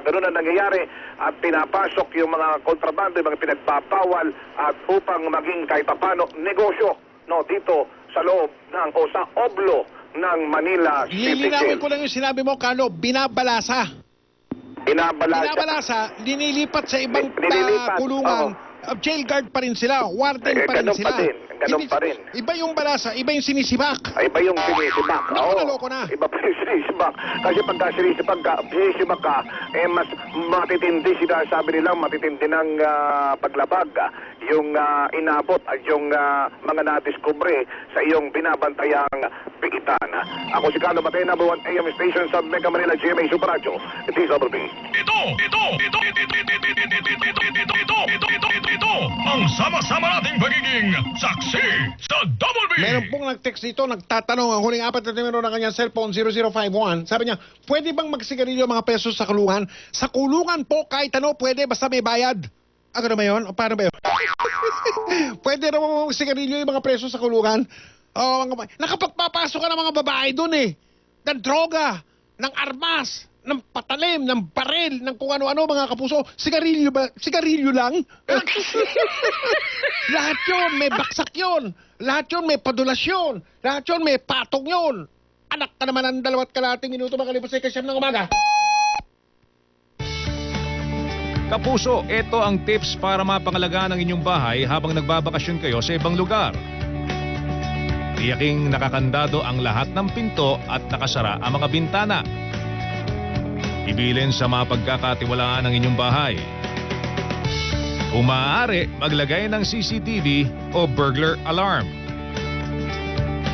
ganun ang nangyayari at pinapasok yung mga kontrabando, yung mga pinagpapawal at upang maging kahit papano negosyo dito sa loob ng o sa oblo ng Manila City Lilinawin Jail. ko lang yung sinabi mo, Carlo, binabalasa. Binabalasa, linilipat sa ibang kulungan. Jail guard pa rin sila, warden pa rin sila. Ganun pa rin. Iba yung balasa, iba yung sinisibak. Iba yung sinisibak. Naloko na. Iba pa yung sinisibak. Kasi pagka sinisibak ka, mas matitindi sila, sabi nila, matitindi ng paglabag. Yung inabot at yung mga nadiskubre sa iyong binabantayang pigitan. Ako si Carlo Batena, number 1 AM station sa Mega Manila GMA Super Radio. DWB. Ito ang sama-sama nating pagiging saksi sa Double B. Meron pong nag-text dito, nagtatanong, ang huling 4 na numero ng kanyang cellphone, 0051. Sabi niya, pwede bang magsigarilyo mga pesos sa kulungan? Sa kulungan po, kahit ano, pwede, basta may bayad. Ano ba yun? O paano ba yun? Pwede naman magsigarilyo yung mga preso sa kulungan? Nakapagpapasok ka ng mga babae dun eh. Ng droga, ng armas, ng patalim, ng baril, ng kung ano-ano mga kapuso. Sigarilyo ba? Sigarilyo lang? Lahat yun, may baksak yun. Lahat yun, may padulasyon. Lahat yun, may patong yun. Anak ka naman ng 2 kalahating minuto makalipas ay 9 ng umaga. Kapuso, ito ang tips para mapangalagaan ang inyong bahay habang nagbabakasyon kayo sa ibang lugar. Tiyaking nakakandado ang lahat ng pinto at nakasara ang mga bintana. Ibilin sa mga pagkakatiwalaan ng inyong bahay. Kung maaari, maglagay ng CCTV o burglar alarm.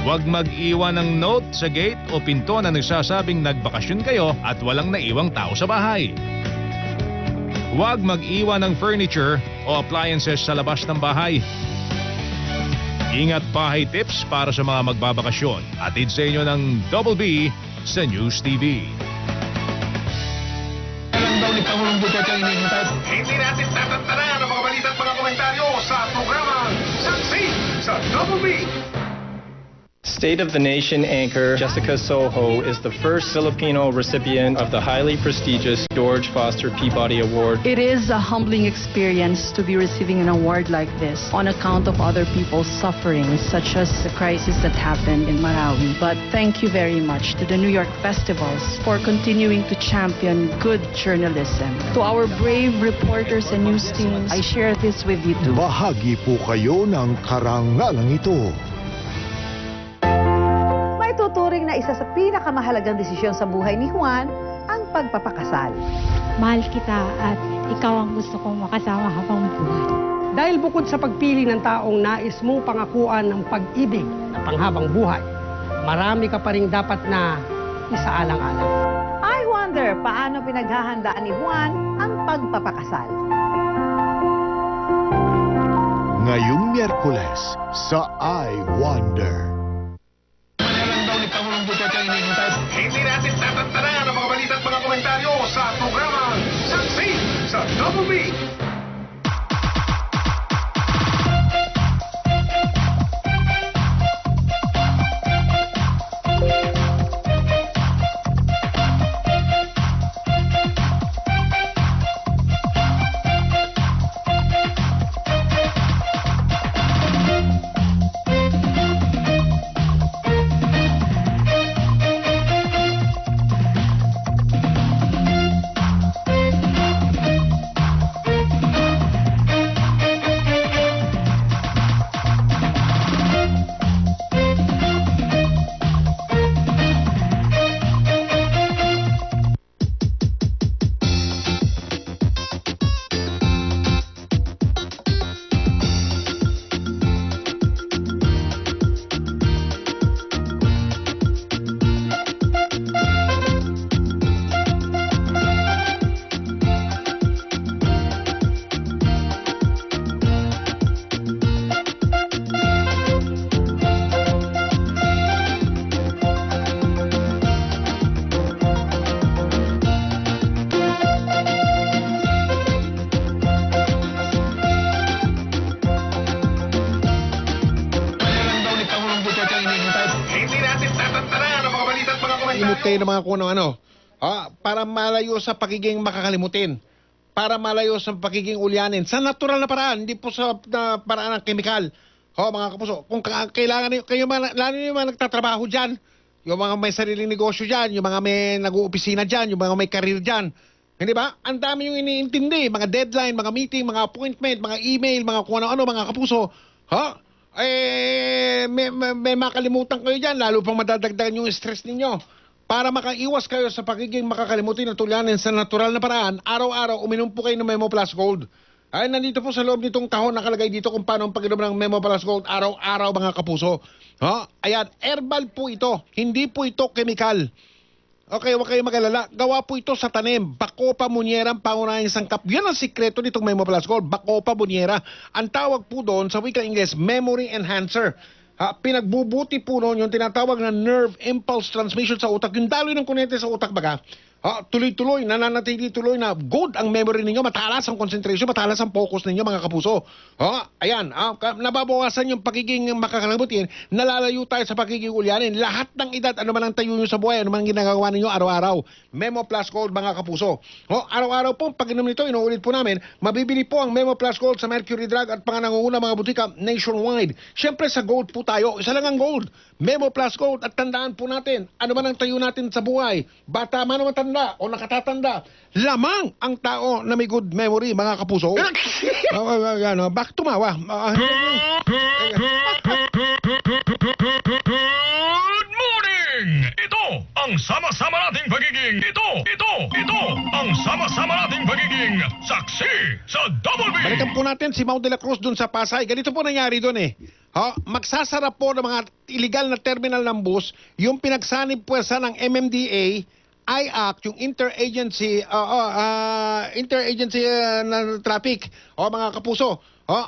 Huwag mag-iwan ng note sa gate o pinto na nagsasabing nagbakasyon kayo at walang naiwang tao sa bahay. Huwag mag-iwan ng furniture o appliances sa labas ng bahay. Ingat bahay tips para sa mga magbabakasyon. Atid sa inyo ng Double B sa News TV. Alam daw ni Pangulong Duterte ang hinihintay. Hindi natin tatantanan ang mga balita at mga komentaryo sa programa Saksi sa Double B. State of the Nation anchor Jessica Soho is the first Filipino recipient of the highly prestigious George Foster Peabody Award. It is a humbling experience to be receiving an award like this on account of other people's suffering, such as the crisis that happened in Marawi. But thank you very much to the New York festivals for continuing to champion good journalism. To our brave reporters and news teams, I share this with you too. Bahagi po kayo ng karangalang ito. Tuturing na isa sa pinakamahalagang desisyon sa buhay ni Juan ang pagpapakasal. Mahal kita at ikaw ang gusto kong makasama habang buhay. Dahil bukod sa pagpili ng taong nais mong pangakuan ng pag-ibig na panghabang buhay, marami ka pa rin dapat na isaalang-alang. I wonder paano pinaghahandaan ni Juan ang pagpapakasal. Ngayong Miyerkules sa I Wonder. Hindi natin tatantanan ang mga balita at mga komentaryo sa programa Saksi sa Double B. Imutay ng mga kung ano. para malayo sa pagiging makakalimutin, para malayo sa pagiging ulyanin, sa natural na paraan, hindi po sa paraan ng kemikal. Mga kapuso, kung kailangan niyo, kayo lalo yung mga nagtatrabaho dyan, yung mga may sariling negosyo dyan, yung mga may nag-uopisina dyan, yung mga may career dyan, hindi ba? Ang dami yung iniintindi, mga deadline, mga meeting, mga appointment, mga email, mga kung ano-ano, mga kapuso. May makalimutan kayo dyan, lalo pang madadagdagan yung stress ninyo. Para makaiwas kayo sa pagiging makakalimutin at tulyanin sa natural na paraan, araw-araw uminom po kayo ng Memo Plus Gold. Ay, nandito po sa loob nitong kahon nakalagay dito kung paano ang pag-inom ng Memo Plus Gold araw-araw mga kapuso. Ayan, herbal po ito, hindi po ito chemical. Okay, huwag kayo mag-alala. Gawa po ito sa tanim. Bacopa Monnieri ang pangunahing sangkap. Yan ang sikreto nitong Memo Plus Gold. Bacopa Monnieri. Ang tawag po doon sa wikang Ingles, memory enhancer. Pinagbubuti po noon yung tinatawag na nerve impulse transmission sa utak. Yung daloy ng kuryente sa utak baga. Tuloy-tuloy, nananatili tuloy na good ang memory ninyo, matalas ang concentration, matalas ang focus ninyo mga kapuso. Ayan, nababawasan yung pagiging makakalimutin, nalalayo tayo sa pagiging ulyanin. Lahat ng edad, ano man ang tayo nyo sa buhay, ano man ang ginagawa ninyo araw-araw. Memo Plus Gold mga kapuso. Araw-araw po, pag inom nito, inuulit po namin, mabibili po ang Memo Plus Gold sa Mercury Drug at panganangunguna mga butika nationwide. Siyempre sa gold po tayo, isa lang ang gold. Memo Plus Gold at tandaan po natin, ano man ang tayo natin sa buhay, bata man o matanda, o nakatatanda, lamang ang tao na may good memory, mga kapuso. Bakit tumawa? Good morning! Ito ang sama-sama nating pagiging ang sama-sama nating pagiging saksi sa Double B! Balikan po natin si Mau de la Cruz dun sa Pasay. Ganito po nangyari dun magsasara po ng mga illegal na terminal ng bus yung pinagsanib puwersa ng MMDA IAC, yung interagency na traffic mga kapuso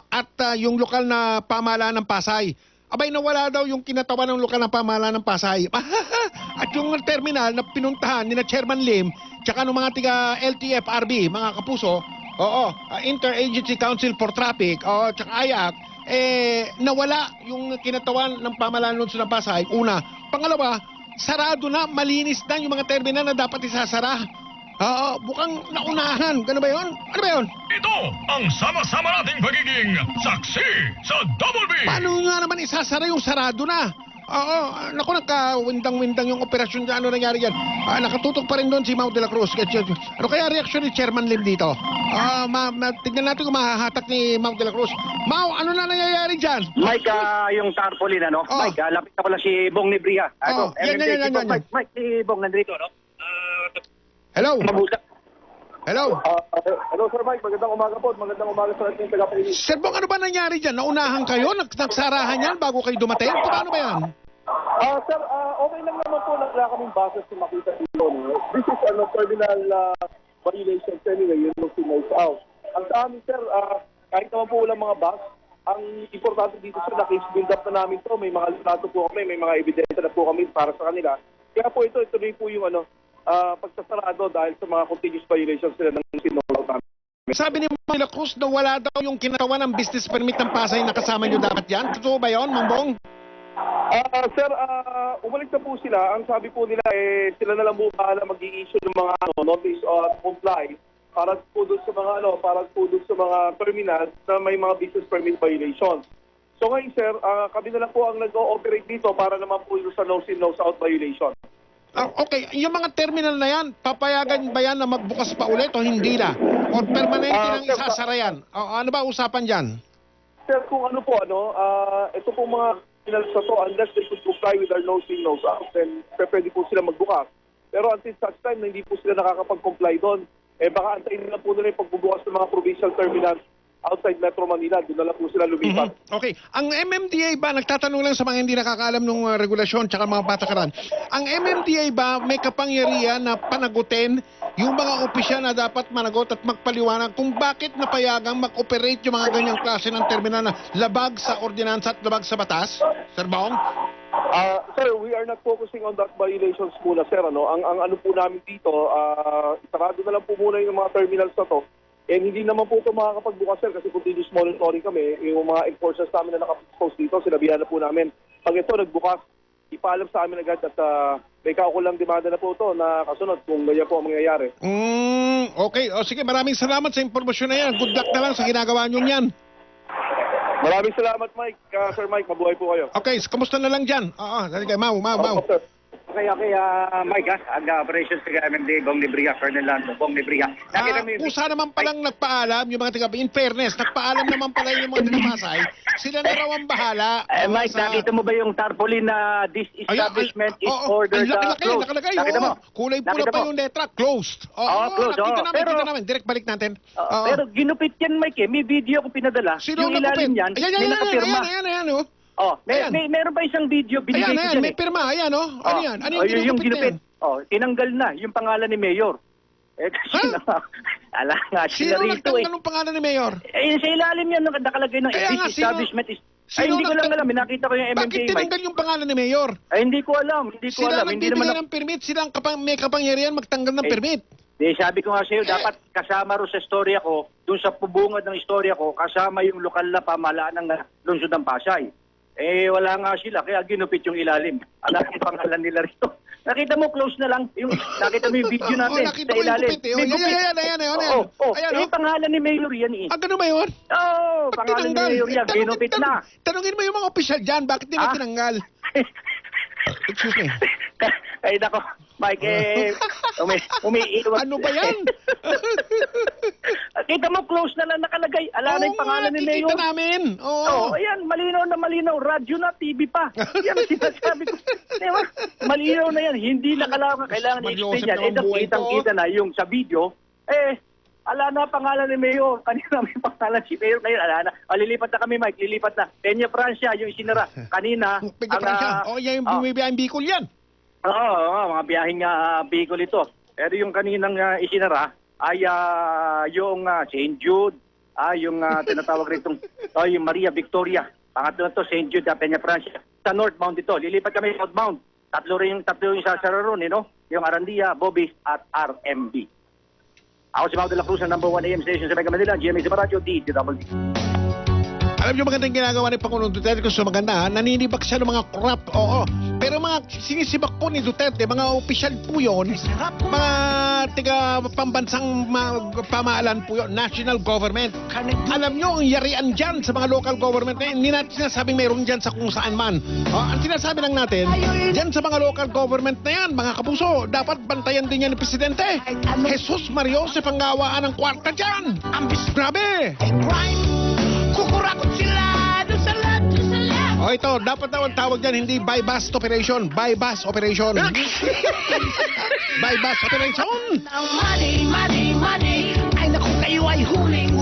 at yung lokal na pamahalaan ng Pasay. Abay, nawala daw yung kinatawan ng lokal na pamahalaan ng Pasay. At yung terminal na pinuntahan ni na Chairman Lim tsaka ng mga tiga LTFRB, mga kapuso, Interagency Council for Traffic, tsaka IAC, nawala yung kinatawan ng pamahalaan ng Pasay. Una. Pangalawa, sarado na, malinis na yung mga terminal na dapat isasara. Bukang naunahan. Gano ba yun? Ano ba yun? Ito ang sama-sama nating pagiging saksi sa Double B! Paano nga naman isasara yung sarado na? Naku, nagkawindang-windang yung operasyon dyan. Ano nangyari yan? Nakatutok pa rin doon si Mau de la Cruz. Ano kaya reaksyon ni Chairman Lim dito? Tignan natin kung mahahatak ni Mau de la Cruz. Mau, ano na nangyayari dyan? Mike, yung tarpaulin, ano? Mike, lapit ako lang si Bong Nebria. Yan. Mike, si Bong nandito, no? Hello? Mabusa. Hello? Hello Sir Mike, magandang umaga po. Magandang umaga sa ating tagapakinig. Sir Bong, ano ba nangyari dyan? Naunahan kayo? Nagsarahan yan bago kayo dumating? Paano ba yan? Sir, okay lang naman po na kaming basis na makita dito. No? This is terminal violations anyway, yun yung signals out. Ang sa amin, sir, kahit naman po walang mga bus, ang importante dito sir, na case build up na namin to, may mga litrato po kami, may mga ebidensya na po kami para sa kanila. Kaya po ituloy po yung pagsasarado dahil sa mga continuous violations nila ng signals out namin. Sabi ni Mau de la Cruz na wala daw yung kinatawan ng business permit ng Pasay na kasama nyo dapat yan. Totoo ba yun, Mangbong? Sir, umalik na po sila. Ang sabi po nila, sila na lang po bahala mag-i-issue ng mga notice of comply para po doon sa mga terminals na may mga business permit violations. So ngayon, sir, kami na lang po ang nag-ooperate dito para naman po sa no-sin, no-out violation. Okay, yung mga terminal na yan, papayagan ba yan na magbukas pa ulit o hindi na? O permanente nang isasara yan? Ano ba usapan dyan? Sir, kung ano po, ito po mga terminals na to, unless they could comply with our no-sin, no-out, then pwede po sila magbukas. Pero until such time na hindi po sila nakakapag-comply doon, baka antayin nila po nila yung pagbubukas ng mga provincial terminals outside Metro Manila. Doon na lang po sila lumipat. Okay. Ang MMDA ba, nagtatanong lang sa mga hindi nakakaalam ng regulasyon tsaka mga patakaran, ang MMDA ba may kapangyarihan na panagutin yung mga opisyal na dapat managot at magpaliwanag kung bakit napayagang mag-operate yung mga ganyang klase ng terminal na labag sa ordinansa at labag sa batas? Sir Bong? Sir, we are not focusing on that violations muna, sir. Ang ano po namin dito, isarado na lang po muna yung mga terminals na to. Hindi naman po ito makakapagbukas, sir, kasi continuous monitoring kami. Yung mga enforcers namin na nakapost dito, sinabihan na po namin. Pag ito nagbukas, ipaalam sa amin agad at may kaukulang demanda na po ito na kasunod kung ganyan po ang mangyayari. Okay. O sige, maraming salamat sa impormasyon na yan. Good luck na lang sa ginagawa nyo yan. Maraming salamat, Mike. Sir Mike, mabuhay po kayo. Okay, kamusta na lang dyan? Dali kayo, Mau. Sir. Okay, Mike, operations sa MMD, Bong Libria, Fernando, Bong Libria. Kusa naman palang nagpaalam, yung mga taga, in fairness, nagpaalam naman pala yung mga taga-Pasay, sila na raw ang bahala. Mike, nakita mo ba yung tarpaulin na this establishment is ordered closed? Nakalagay, Nakita mo? Kulay pula pa yung letra, closed. Closed. Nakita namin, direct balik natin. Pero ginupit yan, Mike, May video ko pinadala. Sino yung ilalim yan, may nakapirma. Ayan. Meron pa isang video binigay ko dyan. May pirma, ayan, Ano yan? Ano yung ginupit? Tinanggal na yung pangalan ni Mayor. Kasi ala nga sila Sino rito nagtanggal ng pangalan ni Mayor? Sa ilalim yan nakalagay ng establishment is... hindi ko lang alam. Nakita ko yung MMDA. Bakit tinanggal yung pangalan ni Mayor? Hindi ko alam. Sila nagbibigay ng permit. Sila may kapangyarihan magtanggal ng permit. Sabi ko nga sa'yo, dapat kasama ro sa istorya ko, dun sa pubungad ng istorya ko, kasama yung lokal na pamahalaan ng lungsod ng Pasay. Wala nga sila, kaya ginupit yung ilalim. Alam yung pangalan nila rito. Nakita mo, close na lang. Nakita mo yung video natin sa ilalim. Ayan. Yung pangalan ni Mayor yan eh. Ganun ba yun? Pangalan ni Mayor yan, ginupit na. Tanungin mo yung mga opisyal dyan, bakit nila tinanggal? Excuse me. Ay, nako, Mike, umiiwas. Ano ba yan? Kita mo, close na lang nakalagay. Ala na yung pangalan ni Mayor. Kita namin. Ayan, malinaw na malinaw. Radyo na, TV pa. Yan ang sinasabi ko. Diba? Malinaw na yan. Hindi na kailangan i-explain yan. Kitang-kita na yung sa video. Ala na pangalan ni Mayor. Kanina may pangalan si Mayor. Ngayon, ala na. Lilipat na kami, Mike. Lilipat na. Peña Francia, yung isinara. Kanina. Peña Francia. Yan yung bumibiyahing Bicol yan. Mga biyaheng Bicol ito. Pero yung kaninang isinara ay yung St. Jude, yung tinatawag rito, yung Maria Victoria. Pangatlo to, St. Jude, Peña Francia. Sa northbound ito, lilipat kami southbound. Tatlo yung sasara ron, yung Arandia, Bobis, at RMB. Ako si Mau de la Cruz, ang number 1 AM station sa Mega Manila, GMA sa Radio, DWD. Alam niyo magandang ginagawa ni Pangulong Duterte kung maganda, naninibak siya ng mga corrupt, Pero mga sinisibak po ni Duterte, mga opisyal po yun, mga tiga pambansang pamahalaan po yun, national government. Alam niyo, ang yarian dyan sa mga local government, hindi natin sinasabing mayroon dyan sa kung saan man. Ang sinasabi lang natin, dyan sa mga local government na yan, mga kapuso, dapat bantayan din yan ni Presidente. Jesus Mariose, panggawaan ng kwarta dyan. Grabe! Kukurakot sila doon sa lahat. Ito, dapat daw ang tawag dyan, hindi buy-bust operation. Buy-bust operation. Buy-bust operation. Money. Ay naku, kayo ay huli.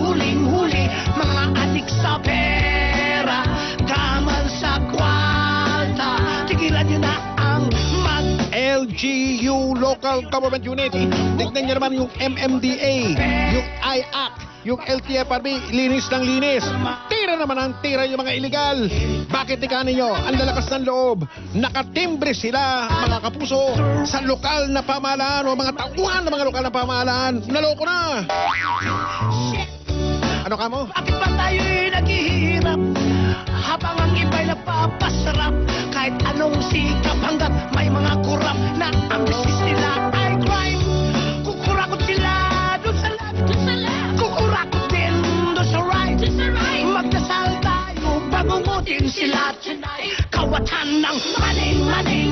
Mga adik sa pera, gamal sa kwarta. Tigilan nyo na ang LGU, Local Government Unit. Tignan nyo naman yung MMDA, yung IAC, yung LTFRB, linis ng linis. Tira naman ang tira yung mga illegal. Bakit ikanin nyo? Ang lalakas ng loob. Nakatimbre sila, mga kapuso, sa lokal na pamahalaan o mga tauhan ng mga lokal na pamahalaan. Naloko na. Ano ka mo? Bakit ba tayo'y naghihirap habang ang iba'y napapasarap? Kahit anong sikap hanggat may mga kurap na ang business nila ay crime. Kukurakot sila doon sa lahat. Kukurakot din doon sa right. Magdasal tayo, bagungutin sila tonight. Kawatan ng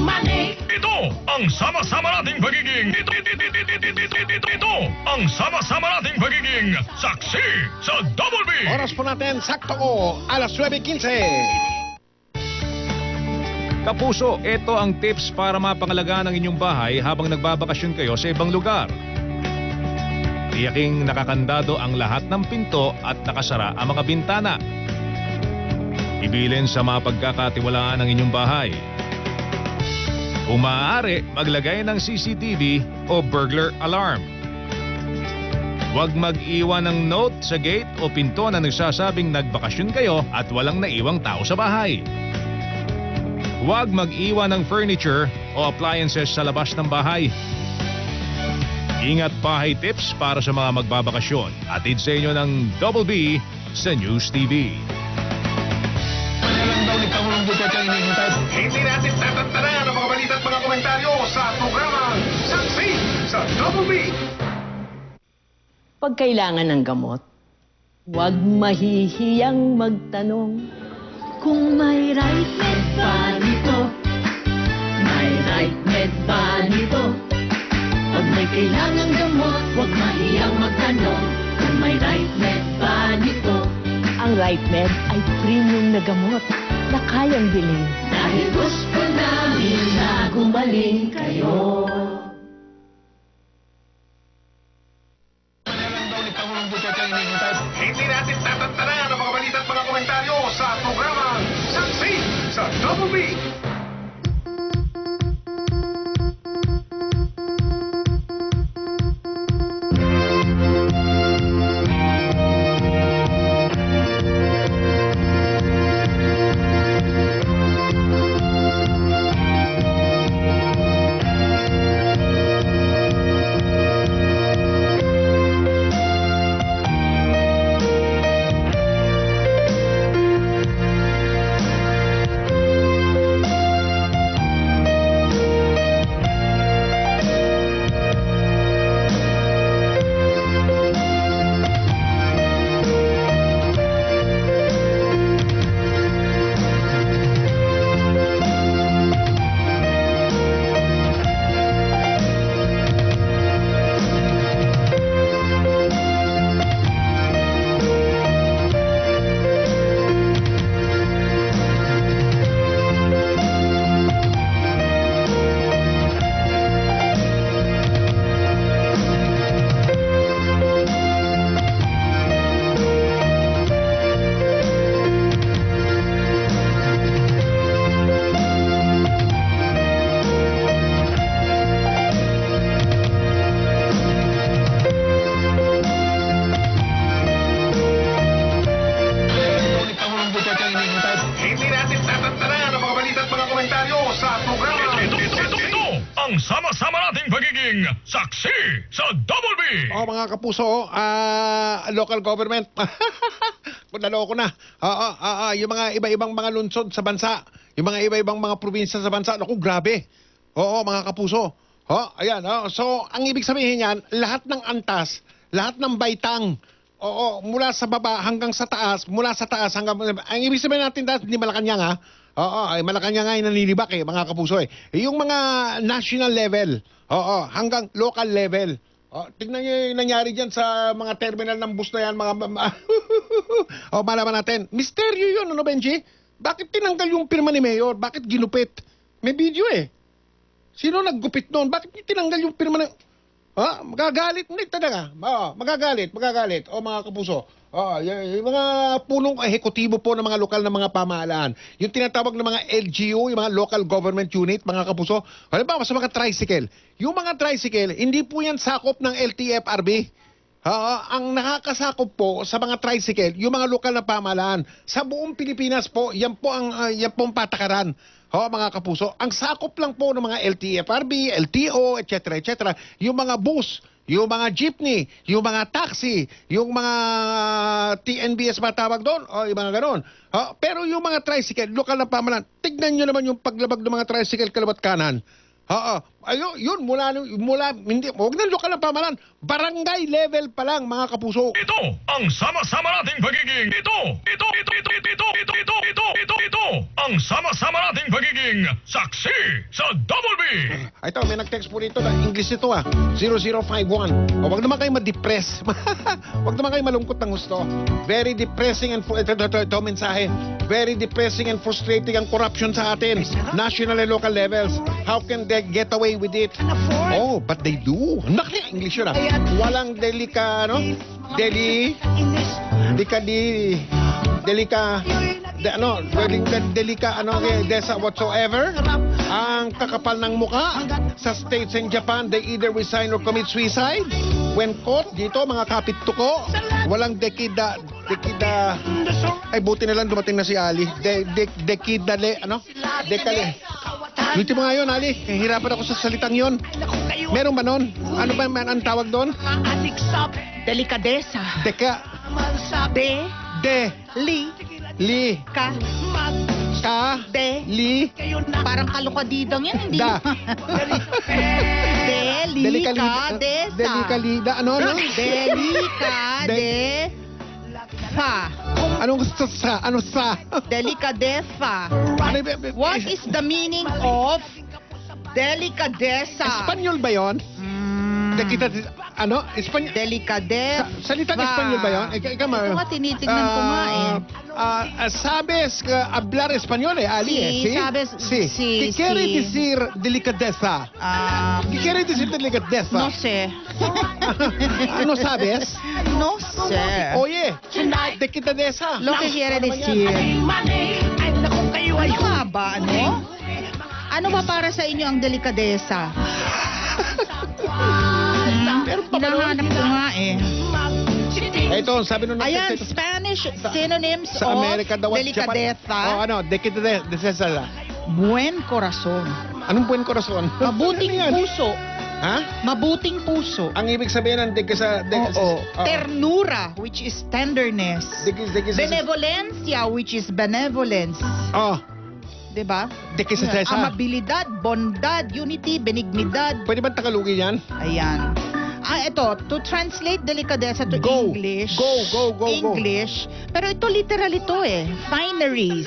money. Ito ang sama-sama nating pagiging Ito ang sama-sama nating pagiging saksi sa Double B. Oras po natin, sakto ko, alas 9:15. Kapuso, ito ang tips para mapangalagaan ang inyong bahay habang nagbabakasyon kayo sa ibang lugar. Tiyaking nakakandado ang lahat ng pinto at nakasara ang mga bintana. Ibilin sa mga pagkakatiwalaan ng inyong bahay. Kung maaari, maglagay ng CCTV o burglar alarm. Huwag mag-iwan ng note sa gate o pinto na nagsasabing nagbakasyon kayo at walang naiwang tao sa bahay. Huwag mag-iwan ng furniture o appliances sa labas ng bahay. Ingat bahay tips para sa mga magbabakasyon. Atid sa inyo ng Double B sa News TV. Lang daw ni Pangulong Duterte ang hinihintay. Hindi natin tatantanan ang mga balita at mga komentaryo sa programang Saksi sa Double B. Pag kailangan ng gamot, huwag mahihiyang magtanong. Kung may right med ba nito? May right med ba nito? Pag may kailangan gamot, huwag mahiyang magtanong. Kung may right med ba nito? Ang right med ay premium na gamot na kayang bilhin. Dahil gusto namin na gumaling kayo. Hindi natin tatantanan ang mga balita at mga komentaryo sa programang Saksi sa Double B. Hindi natin tatantanan ang mga balita at mga komentaryo sa programang Ito ang sama-sama nating pagiging saksi sa Double B. Mga kapuso, local government. Naloko na. Yung mga iba-ibang mga lungsod sa bansa, yung mga iba-ibang mga probinsya sa bansa, naku, grabe. Mga kapuso. Ayan. So, ang ibig sabihin yan, lahat ng antas, lahat ng baitang, mula sa baba hanggang sa taas, mula sa taas hanggang... Ang ibig sabihin natin dahil hindi Malacanang, ha? Malacanang ay nanilibak, mga kapuso, eh. Yung mga national level, hanggang local level. Tignan nyo yung nangyari dyan sa mga terminal ng bus na yan, malaman natin. Misteryo yun, ano, Benji? Bakit tinanggal yung pirma ni Mayor? Bakit ginupit? May video, eh. Sino naggupit noon? Bakit tinanggal yung pirma ni... Magagalit. Hindi talaga. Magagalit. Mga kapuso. Yung mga punong ehekutibo po ng mga lokal na mga pamahalaan. Yung tinatawag ng mga LGU, yung mga local government unit, mga kapuso. Halimbawa sa mga tricycle. Yung mga tricycle, hindi po yan sakop ng LTFRB. Ang nakakasakop po sa mga tricycle, yung mga lokal na pamahalaan. Sa buong Pilipinas po, yan po ang patakaran. Mga kapuso, ang sakop lang po ng mga LTFRB, LTO, etc., yung mga bus, yung mga jeepney, yung mga taxi, yung mga TNBS matawag doon, yung mga ganon. Pero yung mga tricycle, lokal na pamahalaan, tignan nyo naman yung paglabag ng mga tricycle kalabat kanan. Yun, hindi, huwag na lokal na pamahalaan, barangay level pa lang, mga kapuso. Ito ang sama-sama nating pagiging ang sama-sama nating pagiging saksi sa Double B. Ito, may nag-text po dito na English ito 0051. Huwag naman kayo ma-depress. Huwag naman kayo malungkot ng gusto. Very depressing and ito mensahe. Very depressing and frustrating ang corruption sa atin. National and local levels. How can they get away with it? But they do. Nakaya English yun Walang delika, desa whatsoever. Ang kakapal ng muka sa states in Japan, they either resign or commit suicide. When caught, dito mga kapituko, walang dekida, ay buti na lang dumating na si Ali. Dekale. Luti mo nga yun, Ali. Hirapan ako sa salitang yun. Meron ba nun? Ano ba ang tawag doon? Delikadesa. Li. Parang kalukadidang yan, hindi Da. Delicadesa. Delicalida. Ano? Delicadesa. Anong sa? Ano sa? Delicadesa. Ano, What is the meaning of delicadesa? Espanyol ba yun? Ano? Espanyol? Delicadesa. Salitang Espanyol ba yun? Ito nga, tinitignan ko nga eh. Sabes hablar español, Ali. Sí, sabes. Sí, ¿Qué quiere sí. decir delicadeza? ¿Qué quiere decir delicadeza? No sé. ¿No sabes? No sé. Oye, delicadeza. Lo que quiere decir. Ano nga ba, ano? Ano ba para sa inyo ang delikadesa? Hinahanap ko nga eh. Ito, sabi nung Ayan, Spanish synonyms sa of Amerika daw at Japan. delicadeza. Delicadeza. Buen corazon. Anong buen corazon? Mabuting puso. Ha? Mabuting puso. Ang ibig sabihin ng Ternura, which is tenderness. Benevolencia, which is benevolence. Diba? Delicadeza. Amabilidad, bondad, unity, benignidad. Pwede ba Tagalogin yan? Ayan. Ito, to translate delicadeza to English. English. Pero ito literal ito eh. Finery.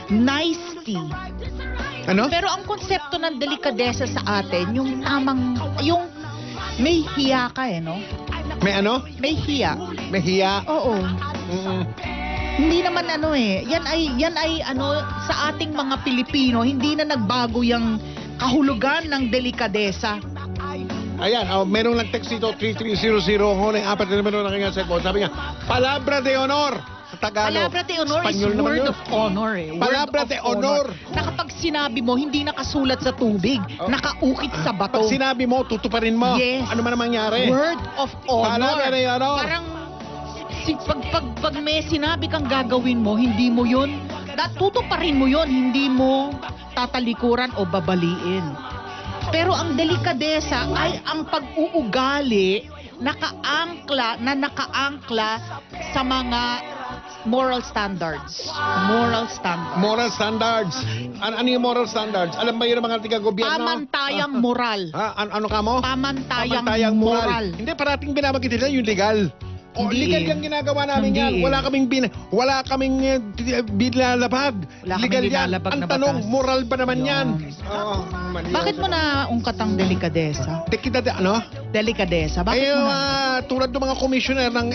Nicety. Ano? Pero ang konsepto ng delikadesa sa atin, yung may hiya ka eh, no? May ano? May hiya. May hiya? Oo. Hindi naman ano eh. Yan ay ano sa ating mga Pilipino, hindi na nagbago yung kahulugan ng delikadesa. Ayan, merong nag-text dito 3300 huling 4 na numero ng kanyang cellphone. Sabi niya, palabra de honor sa Tagalog. Palabra de honor Espanyol is naman word yun. of honor eh. Palabra de honor. Na kapag sinabi mo, hindi nakasulat sa tubig, nakaukit sa bato. Pag sinabi mo, tutuparin mo. Yes. Ano man mangyari. Word of honor. Palabra de honor. Parang pag may sinabi kang gagawin mo, hindi mo yun, tutuparin mo yun, hindi mo tatalikuran o babaliin. Pero ang delikadesa ay ang pag-uugali nakaangkla sa mga moral standards. Moral standards. Ano yung moral standards? Alam ba yun ang mga tiga-gobyerno? Pamantayang moral. Ano ka mo? Pamantayang moral. Hindi, parating binabagit nila yung legal. Hindi legal yung ginagawa namin yan. Wala kaming binalabag. Legal yan. Ang tanong, moral ba naman yan? Bakit mo na ungkat ang delikadesa? Ano? Delikadesa. Bakit mo na? Tulad ng mga commissioner ng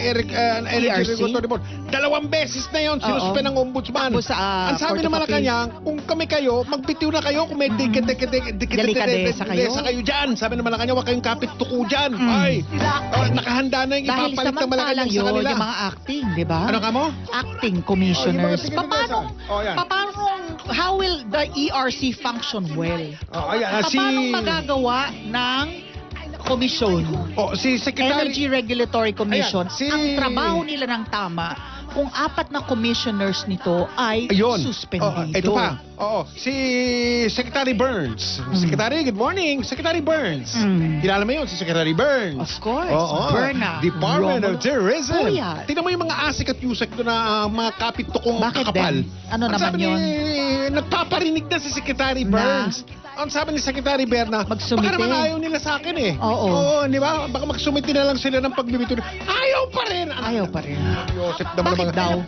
Energy Regulatory Board, 2 beses na yon sinuspend ng ombudsman. Ang sabi ng Malacanang, kung kami kayo, magbitiw na kayo kung may delikadesa kayo dyan. Sabi ng Malacanang, huwag kayong kapit tuko dyan. Ay, nakahanda na yung ipapalit ng Malacanang sa kanila. Yung mga acting, di ba? Ano ka mo? Acting commissioners. How will the ERC function well? Paano magagawa ng komisyon? Si Secretary Energy Regulatory Commission. Ang trabaho nila ng tama kung 4 na commissioners nito ay suspendido. Ito pa. Si Secretary Burns. Secretary, good morning. Secretary Burns. Kilala mo yun, si Secretary Burns. Of course. Berna. Department of Tourism. Yan. Tingnan mo yung mga asik at yusek doon na mga kapit-tukong kakapal. Ano naman yun? Nagpaparinig na si Secretary Burns. Ang sabi ni Secretary Berna, baka naman ayaw nila sa akin eh. Oo, di ba? Baka magsumiti na lang sila ng pagbibito. Ayaw pa rin. Joseph naman. Bakit daw?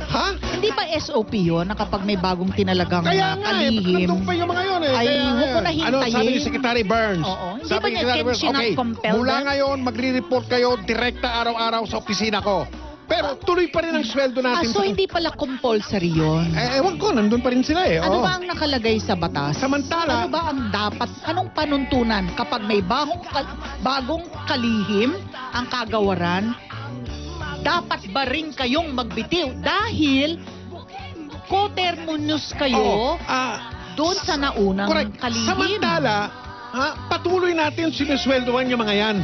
Ha? Hindi ba SOP yun na kapag may bagong tinalagang kalihim? Nandun pa yung mga yun eh. Ay, huwag mo na hintayin. Sabi ni Secretary Burns. Hindi ba niya compel mula ngayon, magre-report kayo direkta araw-araw sa opisina ko. Pero tuloy pa rin ang sweldo natin. So hindi pala compulsory yun? Ewan ko, nandun pa rin sila eh. Ano ba ang nakalagay sa batas? Samantala, ano ba ang dapat, anong panuntunan kapag may bagong kalihim ang kagawaran, dapat ba rin kayong magbitiw? Dahil coterminous kayo doon sa naunang kalihim. Samantala, patuloy natin sinusweldohan yung mga yan.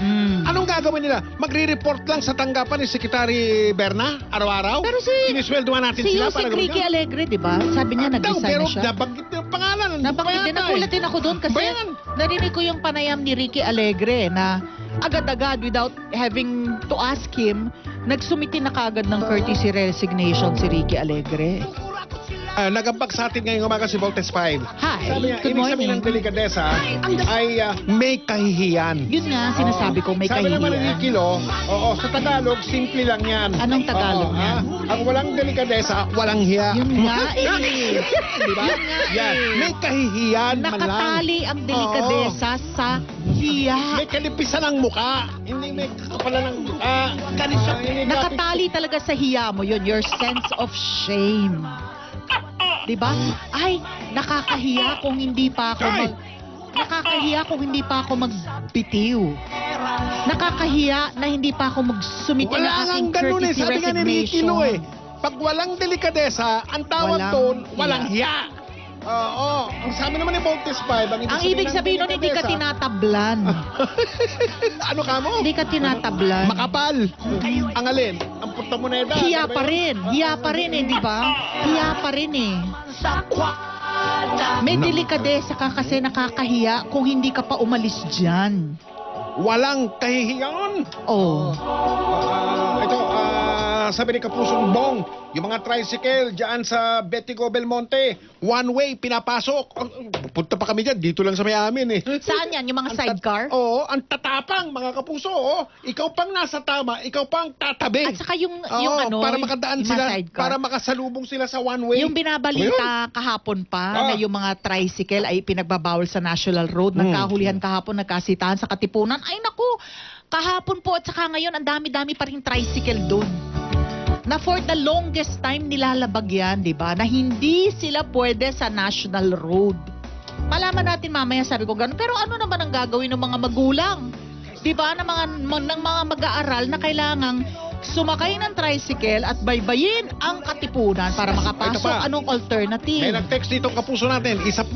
Anong gagawin nila? Magre-report lang sa tanggapan ni Secretary Berna araw-araw? Pero sinusweldohan natin sila para Ricky Alegre, di ba? Sabi niya nag-resign na siya. Pero nabanggit yung pangalan. Nabanggit din. Nakulat din ako doon kasi narinig ko yung panayam ni Ricky Alegre na agad-agad without having to ask him, nagsumiti na kagad ng courtesy resignation si Ricky Alegre. Nagambag sa atin ngayong umaga si Voltes 5. Hi, Sabi niya, good ibig sabihin morning. ng delikadesa ay may kahihiyan. Yun nga, sinasabi ko, may Sabi naman ni kahihiyan. Kilo, sa Tagalog, simple lang yan. Anong Tagalog yan? Ang walang delikadesa, walang hiya. Yun nga eh. Diba? Yun nga Yan. eh. May kahihiyan man lang. Nakatali ang delikadesa sa hiya. May kalipisan ng muka. Hindi may kapalan ng muka. Nakatali talaga sa hiya mo yun, your sense of shame. Diba? Ay, nakakahiya kung hindi pa ako nakakahiya kung hindi pa ako magbitiw. Nakakahiya na hindi pa ako magsumite ng Wala aking lang ganun courtesy Sabi nga ni Ricky Lo resignation. Pag walang delikadesa, ang tawag Walang doon, hiya. walang hiya. Oo. Ang sabi naman ni Voltes 5, Ang ibig sabihin nun, hindi ka tinatablan. Ano ka mo? Hindi ka tinatablan. Makapal. Ang alin? Ang puta moneda. Hiya Ano ba pa yun? rin. Hiya pa rin eh, di ba? Hiya pa rin eh. May delikadesa ka kasi nakakahiya kung hindi ka pa umalis dyan. Walang kahihiyan. Oh. Ito, sabi ni Kapusong Bong, yung mga tricycle dyan sa Betigo Belmonte, one way, pinapasok. Punta pa kami dyan, dito lang sa may amin eh. Saan yan? Yung mga sidecar? Oo, ang tatapang mga kapuso. Oh. Ikaw pang nasa tama, ikaw pang tatabi. At saka yung Oo, ano, para makadaan yung mga sila, sidecar. para makasalubong sila sa one way. Yung binabalita kahapon pa na yung mga tricycle ay pinagbabawal sa National Road. Nagkahulihan kahapon, nagkasitahan sa Katipunan. Ay naku, kahapon po at saka ngayon ang dami-dami pa rin tricycle doon. Na for the longest time nilalabag yan, di ba? Na hindi sila pwede sa National Road. Malaman natin mamaya, sabi ko gano'n. Pero ano naman ang gagawin ng mga magulang? Di ba? Ng mga mag-aaral na kailangang sumakay ng tricycle at baybayin ang Katipunan para makapasok. Ito pa. Anong alternative? May nag-text dito kapuso natin, isa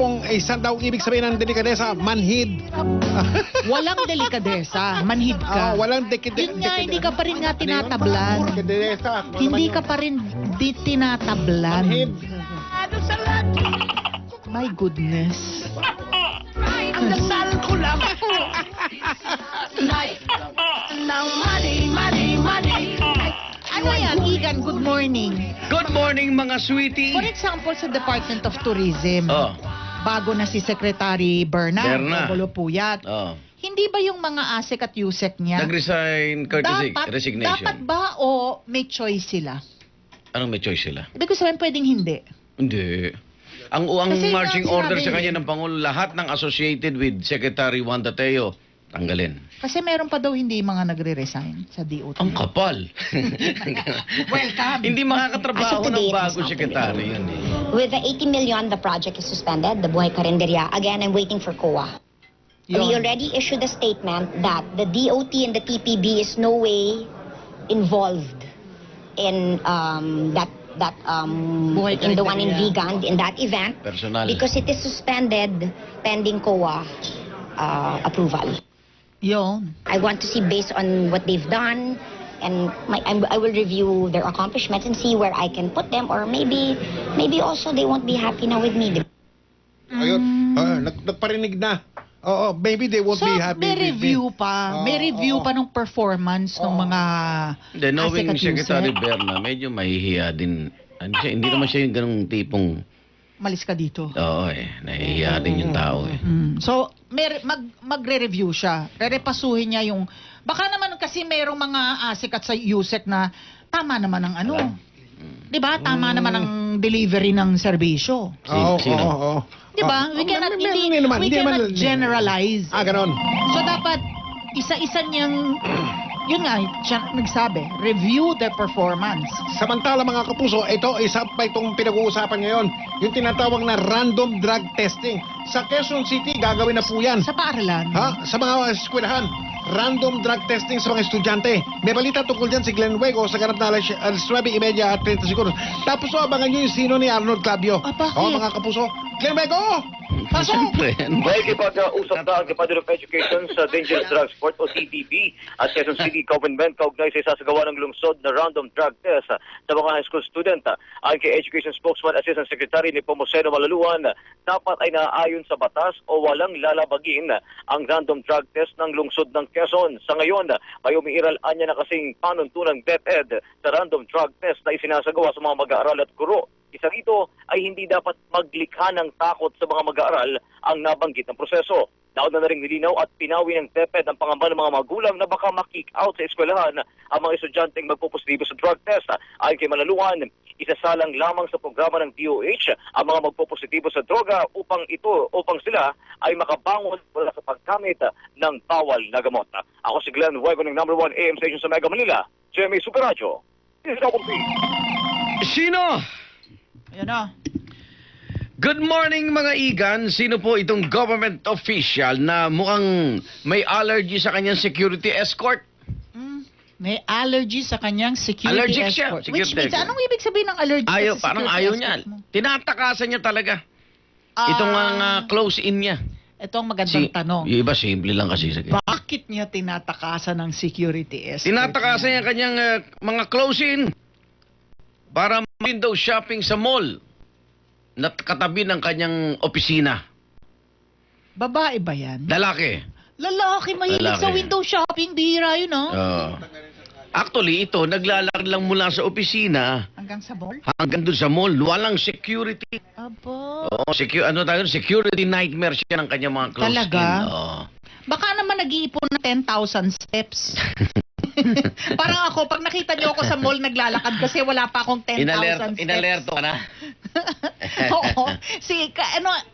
daw ibig sabihin ng delikadesa, manhid. Walang delikadesa. Manhid ka. Walang Yun nga, hindi ka pa rin nga tinatablan. Delikadesa. Hindi ka pa rin tinatablan. Manhid. My goodness. Ang dasal ko lang ng money. Ano yan, Igan? Good morning. Good morning, mga sweetie. For example, sa Department of Tourism, Oh. bago na si Secretary Berna. Puyat. Oh. Hindi ba yung mga ASEC at USEC niya? Nag-resign courtesy resignation. Dapat ba o may choice sila? Anong may choice sila? Ibig ko sabihin, pwedeng hindi. Hindi. Ang Kasi marching nga order sinabi sa kanya ng Pangulo, lahat ng associated with Secretary Juan Tateo, tanggalin. Kasi meron pa daw hindi mga nagre-resign sa DOT. Ang kapal. Welcome. Hindi makakatrabaho ng bagong sekretary yun eh. With the 80 million, the project is suspended, the Buhay Karinderya. Again, I'm waiting for COA. We already issued a statement that the DOT and the TPB is no way involved in in the one in Vigand, in that event, Personal. because it is suspended pending COA approval. Yun. I want to see based on what they've done, and I will review their accomplishments and see where I can put them, or maybe also they won't be happy now with me. Ayun, nagparinig na. Oo, maybe they won't So, be happy may with me. review pa. May review pa ng performance ng mga Then, knowing ASEC at Secretary USEC. Berna, medyo mahihiya din. Hindi naman siya yung ganung tipong, Malis ka dito. oo nahihiya din yung tao eh. So, magre-review siya. Rerepasuhin niya yung... Baka naman kasi merong mga ASEC at sa USEC na tama naman ang ano. Di ba? Tama naman ang delivery ng serbisyo. Oo. Di ba? We cannot, we cannot generalize. Ganon. So, dapat isa-isa niyang... Yun nga, siya nagsabi, review their performance. Samantala mga kapuso, ito isa pa itong pinag-uusapan ngayon. Yung tinatawag na random drug testing. Sa Quezon City, gagawin na po yan. Sa paaralan? Sa mga eskwelahan. Random drug testing sa mga estudyante. May balita tungkol dyan si Glenn Huego sa ganap na 9:30 at 30 segundos. Tapos abangan nyo yung sino ni Arnold Clavio. Mga kapuso. Glenn Huego! Pasok! Well, kipag-usap na ang Department of Education sa Dangerous Drugs Court o CDP at Quezon City Government kaugnay sa isasagawa ng lungsod na random drug test sa mga high school student. Ayon kay Education Spokesman Assistant Secretary ni Pomoceno Malaluan, dapat ay naaayon sa batas o walang lalabagin ang random drug test ng lungsod ng Quezon. Sa ngayon, may umiiral anya na kasing panuntunang DepEd sa random drug test na isinasagawa sa mga mag-aaral at guro. Isa rito ay hindi dapat maglikha ng takot sa mga mag-aaral ang nabanggit ng proseso. Nauna na rin nilinaw at pinawi ng DepEd ang pangamba ng mga magulang na baka makick out sa eskwelahan ang mga estudyanteng magpopositibo sa drug test. Ayon kay Malaluan, isasalang lamang sa programa ng DOH ang mga magpopositibo sa droga upang sila ay makabangon mula sa paggamit ng bawal na gamot. Ako si Glenn Huego ng number 1 AM station sa Mega Manila, GMA Super Radio. Sino? Ayan na. Good morning mga igan. Sino po itong government official na mukhang may allergy sa kanyang security escort? May allergy sa kanyang security Allergic siya, escort. security Which means, escort. anong ibig sabihin ng allergy Ayaw, sa parang security ayaw escort niya. mo? Tinatakasan niya talaga. Itong close-in niya. Ito ang magandang tanong. Yung iba, simple lang kasi. Bakit niya tinatakasan ng security escort? Tinatakasan niya kanyang mga close-in para window shopping sa mall na katabi ng kanyang opisina. Babae ba yan? Lalaki. Lalaki, mahilig Lalaki. sa window shopping. Bihira yun, no? Actually, ito, naglalakad lang mula sa opisina Hanggang sa mall? hanggang doon sa mall. Walang security. Abo. Oo, security nightmare siya ng kanyang mga close-in. Talaga? Oo. Baka naman nag-iipon ng 10,000 steps. Parang ako, pag nakita niyo ako sa mall naglalakad kasi wala pa akong 10,000 steps. Inalerto ka na? Oo.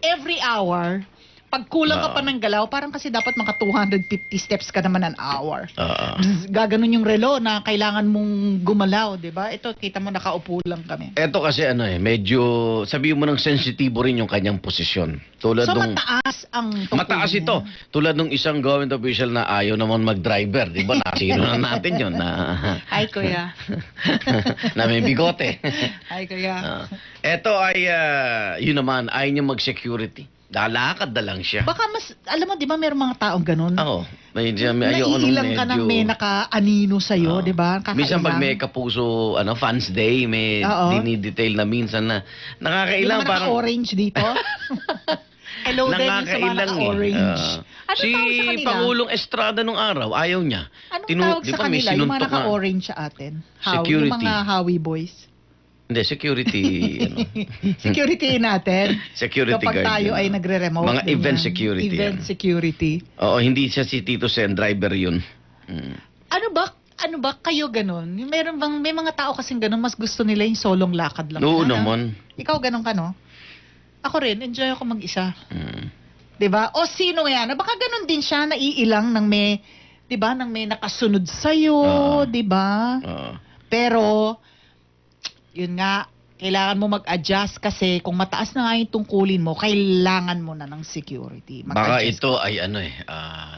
Every hour, pag kulang ka pa ng galaw, parang kasi dapat maka 250 steps ka naman an hour. Gaganon yung relo na kailangan mong gumalaw, di ba? Ito, kita mo, nakaupo lang kami. Ito kasi medyo, sabihin mo ng sensitibo rin yung kanyang posisyon. Tulad So, nung, mataas ang tungkol mataas niya. ito. Tulad nung isang government official na ayaw naman mag-driver. Di ba? Nasino na natin yun. Ay, kuya. Na may bigote. Ay, kuya. Ito ay, yun naman, ayaw niya mag-security. Lalakad na lang siya. Baka mas, alam mo, di ba, mayroong mga taong ganun? Oo. Ayoko nung Naiilang ka ng may naka-anino sa'yo, di ba? Minsan pag may kapuso, fans day, may dinidetail na minsan na nakakailang Di ba parang... naka-orange dito? Hello din yung sa mga naka-orange. Ano si tawag sa kanila? Pangulong Estrada nung araw, ayaw niya. Anong tawag sa kanila? Yung mga naka-orange sa atin? Security. Yung mga Howie boys? Hindi, security. Security natin. Security Kapag guard. tayo ay nagre-remote. Mga ganyan. event security. Event security. Oo, hindi siya si Tito Sen, driver yun. Ano ba kayo ganun? May mga tao kasing ganun, mas gusto nila yung solong lakad lang. Oo naman. Ikaw ganun ka, no? Ako rin, enjoy ako mag-isa. 'Di ba? O sino yan? Baka ganun din siya, naiilang ng may, 'di ba, nang may nakasunod sa iyo, 'di ba? Pero yun nga, kailangan mo mag-adjust kasi kung mataas na nga yung tungkulin mo, kailangan mo na ng security. Baka ito ay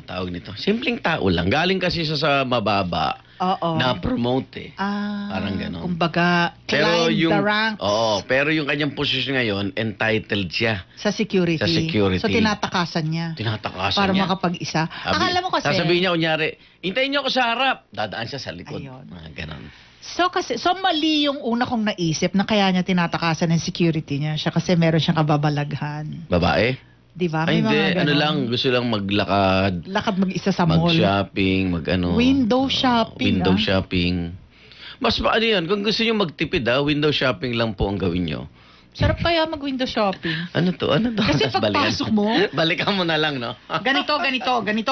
tawag nito. Simpleng tao lang. Galing kasi siya sa mababa. Na promote parang gano'n. Kumbaga, climb the ranks. Pero yung kanyang posisyon ngayon, entitled siya. Sa security. Sa security. So, tinatakasan niya. Para niya. makapag-isa. Akala mo kasi... Sasabihin niya, kunyari, hintayin niyo ako sa harap. Dadaan siya sa likod. Ganon. So mali yung una kong naisip na kaya niya tinatakasan ng security niya. Siya kasi meron siyang kababalaghan. Babae? Di ba? Ay, hindi. Mga ganun. Gusto lang maglakad. Lakad mag-isa sa mall. Mag-shopping, Window shopping. Window shopping. Mas ba yan? Kung gusto niyo magtipid, window shopping lang po ang gawin niyo. Sarap kaya mag-window shopping. Ano to? Kasi pagpasok mo, balikan mo na lang, no? ganito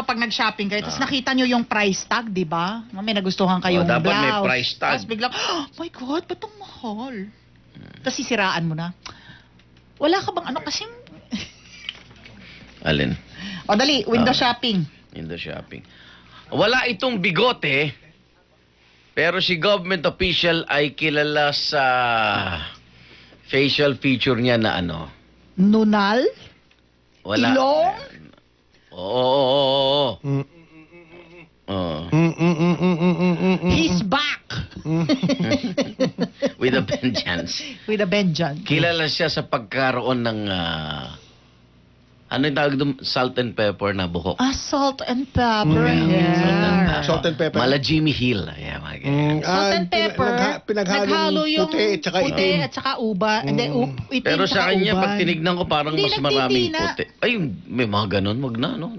pag nag-shopping kayo, tapos nakita nyo yung price tag, di ba? May nagustuhan kayong dapat blouse. may price tag. Tapos biglang, oh my God, ba't ang mahal? Tapos sisiraan mo na. Wala ka bang kasi... Alin? O dali, window shopping. Window shopping. Wala itong bigote, pero si government official ay kilala sa facial feature niya na Nunal? Wala. Ilong? Oo. He's back! With a vengeance. With a vengeance. Kilala siya sa pagkaroon ng ano yung tawag doon? Salt and pepper na buhok. Salt and pepper. Yeah. Salt and pepper. Mala Jimmy Hill. Ayan, Salt and pepper. Pinaghalo yung puti at saka uba. Itim pero sa kanya, uban. pag tinignan ko, parang Hindi mas maraming puti. Ay, may mga ganun. Wag na, no?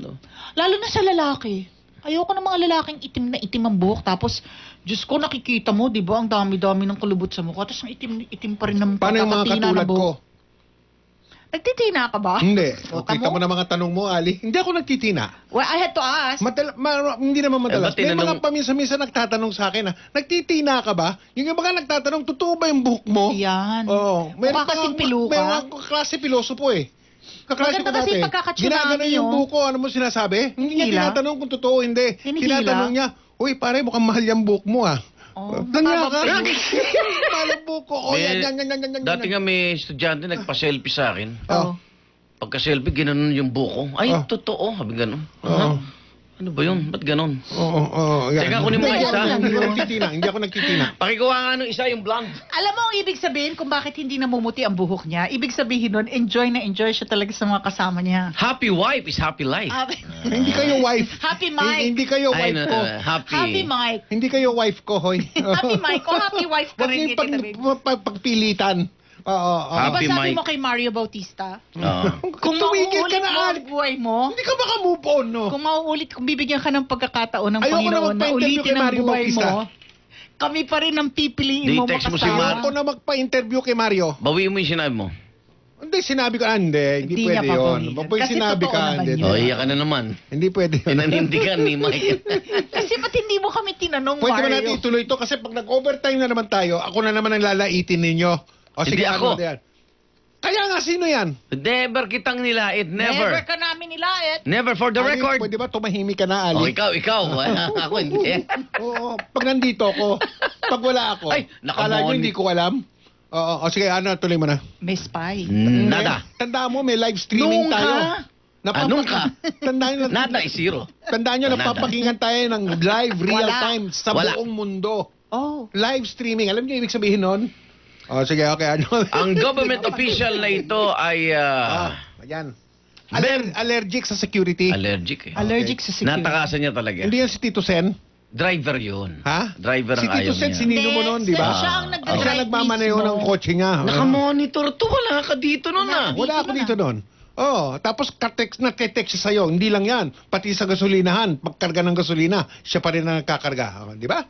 Lalo na sa lalaki. Ayoko ng mga lalaking itim na itim ang buhok. Tapos, Diyos ko, nakikita mo, di ba? Ang dami-dami ng kulubot sa mukha. Tapos ang itim pa rin ng Paano yung mga pagkakatina ng katulad ko? buhok. Nagtitina ka ba? Hindi. O, O, kita tamo? mo na mga tanong mo, Ali. Hindi ako nagtitina. Well, I had to ask. Hindi naman madalas. ba't May tinanong- mga paminsan-minsan nagtatanong sa akin, nagtitina ka ba? Yung mga nagtatanong, totoo ba yung buhok mo? Yan. Oo. Mukha kasing piluka. May mga klase pilosopo eh. Kaklase Maganda ko kasi dati. pagkakatsunami, Ginagano yung oh. buhok ko. Ano mo sinasabi? Hindi niya Hinihila? tinatanong kung totoo o hindi. Hinihila? Tinatanong niya, uy, pare, mukhang mahal yung buhok mo ah. Tanya ka? Mahal ang buhok ko. Oh, yan. Dati nga may estudyante nagpa-selfie sa akin. Oh. Pagka-selfie, ginanon yung buko. Ay, totoo. Sabi ganon. Ano ba yun? Ba't ganon? Oo. Teka, kunin mo nga isa. Hindi ako nagtitina. Pakikuha nga nung isa yung blonde. Alam mo ang ibig sabihin kung bakit hindi namumuti ang buhok niya? Ibig sabihin nun, enjoy na enjoy siya talaga sa mga kasama niya. Happy wife is happy life. Hindi kayo wife. Happy Mike. Hindi kayo Ay, wife ko. Happy Mike. Hindi kayo wife ko, hoy. Happy Mike. O happy wife ka Huwag rin. niyo pagpilitan. Oo. Diba sabi mo kay Mario Bautista? Kung Tumigil mauulit ka na, mo ang Ali. buhay mo, Hindi ka maka-move on, no? kung mauulit, kung bibigyan ka ng pagkakataon ng Ayoko na Panginoon na magpa-interview ulitin kay ang Mario buhay Bautista. mo, kami pa rin ang pipiliin Di, mo text mo si makasama. Mario. Ayoko na magpa-interview kay Mario. Bawiin mo yung sinabi mo. Hindi, sinabi ko, hindi Hindi pwede niya yun. papawiin. Pag Kasi sinabi totoo ka, naman hindi. yun. O, iyak ka na naman. Hindi pwede yun. Pinanindigan ni Mike. Kasi ba't hindi mo kami tinanong, Pwede ba Mario? natin ituloy ito? Kasi pag nag-overtime na naman tayo, ako na naman ang lalaitin ninyo. O sige, Hindi ako. ano yan? Kaya nga, sino yan? Never kitang nilait. Never Never. ka namin nilait. Never for the Ali, record. Pwede ba tumahimik ka na, O, Ali? ikaw. Ako hindi. Oo, pag nandito ako, pag wala ako, Ay, akala nyo hindi ko alam? Oo, sige, tuloy mo na. May spy. Nada. Tandaan mo, may live streaming Nung tayo. ka? Anong ka? Tandaan nyo, Nada is zero. tandaan nyo, Nada. napapakinggan tayo ng live, real Wala. time, sa Wala. buong mundo. Oh. Live streaming. Alam niyo ibig sabihin nun? Oh, sige, okay. Ang government official na ito ay Ayan. Allergic sa security. allergic eh. Allergic sa security. Natakasan niya talaga. Hindi yan si Tito Sen? Driver yun. Ha? Driver Si ang Tito ayaw Sen, niya. sinino mo noon, di ba? Siya ang nag-drive Siya nagmamaneho mismo. ng kotse niya. Nakamonitor to. Wala ka dito nun ah. Wala ako dito noon. Oh, tapos nagte-text siya sa'yo. Hindi lang yan. Pati sa gasolinahan. Pagkarga ng gasolina, siya pa rin ang nagkakarga. Di ba?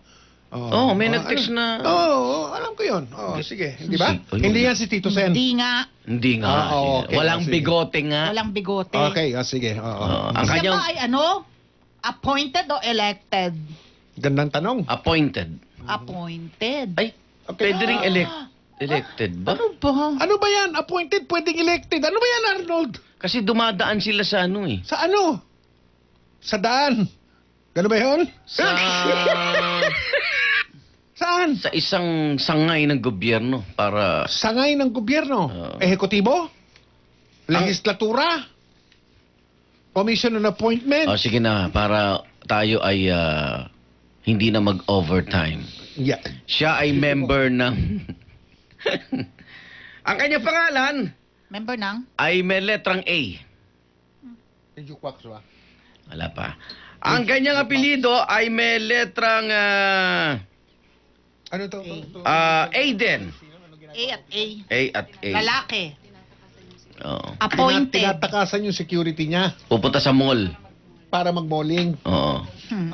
Oh, may nag-text na. Alam ko yun. Oh, sige. Di ba? Ay, Hindi yan si Tito Sen. Hindi nga. Hindi nga. okay. Walang Sige. bigote nga. Walang bigote. Okay, sige. Ang Siya kanyang ba ay ano? Appointed o elected? Gandang tanong. appointed. Appointed. Ay, pwede rin elected ba? Ano ba? Ano ba yan? Appointed, pwedeng elected. Ano ba yan, Arnold? Kasi dumadaan sila sa ano eh. Sa ano? Sa daan. Gano'n ba yun? Sa Saan? sa isang sangay ng gobyerno para Sangay ng gobyerno. Ehekutibo? Legislatura? Commission on appointment? sige na para tayo ay hindi na mag-overtime. Yeah. Siya ay member ng ang kanya pangalan Member ng? ay may letrang A. Wala pa. Ang kanyang apelido ay may letrang Ano to? A din. A at A. A at A. Lalaki. Oo. Appointed. Tinatakasan yung security niya Pupunta sa mall. para mag-bowling. Oo.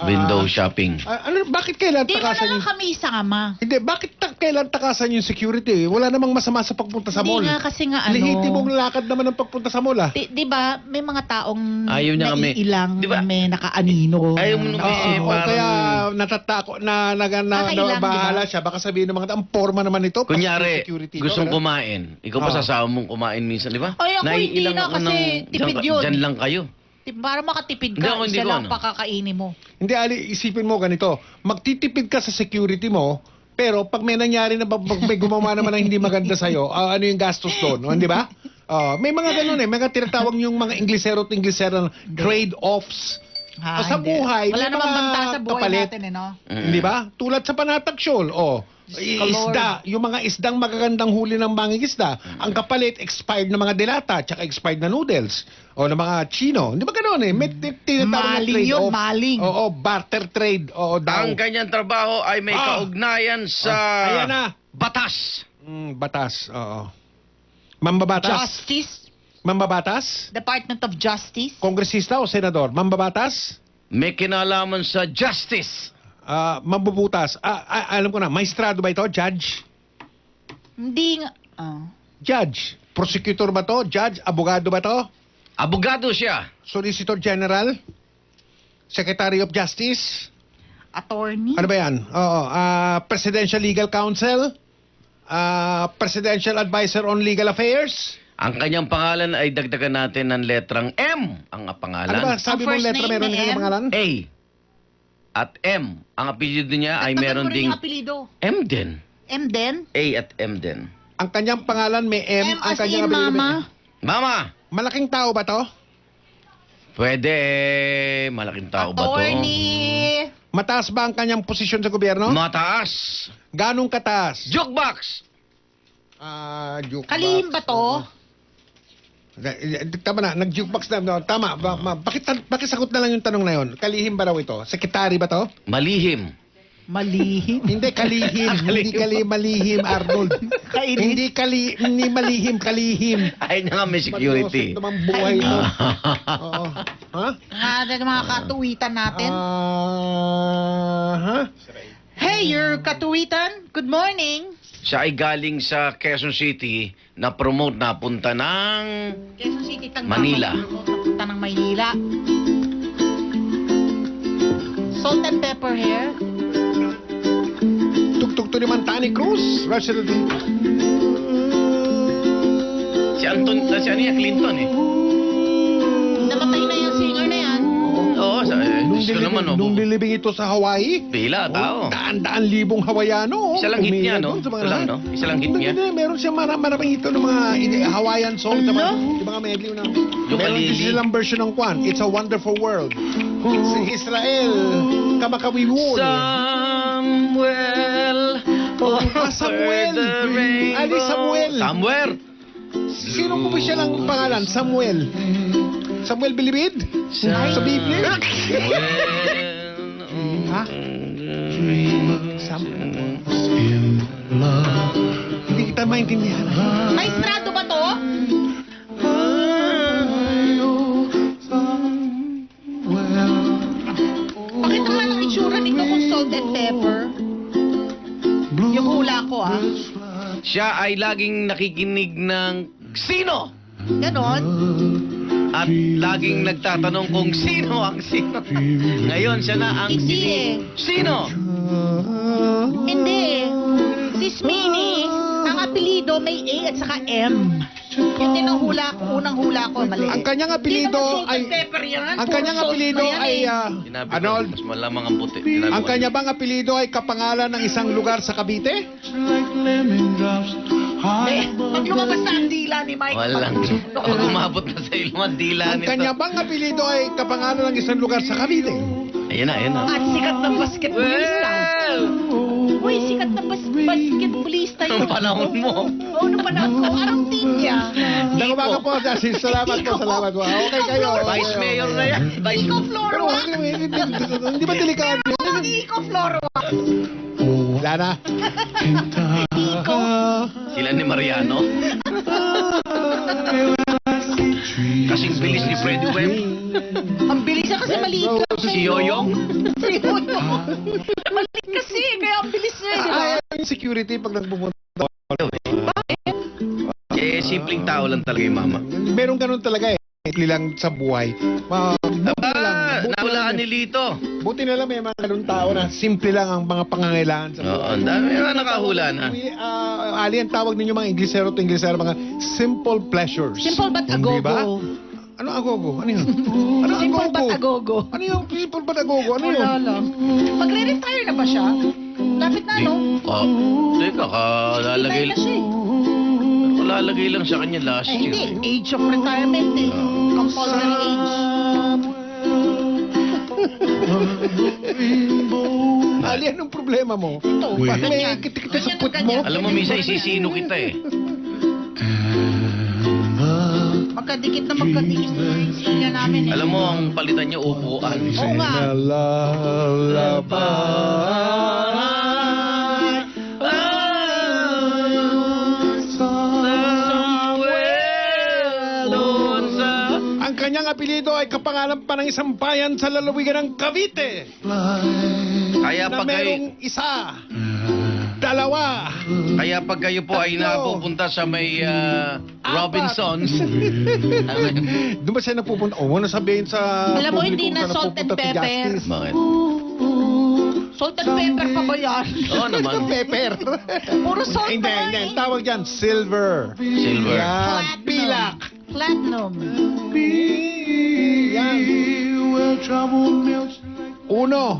Window shopping. Bakit kailan Di mo takasan naman yung... kami isama. Hindi, bakit kailan takasan yung security? Wala namang masama sa pagpunta sa mall. Hindi nga kasi nga ano. Lehitimong lakad naman ang pagpunta sa mall, ah. Di ba, may mga taong Ayaw niya kami. naiilang, may nakaanino. Ayaw mo parang... Kaya natatako na Nakailang, bahala diba? siya. Baka sabihin ng mga ang forma naman ito. Kunyari, security, gustong no? kumain. Ikaw pa sasama mong kumain minsan, di ba? Ay, ako hindi Naiilang na ako kasi tipid yun. Dyan lang kayo. Para makatipid Hindi ka, ako, hindi isa ko, lang ano. pakakainin mo. Hindi, Ali, isipin mo ganito. Magtitipid ka sa security mo, pero pag may nangyari na, pag may gumawa naman na hindi maganda sa'yo, ano yung gastos doon, di ba? May mga ganun may mga tinatawag yung mga Inglesero trade-offs. Sa hindi. buhay, Wala may namang mga banta sa buhay kapalit. natin, no? Di ba? Tulad sa panatag shoal, isda, yung mga isdang magagandang huli ng mangingisda, ang kapalit, expired na mga delata, tsaka expired na noodles, o ng mga chino. Di ba gano'n May tinatawag na Maling trade-off. yun, maling. Oo, barter trade. Oo, daw. Ang kanyang trabaho ay may kaugnayan sa Ayan na. batas. Batas, oo. Mambabatas? Justice, Mambabatas? Department of Justice. Kongresista o senador? Mambabatas? may kinalaman sa justice. Mambubutas. Alam ko na, maestrado ba ito? Judge? Hindi nga. Judge. Prosecutor ba to? Judge? Abogado ba to? Abogado siya. Solicitor General? Secretary of Justice? Attorney? Ano ba yan? Oo. Presidential Legal Counsel? Presidential Advisor on Legal Affairs? Ang kanyang pangalan ay dagdagan natin ng letrang M. Ang pangalan. Ano ba? Sabi mo letra meron din kanyang pangalan? A. At M. Ang apelyido niya ay meron ding apelido. M din. M din? A at M din. Ang kanyang pangalan may M. Ang as kanyang in apelyido may Mama? Mama! Malaking tao ba to? Pwede. Malaking tao ba to? Attorney! Mataas ba ang kanyang posisyon sa gobyerno? Mataas. Ganong kataas? Jukebox! Jukebox. Kalihim ba to? Tama na, nag-jukebox na. No, tama. Bakit sagot na lang yung tanong na yun? Kalihim ba raw ito? Sekretary ba to? Malihim. Malihim? Hindi kalihim. Hindi malihim, Arnold. Hindi malihim, kalihim. Ay nga may security. Malusot naman buhay mo. Oo. Ha? Mga katuwitan natin. Hey, your katuwitan. Good morning. Siya ay galing sa Quezon City na promote na punta ng Quezon City, Manila. Punta ng Maynila. Salt and pepper here. Tugtog to ni Mantani Cruz. Russell D. Si Clinton eh. Namatay na yung singer na yan. Oo, gusto naman. Nung nilibing ito sa Hawaii. Pila, tao. Daan-daan libong Hawaiano. Isa lang hit niya, no? Ito lang, no? Isa lang hit niya. Meron siya maraming hito ng mga Hawaiian song. Yung mga medley na. Meron din silang version ng Kwan. It's a Wonderful World. Sa Israel. Kamakawiwon. Samuel. Samuel. Ali Samuel. Samuel. Sino po ba siya ng pangalan? Samuel. Samuel Bilibid? Sa Biblia? Ha? Hindi kita maintindihan. Maestrado ba to? Pakita nga ng itsura nito kung salt and pepper. Yung hula ko, Siya ay laging nakikinig ng sino? Ganon. At laging nagtatanong kung sino ang sino. Ngayon siya na ang Hindi sino? Hindi Si Smini, ang apelido may A at saka M. Yun din ang hula ko, unang hula ko, mali. Ang kanyang apelido ay... Ang kanyang apelido ay... Arnold? Mas malamang ang puti. Ang kanya bang apelido ay kapangalan ng isang lugar sa Cavite? Pag lumabas na ang dila ni Mike. Walang. Pag umabot na sa ilong ang dila nito. Ang kanya bang apelido ay kapangalan ng isang lugar sa Cavite? Ayun na, ayun na. At sikat na basketballista. Uy, sikat na basketballista yun. Nung panahon mo. Oo, nung panahon ko. Arang team niya. Nakabaga po, Jasis. Salamat po. Okay kayo. Vice Mayor na yan. Iko Floro. Hindi ba delikado? Iko Floro. Wala na. Iko. Sila ni Mariano. Kasing bilis ni Freddie Webb. Ang bilis niya kasi maliit lang. Si Yoyong. Si Yoyong. Maliit kasi, kaya ang bilis niya. Yung security pag nagpupunta. Eh, simpleng tao lang talaga yung mama. Meron ganun talaga eh. Simple lang sa buhay. Naulaan ni Lito. Buti na lang may mga ganun tao na simple lang ang mga pangangailangan sa buhay. Oo, ang dami na nakahula na. Ali, ang tawag ninyo mga Inglesero to Inglesero, mga simple pleasures. Simple but agogo. Diba? Ano agogo? Ano yun? Ano simple but agogo. Ano yung simple but agogo? Ano yun? Wala lang. Magre-retire na ba siya? Lapit na, no? Teka, kalalagay na siya eh. Lalagay lang sa kanya last year. Hindi, age of retirement eh. Compulsory age. Ali, anong problema mo? Ito, may kitikita sa put mo? Alam mo, minsan isisino kita eh. Magkadikit na magkadikit na yung istorya namin eh. Alam mo, ang palitan niya upuan. Oo nga. Ang kanyang kanyang apelido ay kapangalan pa ng isang bayan sa lalawigan ng Cavite. Kaya Na pag merong isa, dalawa, Kaya pag kayo po ay napupunta sa may Robinsons, doon ba siya napupunta? O, ano sabihin sa Alam mo, publiko hindi na kung saan salt and napupunta si pepper. Justice? Bakit? Salt and pepper pa ba yan? Oo naman. Pepper. Puro salt Hindi, pa hindi. eh. Tawag yan, silver. Silver. Yan, pilak. Platinum. Yan. Uno.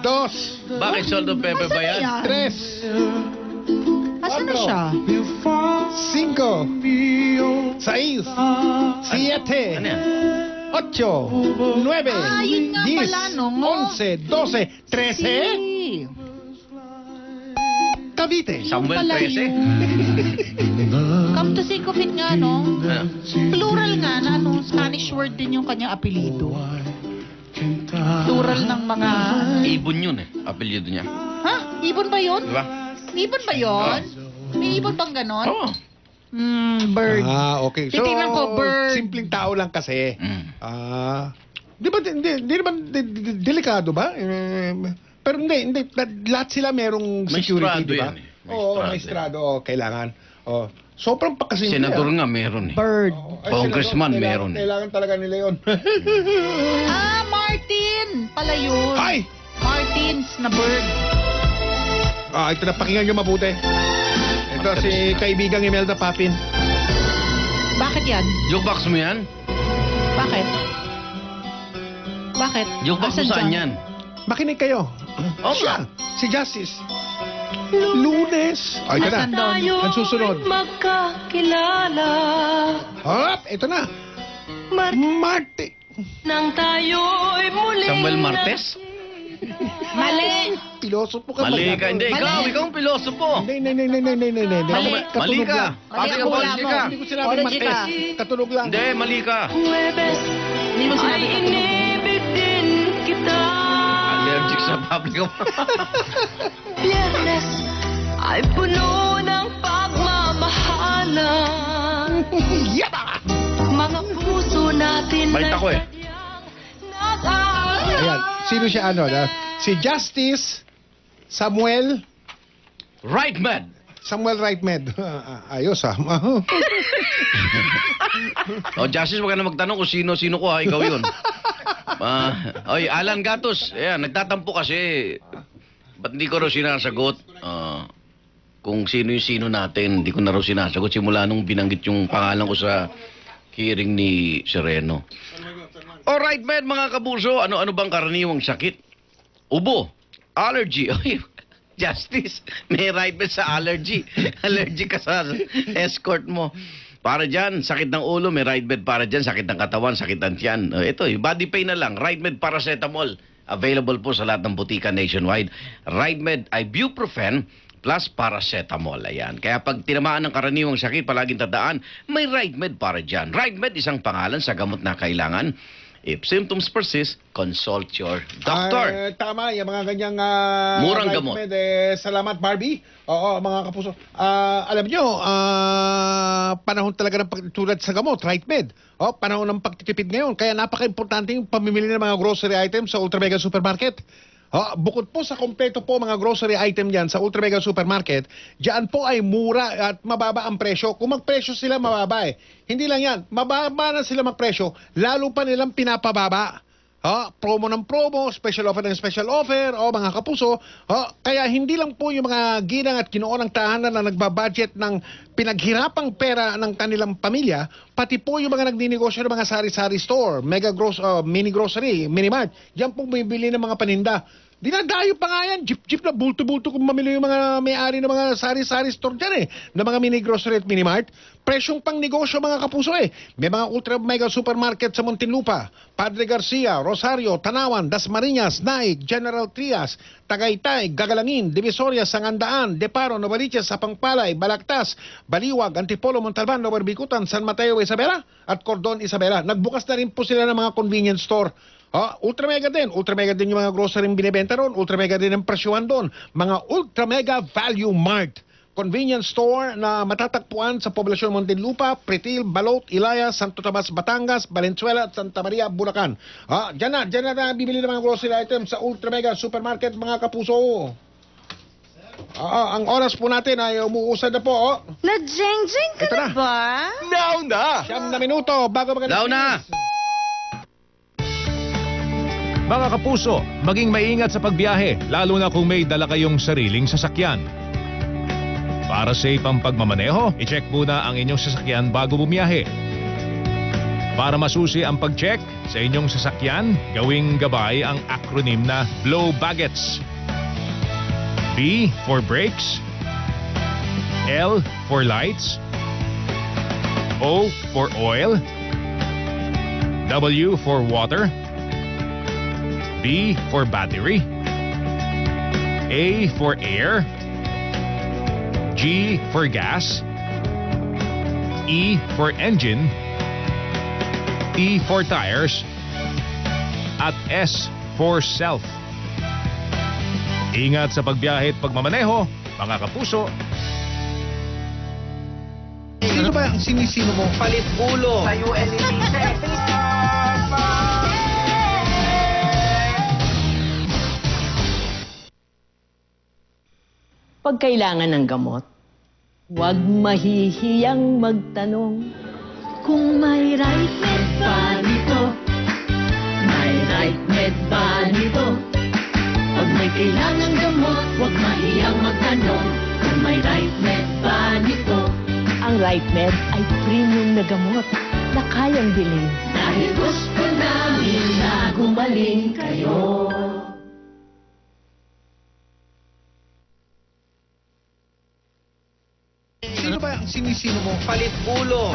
Dos. Bakit salt and pepper ba yan? Tres. Asan na siya? Cinco. Seis. Siete. Ano yan? Ocho. Nueve. Yun nga Diez. pala, no? 11. 12. 13. Cavite. Samuel Pala 13. Come to think of it nga, no? Ano? Plural nga na, ano, Spanish word din yung kanyang apelido. Plural ng mga... Ibon yun eh. Apelyido niya. Ha? Ibon ba yun? Di ba? Ibon ba yun? May ibon bang ganon? Oo. Bird. Okay. So, Titingnan ko, bird. simpleng tao lang kasi. Mm. Di ba, di naman delikado ba? Pero hindi. Lahat sila merong security, Maestrado di ba? yan eh. Oo, maestrado. Kailangan. Sobrang pagkasimple. Senador nga meron eh. Bird. Congressman meron eh. Kailangan talaga nila yun. Martin! Pala yun. Ay! Martins na bird. Ito na, pakinggan nyo mabuti. Ito si kaibigang Imelda Papin. Bakit yan? Jukebox mo yan? Bakit? Bakit? Jukebox mo Asan saan dyan? yan? Makinig kayo. Oo Siya, si Justice. Lunes. Ito na. Asan doon? Ang susunod. magkakilala Ito na. Marte. nang tayo'y muli Samuel Martes? Mali! Pilosopo ka. Mali ka. Hindi, ikaw ang pilosopo. Hindi. Mali ka. Mali ang hula mo. Hindi ko sinabi Apology Martes. ka. Katunog lang. Hindi, mali ka. Huwebes Hindi mo sinabi ay katunog. inibig din kita Allergic sa public. Biyernes ay puno ng pagmamahalan Mga puso natin Bait ako eh. Ayan. Sino siya Si Justice Samuel Rightman. Samuel Rightmed. Ayos Justice, wag ka na magtanong kung sino-sino ko ha. Ikaw yun. Alan Gatos. Ayan, nagtatampo kasi. Ba't hindi ko raw sinasagot? Kung sino yung sino natin, hindi ko na raw sinasagot. Simula nung binanggit yung pangalan ko sa hearing ni Sereno. Alright, man, mga kabuso. Ano bang karaniwang sakit? Ubo. Allergy. Justice, may right bet sa allergy. Allergy ka sa escort mo. Para dyan, sakit ng ulo, may right med para dyan, sakit ng katawan, sakit ng tiyan. Ito, body pain na lang, right med paracetamol. Available po sa lahat ng butika nationwide. Right med ibuprofen plus paracetamol. Ayan. Kaya pag tinamaan ng karaniwang sakit, palaging tandaan, may right med para dyan. Right med, isang pangalan sa gamot na kailangan. If symptoms persist, consult your doctor. Tama, yung mga ganyang murang right gamot. med, salamat Barbie. Oo, mga kapuso. Alam nyo, panahon talaga ng tulad sa gamot, right med. Panahon ng pagtitipid ngayon. Kaya napaka-importante yung pamimili ng mga grocery items sa Ultra Mega Supermarket. Bukod po sa kompleto po mga grocery item dyan sa Ultra Mega Supermarket, dyan po ay mura at mababa ang presyo. Kung magpresyo sila, mababa eh. Hindi lang yan, mababa na sila magpresyo, lalo pa nilang pinapababa. Promo ng promo, special offer ng special offer, mga kapuso. Kaya hindi lang po yung mga ginang at kinuon ng tahanan na nagbabudget ng pinaghirapang pera ng kanilang pamilya, pati po yung mga nagninegosyo ng mga sari-sari store, mini grocery, mini mart. Diyan po bumibili ng mga paninda. Dinadayo pa nga yan, jeep na bulto-bulto kung mamili yung mga may-ari ng mga sari-sari store dyan na mga mini grocery at mini mart. Presyong pang negosyo mga kapuso May mga Ultra Mega Supermarket sa Muntinlupa, Padre Garcia, Rosario, Tanawan, Dasmariñas, Naik, General Trias, Tagaytay, Gagalangin, Divisoria, Sangandaan, Deparo, Novaliches, Sapangpalay, Balagtas, Baliwag, Antipolo, Montalban, Lower Bicutan, San Mateo, Isabela at Cordon, Isabela. Nagbukas na rin po sila ng mga convenience store. Ultra Mega din. Ultra Mega din yung mga grocery binibenta ron. Ultra Mega din ang presyuhan doon. Mga Ultra Mega Value Mart. convenience store na matatagpuan sa poblasyon Muntinlupa, Pretil, Balot, Ilaya, Santo Tomas, Batangas, Valenzuela at Santa Maria, Bulacan. Diyan na bibili ng mga grocery items sa Ultra Mega Supermarket, mga kapuso. Ang oras po natin ay umuusad na po. Na-jeng-jeng ka na ba? Now na! 9 na minuto bago magaling. Now na! Mga kapuso, maging maingat sa pagbiyahe, lalo na kung may dala kayong sariling sasakyan. Para safe ang pagmamaneho, i-check muna ang inyong sasakyan bago bumiyahe. Para masusi ang pag-check sa inyong sasakyan, gawing gabay ang acronym na Blow Baggets. B for brakes, L for lights, O for oil, W for water, B for battery, A for air, G for gas, E for engine, T for tires, at S for self. Ingat sa pagbiyahe at pagmamaneho, mga kapuso. Sino ba ang sinisino mo? Palit ulo. Sa Pag kailangan ng gamot, huwag mahihiyang magtanong kung may right med ba nito. May right med ba nito? Pag may kailangan gamot, huwag mahihiyang magtanong kung may right med ba nito. Ang right med ay premium na gamot na kayang bilhin. Dahil gusto namin na gumaling kayo. Sino ba ang sinisino mo? Palit ulo.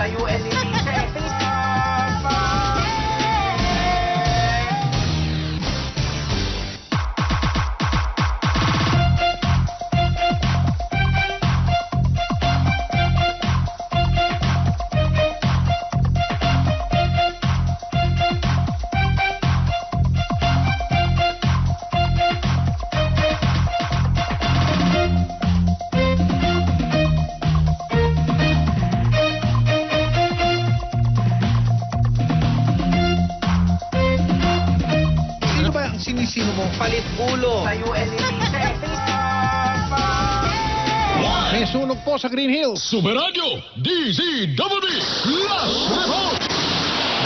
Sa sinisino mo? Palit ulo. Sa May sunog po sa Green Hills. Superadyo DZWD Last Report!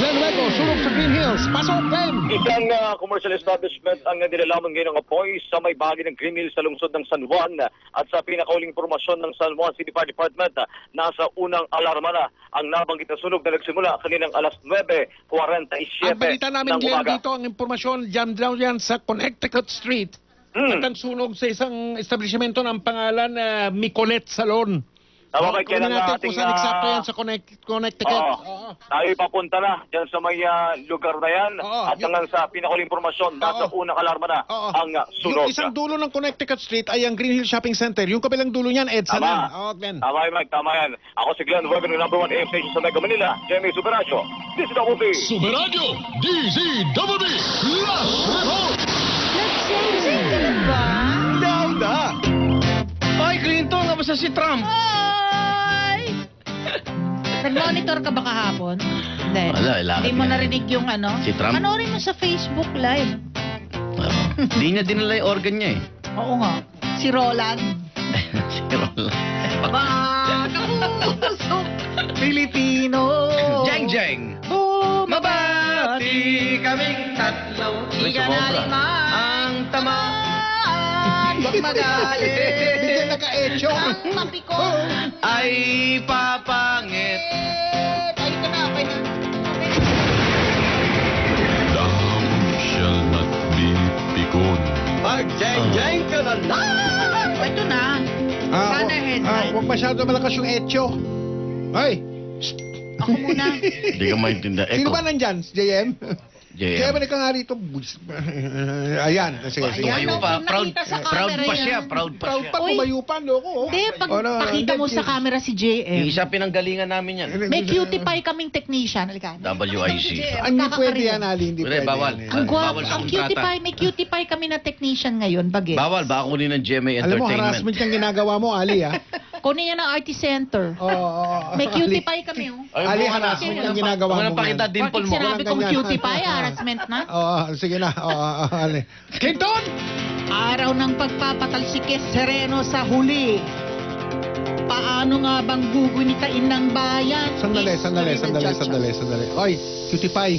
Glenn Luego, sunog sa Green Hills. Pasok, Glenn! Isang commercial establishment ang nilalaman ngayon ng apoy sa may bahagi ng Green Hills sa lungsod ng San Juan. At sa pinakauling impormasyon ng San Juan City Fire Department, nasa unang alarma na ang nabanggit na sunog na nagsimula kaninang alas 9:47 Ang balita namin, ng Glenn, umaga. dito ang impormasyon, jam daw yan sa Connecticut Street. At ang sunog sa isang establishmento ng pangalan Micolet Salon. Tawag Kunin natin kung saan eksakto yan sa Connecticut. Tayo papunta na dyan sa may lugar na yan. At hanggang sa pinakauling impormasyon, nasa unang alarma na ang sunog. Yung isang dulo ng Connecticut Street ay ang Green Hill Shopping Center. Yung kabilang dulo niyan, EDSA lang. Glenn. Tama yan, Mike. Tama yan. Ako si Glenn Weber, ng #1 AM station sa Mega Manila. Jemmy Superadyo. DZWD. Superadyo DZWD Last Report! Na-jeng-jeng ka na ba? Now na! Ay, Clinton, kamusta si Trump? Nag-monitor ka ba kahapon? Hindi. Wala, ilakad Hindi mo niya. narinig yung ano? Si Trump? Panoorin mo sa Facebook Live. Hindi niya dinala yung organ niya eh. Oo nga. Si Roland. Si Roland. Puso Pilipino. Jeng Jeng. Bumabati kaming tatlo. Iga na limang Ang tama. Huwag magalit. Bigyan naka-echo. Ang mapiko. Ay papangit. Tayo ka na. Okay na. Thou shall not be picon. Mag-jeng-jeng ka na lang. Ito na. Sana headline. Huwag masyado malakas yung echo. Ay! Ako muna. Hindi ka maintindihan. Sino ba nandyan? Si JM? JM. Kaya ba ka nga rito? Ayan. Sige, sige. Tumayo pa. Proud pa siya. Proud pa Proud siya. pa, tumayupan, loko. Hindi, pag pakita mo sa camera si JM. Isa pinanggalingan namin yan. May cutie pie kaming technician. Halika. WIC. Hindi pwede yan, Ali. Hindi pwede. Bawal. Ang Bawal sa ang cutie kontrata. pie, may cutie pie kami na technician ngayon, bagay. Bawal. Baka kunin ng GMA Alam mo, Entertainment. harassment yung ginagawa mo, Ali, ha? Kunin yan ng RT Center. May cutie pie kami, oh. Ali, harassment ang ginagawa mo. pakita dimple mo. Sinabi kong cutie pie, harassment na. Sige na. Ali. Clinton! Araw ng pagpapatalsikis sereno sa huli. Paano nga bang gugunitain ng bayan? Sandali. Oy, cutie pie.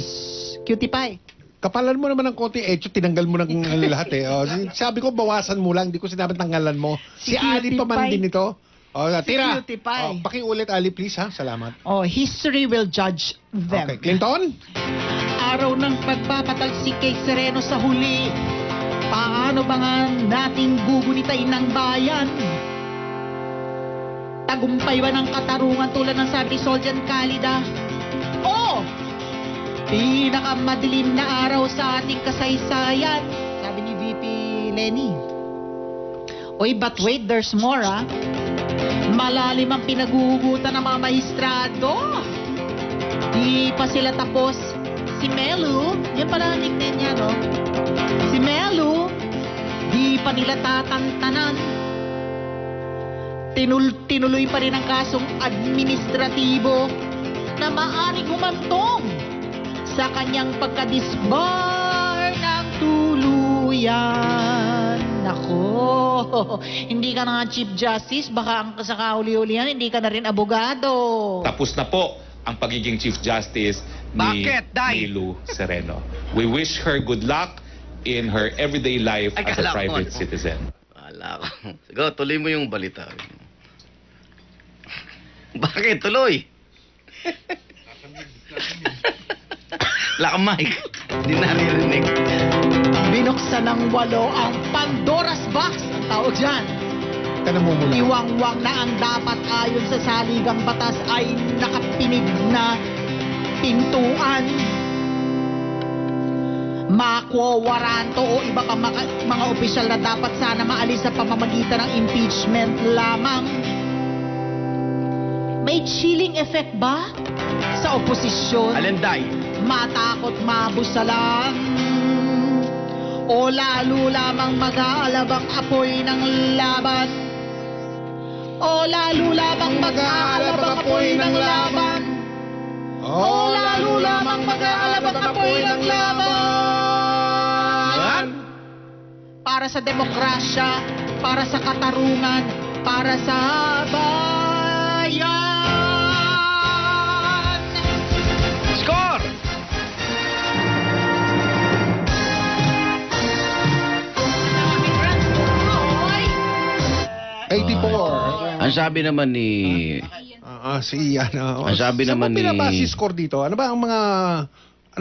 Cutie pie. Kapalan mo naman ng konti, tinanggal mo ng lahat eh. Sabi ko, bawasan mo lang, di ko sinabi tanggalan mo. Si Ali pa man din ito. Tira. Cutie pie. Pakiulit, Ali, please, ha? Salamat. History will judge them. Okay, Clinton? Araw ng pagpapatalsik kay Sereno sa huli. Paano ba nga nating gugunitain ng bayan? Tagumpay ba ng katarungan tulad ng sabi ni Soljan Calida? Pinakamadilim na araw sa ating kasaysayan, sabi ni VP Lenny. But wait, there's more, ah. Malalim ang pinaguhugutan ng mga maestrado. Di pa sila tapos. Si Melu, yan pala ang nickname niya, no? Si Melu, di pa nila tatantanan. Tinuloy pa rin ang kasong administratibo na maaring humantong sa kanyang pagkadisbar ng tuluyan. Nako, hindi ka na nga Chief Justice, baka sa kahuli-hulihan, hindi ka na rin abogado. Tapos na po ang pagiging Chief Justice ni Nilu Sereno. We wish her good luck in her everyday life as a private citizen. Wala ko. Sige, tuloy mo yung balita. Bakit? Tuloy! Wala kang mic. Hindi naririnig. Binuksan ng 8 ang Pandora's Box, ang tawag dyan. Iwangwang na ang dapat ayon sa saligang batas ay nakapinig na pintuan. Makwawaranto o iba pa mga opisyal na dapat sana maalis sa pamamagitan ng impeachment lamang. May chilling effect ba sa oposisyon? Alenday. Matakot mabusalang o lalo lamang mag-aalabang apoy ng laban. O lalo lamang mag-aalabang apoy ng laban. O lalo lamang mag-aalabang apoy ng laban. Para sa demokrasya, para sa katarungan, para sa bayan. Score! Ang sabi naman ni... si Ian. Ang sabi naman ni... Saan mo pinabase score dito? Ano ba ang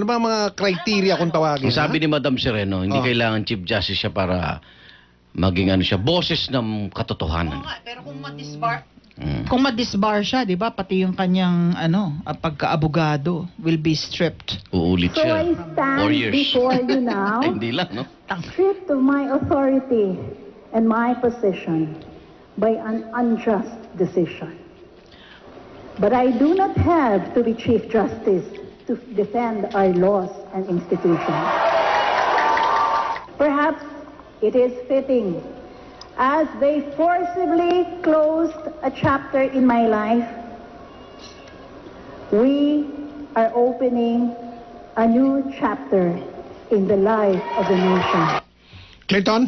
mga criteria kung tawagin? Ang sabi ni Madam Sereno, hindi kailangan Chief Justice siya para maging boses ng katotohanan. Pero kung ma-disbar siya, di ba, pati yung kanyang pagka-abogado will be stripped. Uulit So siya. I stand 4 years. before you now, Hindi lang, no? stripped of my authority and my position by an unjust decision. But I do not have to be Chief Justice to defend our laws and institutions. Perhaps it is fitting, as they forcibly closed a chapter in my life, we are opening a new chapter in the life of the nation. Clinton?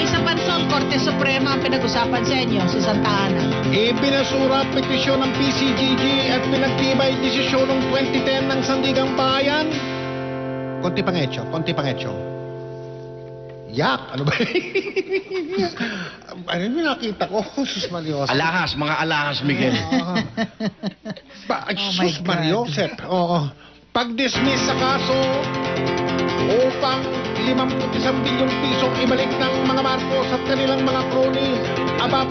Sa Pansol, Korte Suprema ang pinag-usapan sa inyo sa Santa Ana. Ibinasura petisyon ng PCGG at pinagtibay desisyon ng 2010 ng Sandigang Bayan. Konti pang-etso. Yak! Ano ba? Ano yung nakita ko? Sus Mariosep. Mga alahas, Miguel. Sus Mariosep. Pag-dismiss sa kaso upang 51 bilyong pisong ibalik ng mga Marcos at kanilang mga kroni.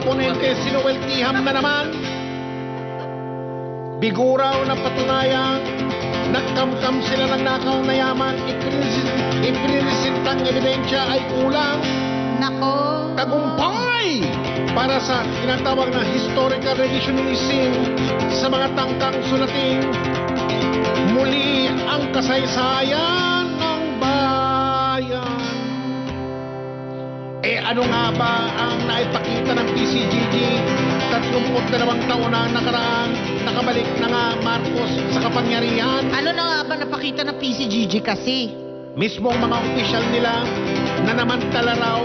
Ponente, sinuweltiham na naman. Biguraw na patunayang nagkamkam sila ng nakaw na yaman. Ipinirisintang ebidensya ay kulang. Nako. Tagumpay para sa tinatawag na historical revisionism sa mga tangkang sulating muli ang kasaysayan ng bayan. Ano nga ba ang naipakita ng PCGG 32 taon na nakaraan, nakabalik na nga Marcos sa kapangyarihan. Ano na nga ba napakita ng PCGG kasi? Mismong mga opisyal nila na namantala raw,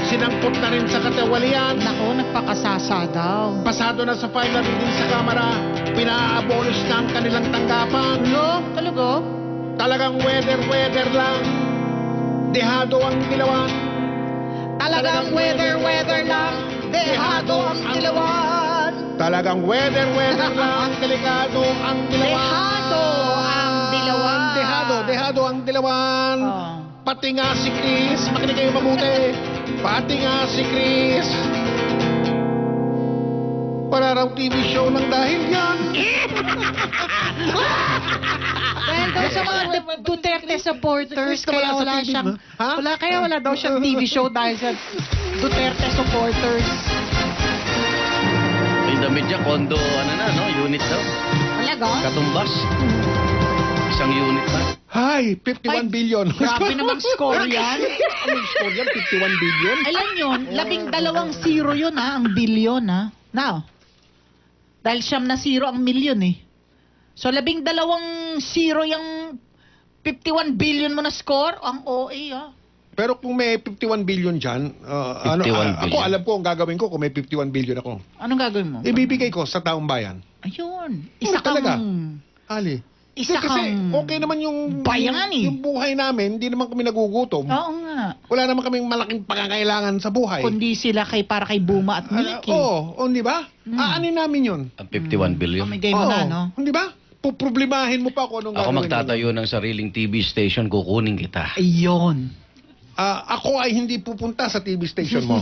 sinangkot na rin sa katiwalian. Nako, nagpakasasa daw. Pasado na sa final reading sa Kamara, pina-abolish na ang kanilang tanggapan. No, talaga? Talagang weather lang. Dehado ang dilawan. Talagang weather lang. Dehado ang dilawan. Talagang weather lang. Delikado ang dilawan. Dehado ang dilawan. Dehado ang dilawan. Pati nga si Chris, makinig kayo mabuti. Pati nga si Chris. Para raw TV show ng dahil yan. Dahil daw sa mga Duterte supporters, kaya wala siyang, wala daw siyang TV show dahil sa Duterte supporters. May damit niya, kondo, unit daw. Talaga? Katumbas. Isang unit ba? Hi, 51 billion. Grabe namang score yan. Anong score yan? 51 billion? Alam yun, 12 yun ang billion Now, dahil 9 ang milyon So 12 yung 51 billion mo na score, ang OA Pero kung may 51 billion dyan, 51 billion. ako alam ko ang gagawin ko kung may 51 billion ako. Anong gagawin mo? Ibibigay ko sa taong bayan. Ayun. Isa talaga. kang... Ali. Isa Kasi kang... okay naman yung bayani. Yung buhay namin, hindi naman kami nagugutom. Oo nga. Wala naman kaming malaking pangangailangan sa buhay. Kundi sila para kay Buma at Nikki. Di ba? Aanin namin yun. Ang 51 billion. Pamigay mo na, no? Di ba? Puproblemahin mo pa kung anong Ako gagawin magtatayo ng sariling TV station, kukunin kita. Ayun. Ako ay hindi pupunta sa TV station mo.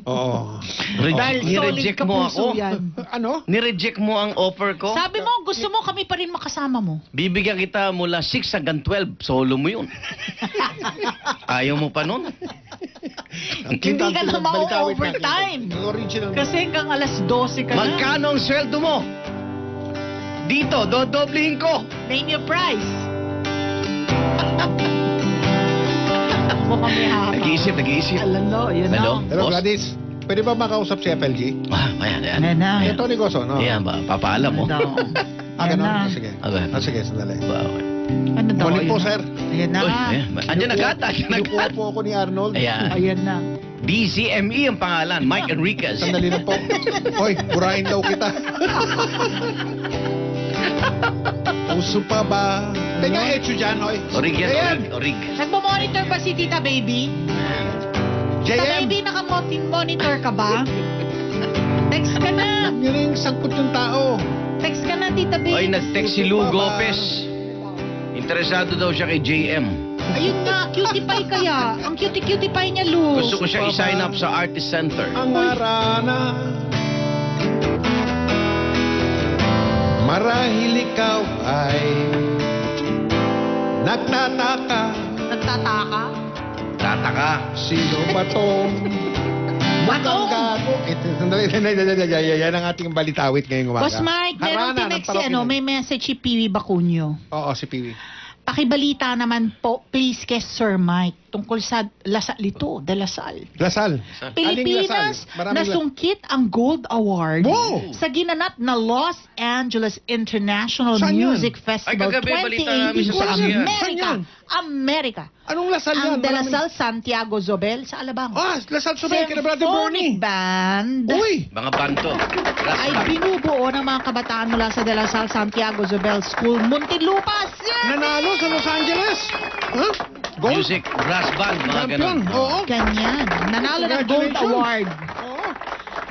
Oo. Dahil solid Nireject mo kapuso ako. yan. Ano? Nireject mo ang offer ko. Sabi mo, gusto mo kami pa rin makasama mo. Bibigyan kita mula 6 hanggang 12. Solo mo yun. Ayaw mo pa nun? Hindi ka na ma-overtime. Kasi hanggang alas 12 ka na. Magkano ang sweldo mo? Dito, dodoblihin ko. Name your price. Mukhang may hapa. Nag-iisip. Alam no, yun Hello? Hello, Boss? Gladys. Pwede ba makausap si FLG? Ayan. Ayan na. Ito negosyo, no? Ayan ba? Papaalam mo. Ayan na. Sige. Okay. Sige, sandali. Ano daw? Morning po, sir. Ayan na. Uy, andyan agad. Kinukuha po ako ni Arnold. Ayan. Ayan na. DCME ang pangalan. Mike Enriquez. Sandali na po. Hoy, burahin daw kita. Puso pa ba? Teka, echo dyan, hoy. Orig yan, orig. Nagmo-monitor ba si Tita Baby? Tita JM. Baby, naka-monitor ka ba? Text ka na. Yun yung sangkot yung tao. Text ka na, Tita Baby. Oy, nag-text si Lou Gopez. Interesado daw siya kay JM. Ayun nga, cutie pie kaya. Ang cutie pie niya, Lou. Gusto ko siya i-sign up sa Artist Center. Ang arana. Marahil ikaw ay nagtataka. Nagtataka? Tataka. Sino ba tong mukhang gago? Sandali. Yan ang ating balitawit ngayong umaga. Boss Mike, meron Harana ng tinext si parokinan. may message si Piwi Bacunyo. Oo, si Piwi. Pakibalita naman po, please kay Sir Mike, tungkol sa Lasal ito, de Lasal. Lasal. Pilipinas nasungkit ang Gold Award sa ginanap na Los Angeles International Saan yun? Music Festival Ay, kagabi, balita namin 2018 sa sa Saan Amerika. Amerika. Anong Lasal yan? Ang de Lasal Santiago Zobel sa Alabang. Lasal Zobel, kina Brother Bernie. Band Mga banto. ay binubuo ng mga kabataan mula sa De La Salle Santiago Zobel School, Muntinlupa. Nanalo sa Los Angeles. Huh? Gold? Music, brass band, mga Champion. ganun. Oo. Ganyan. Nanalo ng Gold Congratulations. Award.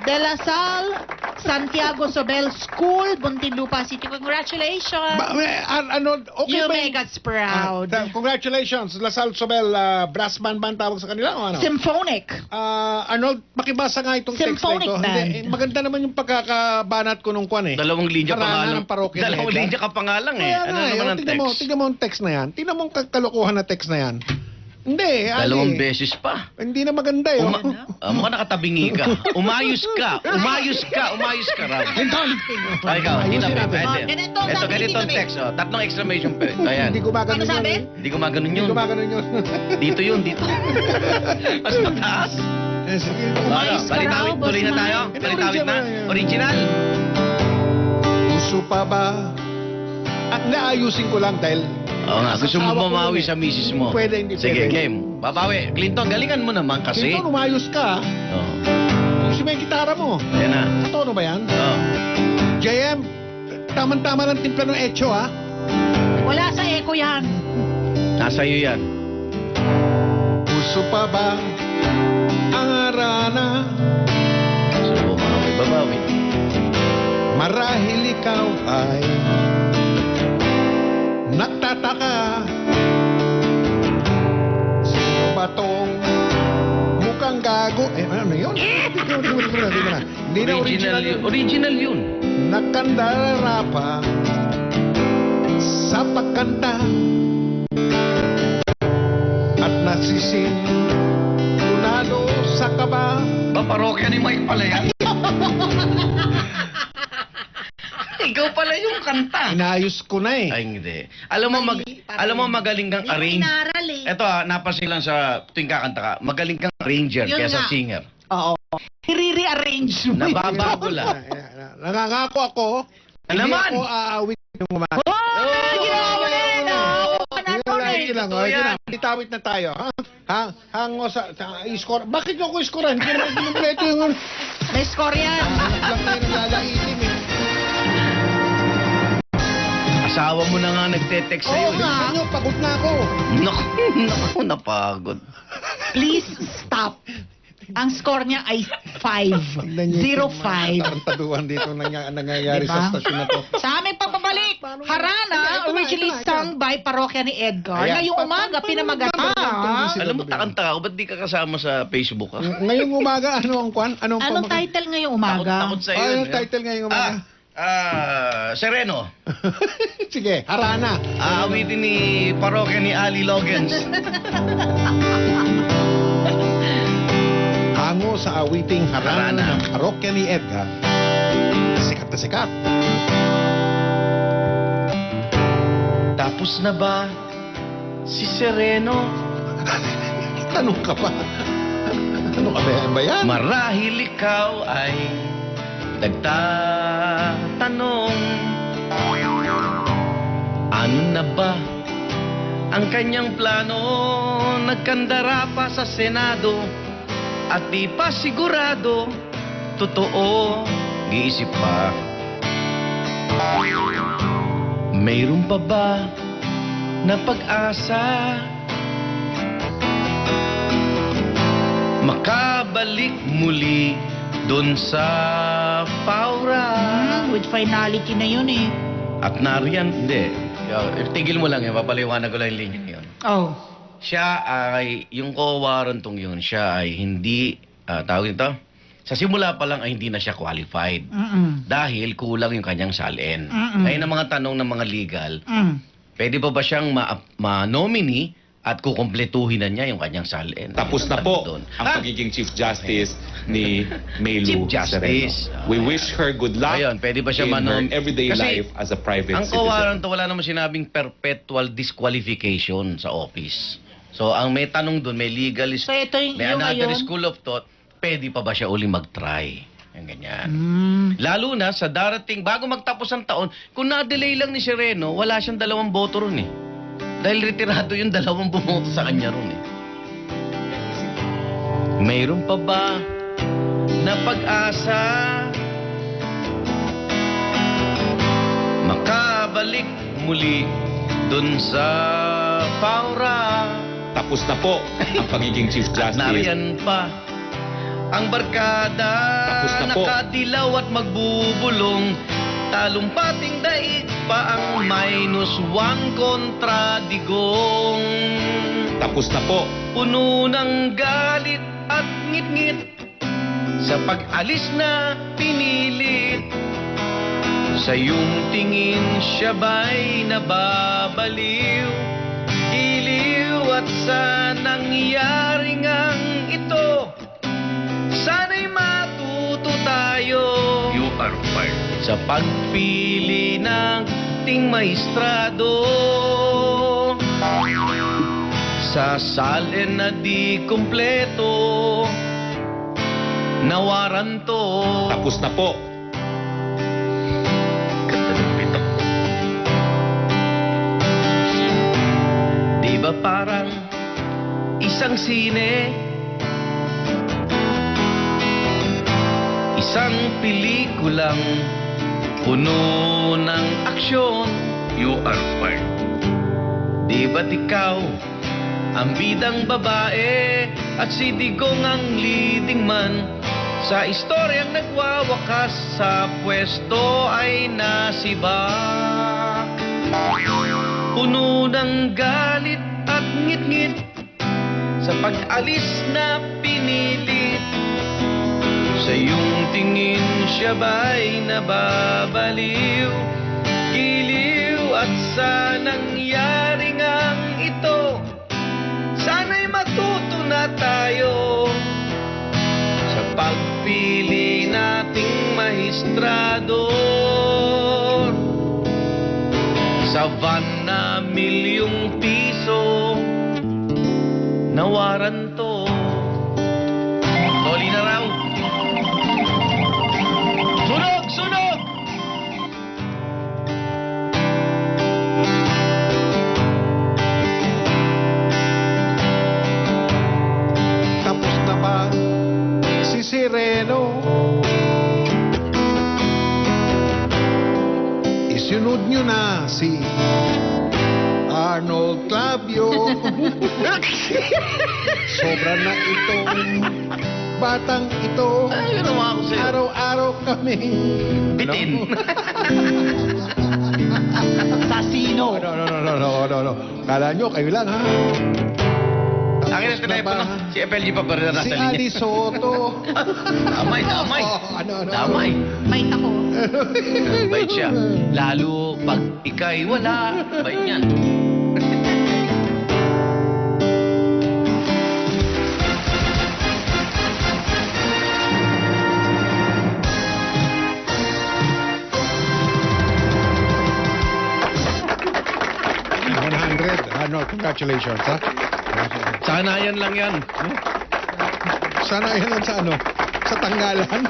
De La Salle Santiago Zobel School, Muntinlupa City. Congratulations. Okay You ba make us proud. Congratulations, Lasal Sobel. Brass band ba ang tawag sa kanila? O ano? Symphonic. Arnold, makibasa nga itong text na Symphonic ito. band. Hindi, maganda naman yung pagkakabanat ko nung kwan eh. 2 linya Harana pangalan. ng parokya na 2 ito. linya ka pangalan eh. Kaya Ano nga, naman ang text? tignan mo ang text na yan. Tignan mo ang kalokohan na text na yan. Hindi, 2 beses pa. Hindi na maganda eh. Mukhang nakatabingi ka. Umayos ka raw. Ay, ikaw, hindi na pwede. Ganito ang text. 3 exclamation point. Ayan. Hindi gumagano Ano sabi? yun. Hindi gumagano Hindi yun. gumagano yun. Dito yun, dito. Mas mataas. Sige. Umayos ka raw, boss Tuloy na man. tayo. Balitawit na. Original. Gusto pa ba? At naayusin ko lang dahil Oo nga, gusto mo asawa ko bumawi yun eh. sa misis mo. Pwede, hindi Sige, pwede. game. Babawi. Clinton, galingan mo naman kasi. Clinton, umayos ka. Oo. Ayusin mo yung gitara mo. Ayan na. Sa tono ba yan? Oo. JM, tama-tama ng timpla ng Echo, ha? Wala sa echo yan. Nasa iyo yan. Gusto pa ba ang arana? So, bumawi, babawi. Marahil ikaw ay nagtataka. Sino ba tong mukhang gago? Ano yun? Hindi na original yun. Original yun. Nakandara pa sa pagkanta at nasisinunado sa kaba. Paparokya ni Mike pala yan. Ikaw pala yung kanta. Inayos ko na eh. Ay, hindi. Alam mo magaling kang arrange. Ito napansin lang sa tuwing kakanta ka, magaling kang arranger Yun kesa nga. singer. Oo. I-rearrange mo. Nababago lang. Nangangako ako. Hindi Naman! ako aawit ng umaga. Ginawa mo na yan. Sige lang, sige lang. Itawit na tayo, ha? Hango sa i-score. Bakit nyo ako i-scorean? Hindi naman kinumpleto yung... May score yan. Lang tayo ng lalaitim eh. Asawa mo na nga nagte-text sa'yo. Oo nga. Nyo, pagod na ako. Naku, napagod. Please stop. Ang score niya ay 5. 0-5. Tarantaduhan dito nangyayari Diba? sa stasyon na to. Sa aming pagbabalik, Harana, originally sung by Parokya ni Edgar. Ayan. Ngayong umaga, pinamagata. Alam mo, takanta ka. Ba't di ka kasama sa Facebook, ha? Ngayong umaga, ano ang kwan? Anong title ngayong umaga? Takot sa'yo. Anong title ngayong umaga? Sereno. Sige, Harana. Aawitin ni Parokya ni Ali Logens. Hango sa awiting Harana ng parokya ni Edgar. Sikat na sikat. Tapos na ba si Sereno? Tanong ka pa. Ano ka ba yan? Marahil ikaw ay nagtatanong, ano na ba ang kanyang plano? Nagkandara pa sa Senado at di pa sigurado, totoo, giisip pa. Mayroon pa ba na pag-asa makabalik muli doon sa Paura? With finality na yun eh. At nariyan, hindi. Tigil mo lang yun, papaliwanag ko lang yung linya yun. Oh. Siya ay, yung kawarantong yun, siya ay hindi, tawag nito, sa simula pa lang ay hindi na siya qualified. Dahil kulang yung kanyang salin. Ngayon ang mga tanong ng mga legal, pwede ba siyang ma-nominee at kukumpletuhin na niya yung kanyang salin? Tapos na po ang pagiging Chief Justice ni Meilu Chief Justice. Sereno. We wish her good luck Ayun, pwede ba siya in her manom- everyday Kasi life as a private ang citizen. kawaran to, wala naman sinabing perpetual disqualification sa office. So, ang may tanong doon, may legalist, So, ito yung may another ngayon? school of thought, pwede pa ba siya uli mag-try? Yung ganyan. Lalo na sa darating, bago magtapos ang taon, kung na-delay lang ni Sereno, wala siyang 2 boto ron eh. Dahil retirado yung 2 bumoto sa kanya ron eh. Mayroon pa ba na pag-asa makabalik muli dun sa Paura? Tapos na po ang pagiging Chief Justice. Nariyan pa ang barkada, Tapos na po. nakadilaw at magbubulong, talumpating daig pa ang -1 kontra digong. Tapos na po. Puno ng galit at ngit-ngit, sa pag-alis na pinilit, sa iyong tingin siya ba'y nababaliw? Iliw at sa nangyari ngang ito, sana'y matuto tayo. You are fired. Sa pagpili ng ting maestrado, sa salin na di kumpleto, nawaran to. Tapos na po. Di ba parang isang sine, isang pelikulang puno ng aksyon? You are fired. Di ba't ikaw ang bidang babae at si Digong ang leading man sa istoryang nagwawakas sa pwesto ay nasibak? Puno ng galit at ngit-ngit sa pag-alis na pinilit. Sa iyong tingin siya ba'y nababaliw? Giliw at sa nangyari ngang ito, sana'y matuto na tayo sa pagpili nating mahistrador. Sa van na milyong piso, nawaran to. Toli na raw. Sunog! Sunog! Tapos na ba si Sereno? Isunod nyo na si Arnold Clavio. Sobra na itong batang ito. Araw-araw kami bitin. Sasino. No. Kala nyo, kayo lang, ha? Akin ang telepono. Si FLG pa ba rin nasa Si linya? Ali Soto. Damay. Damay. Bait ako. Bait siya. Lalo pag ika'y wala. Bait niyan. Arnold, congratulations, ha? Sana yan lang yan. Sana yan lang sa ano? Sa tanggalan?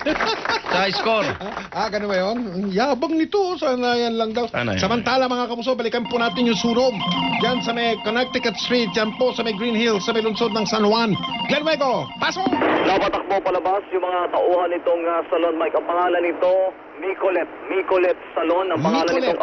Sa score. Ganun ba yun? Ang yabang nito. Sana yan lang daw. Sana yan. Samantala, mga kapuso, balikan po natin yung sunog. Diyan sa may Connecticut Street, diyan po sa may Green Hills, sa may lungsod ng San Juan. Glenn Mego, pasok! Napatakbo palabas yung mga tauhan nitong salon, Mike. Ang pangalan nito, Micolette Salon. Ang pangalan nitong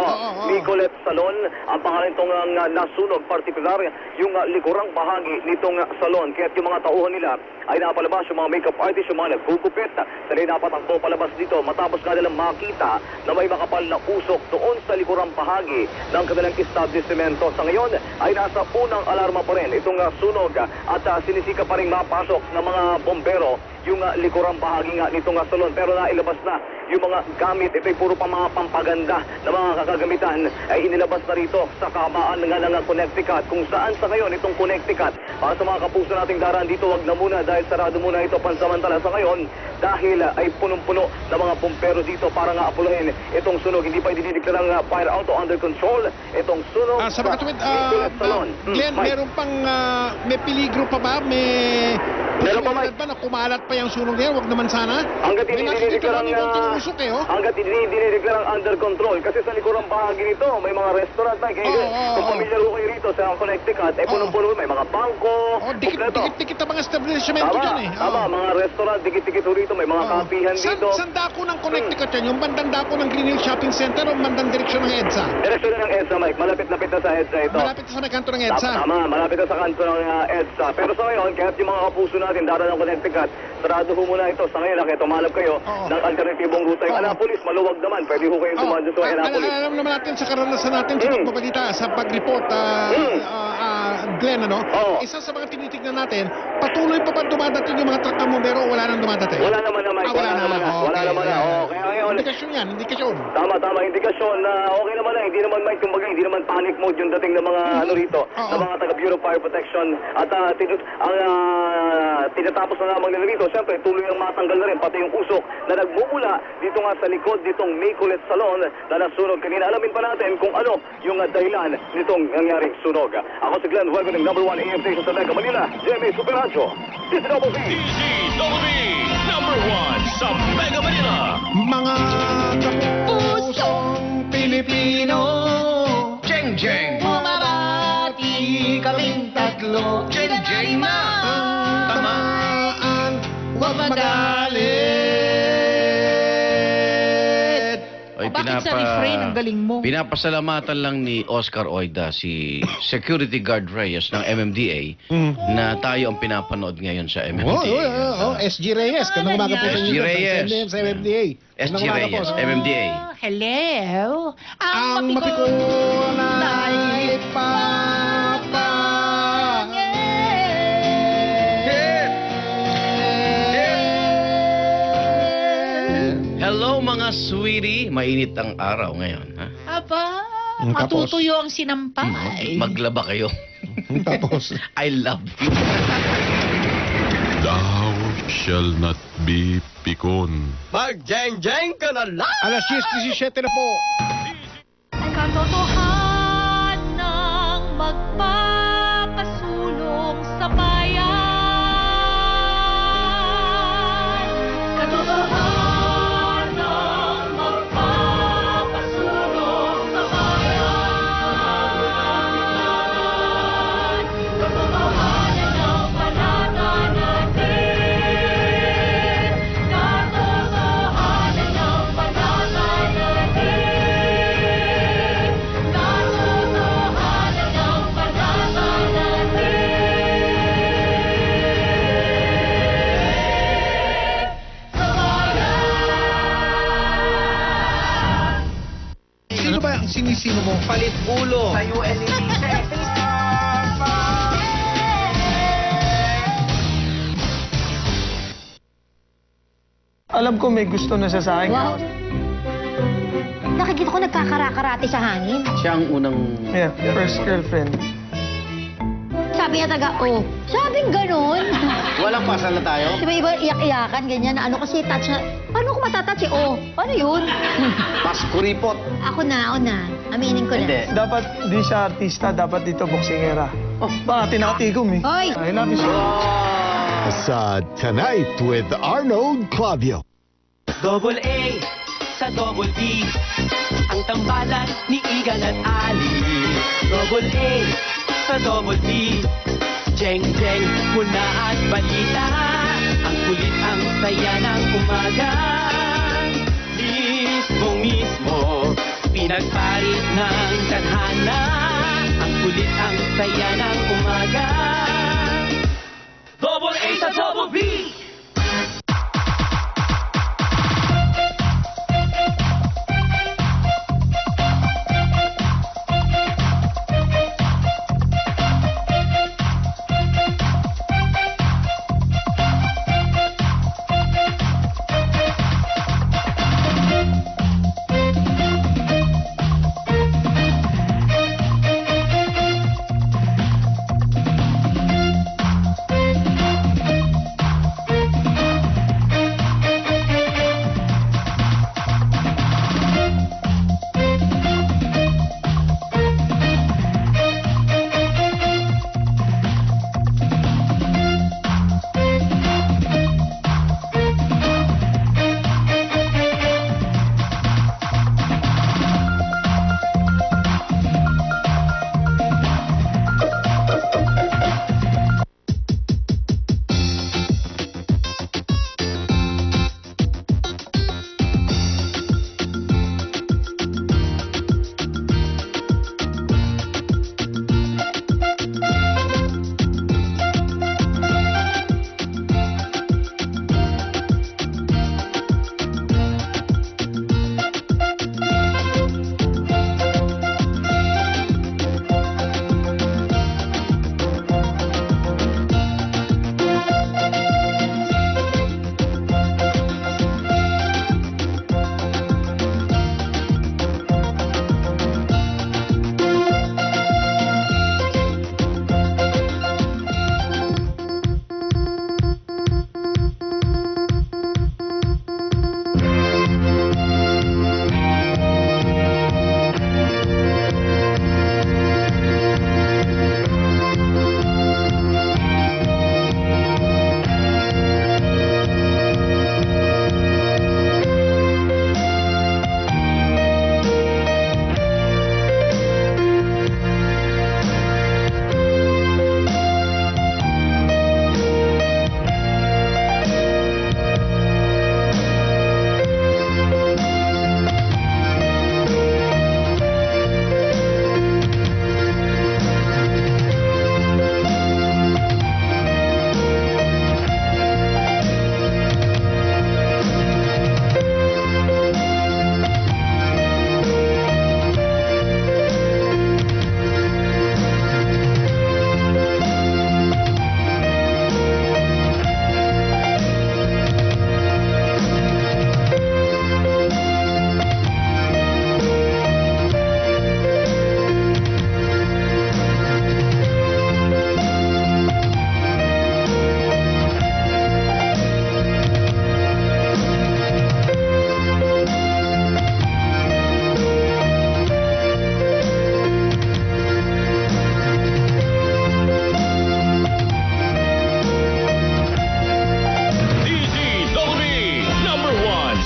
Micolette Salon. Ang pangalan nitong nasunog, partikular yung likurang bahagi nitong salon. Kaya yung mga tauhan nila ay napalabas, yung mga makeup artist, yung mga nagkukupit. Sali napatakbo palabas dito matapos nga nilang makita na may makapal na usok doon sa likurang bahagi ng kanilang establishmento. Sa ngayon ay nasa unang alarma pa rin itong sunog at sinisika pa rin mapasok ng mga bombero yung likurang bahagi nga nitong salon. Pero nailabas na yung mga gamit. Ito'y puro pa mga pampaganda na mga kakagamitan ay inilabas na rito sa kahabaan nga ng Connecticut. Kung saan sa ngayon itong Connecticut, para sa mga kapuso nating daraan dito, wag na muna dahil sarado muna ito pansamantala sa ngayon dahil ay punong-puno ng mga pumpero dito para nga apulahin itong sunog. Hindi pa idinideklarang fire out o under control itong sunog sa mga tuwid, salon. Glenn, meron pang may peligro pa ba? Meron pa ba na kumalat pa yung sunog niya? Wag naman sana. Hanggat idinideklarang under control. Kasi sa likurang bahagi nito, may mga restaurant na. Kung pamilyar ko kayo rito sa Connecticut, punong-puno, may mga bangko. Dikit-dikit na mga establishmento dyan eh. Tama, mga restaurant, dikit-dikit rito, may mga kapihan dito. Saan dako ng Connecticut yan? Yung bandang dako ng Green Hills Shopping Center o bandang direksyon ng EDSA? Direksyon ng EDSA, Mike. Malapit-lapit na sa EDSA ito. Malapit sa may kanto ng EDSA? Tama, malapit na sa kanto ng EDSA. Pero sa ngayon, kahit yung mga kapuso natin, dara ng Connecticut, sarado ho muna ito. Sa ngayon, kaya tumalab kayo ng alternatibong ruta. Yung Annapolis, maluwag naman. Pwede ho kayong dumaan sa Annapolis. Alam naman natin sa karanasan natin sa pagbabalita, sa pag-report, Glenn, ano? Isa sa mga tinitignan natin, patuloy pa ba dumadating yung mga truck ng bombero o wala nang dumadating? Wala naman na, Mike. Wala naman na. Kaya ngayon, indikasyon yan, indikasyon. Tama, indikasyon na okay naman na. Hindi naman, Mike, kumbaga, hindi naman panic mode yung dating ng mga ano rito, ng mga taga-Bureau of Fire Protection. At tinatapos na lamang nila rito. Siyempre, tuloy ang matanggal na rin, pati yung usok na nagmumula dito nga sa likod nitong Micolette Salon na nasunog kanina. Alamin pa natin kung ano yung dahilan nitong nangyaring sunog. Ako si Glenn Huergo ng #1 AM station sa Mega Manila, GMA Super Radio, DCWB. Number 1 sa Mega Manila. Mga kapusong Pilipino, Jeng Jeng. Bumabati kaming tatlo. Jeng Jeng na. tamaan, huwag magalit. Ay, Bakit sa refrain ang galing mo? Pinapasalamatan lang ni Oscar Oida si Security Guard Reyes ng MMDA na tayo ang pinapanood ngayon sa MMDA. SG Reyes. Kanang umaga po SG Reyes. sa MMDA. SG Reyes, MMDA. Hello? Ang mapikon ay papa. Hello mga sweetie. Mainit ang araw ngayon. Ha? Aba, Tapos? matutuyo ang sinampay. Maglaba kayo. Tapos? I love you. Thou shall not be pikon. Mag-jeng-jeng ka na lang! Alas 10:17 na po. Katotohanan ng magpapasulong sa bayan. Katotohanan ng magpapasulong sa bayan. Katotohanan ng panata natin. Katotohanan ng panata natin. Katotohanan ng panata Sino ba ang sinisino mo? Palit ulo. Sa Alam ko may gusto na siya sa akin. Wow. Nakikita ko nagkakarakarate sa hangin. Siya ang unang... Yeah, first girlfriend. Sabi niya oh. Sabing ganon. Walang pasal na tayo? Diba iba iyak-iyakan, ganyan. Ano kasi touch na... Paano ko matatouch eh? Oh, paano yun? Paskuripot. Ako na. Aminin ko na. Dapat di siya artista, dapat dito boksingera. Oh, baka tinakatigom eh. Hoy! I love you so. Sa Tonight with Arnold Clavio. Double A sa Double B, ang tambalan ni Igan at Ali. Double A sa Double B, jeng-jeng, muna at balita. Ang kulit, ang saya ng umaga. Mismo, pinagparit ng tadhana. Ang kulit, ang saya ng umaga. Double A sa Double B.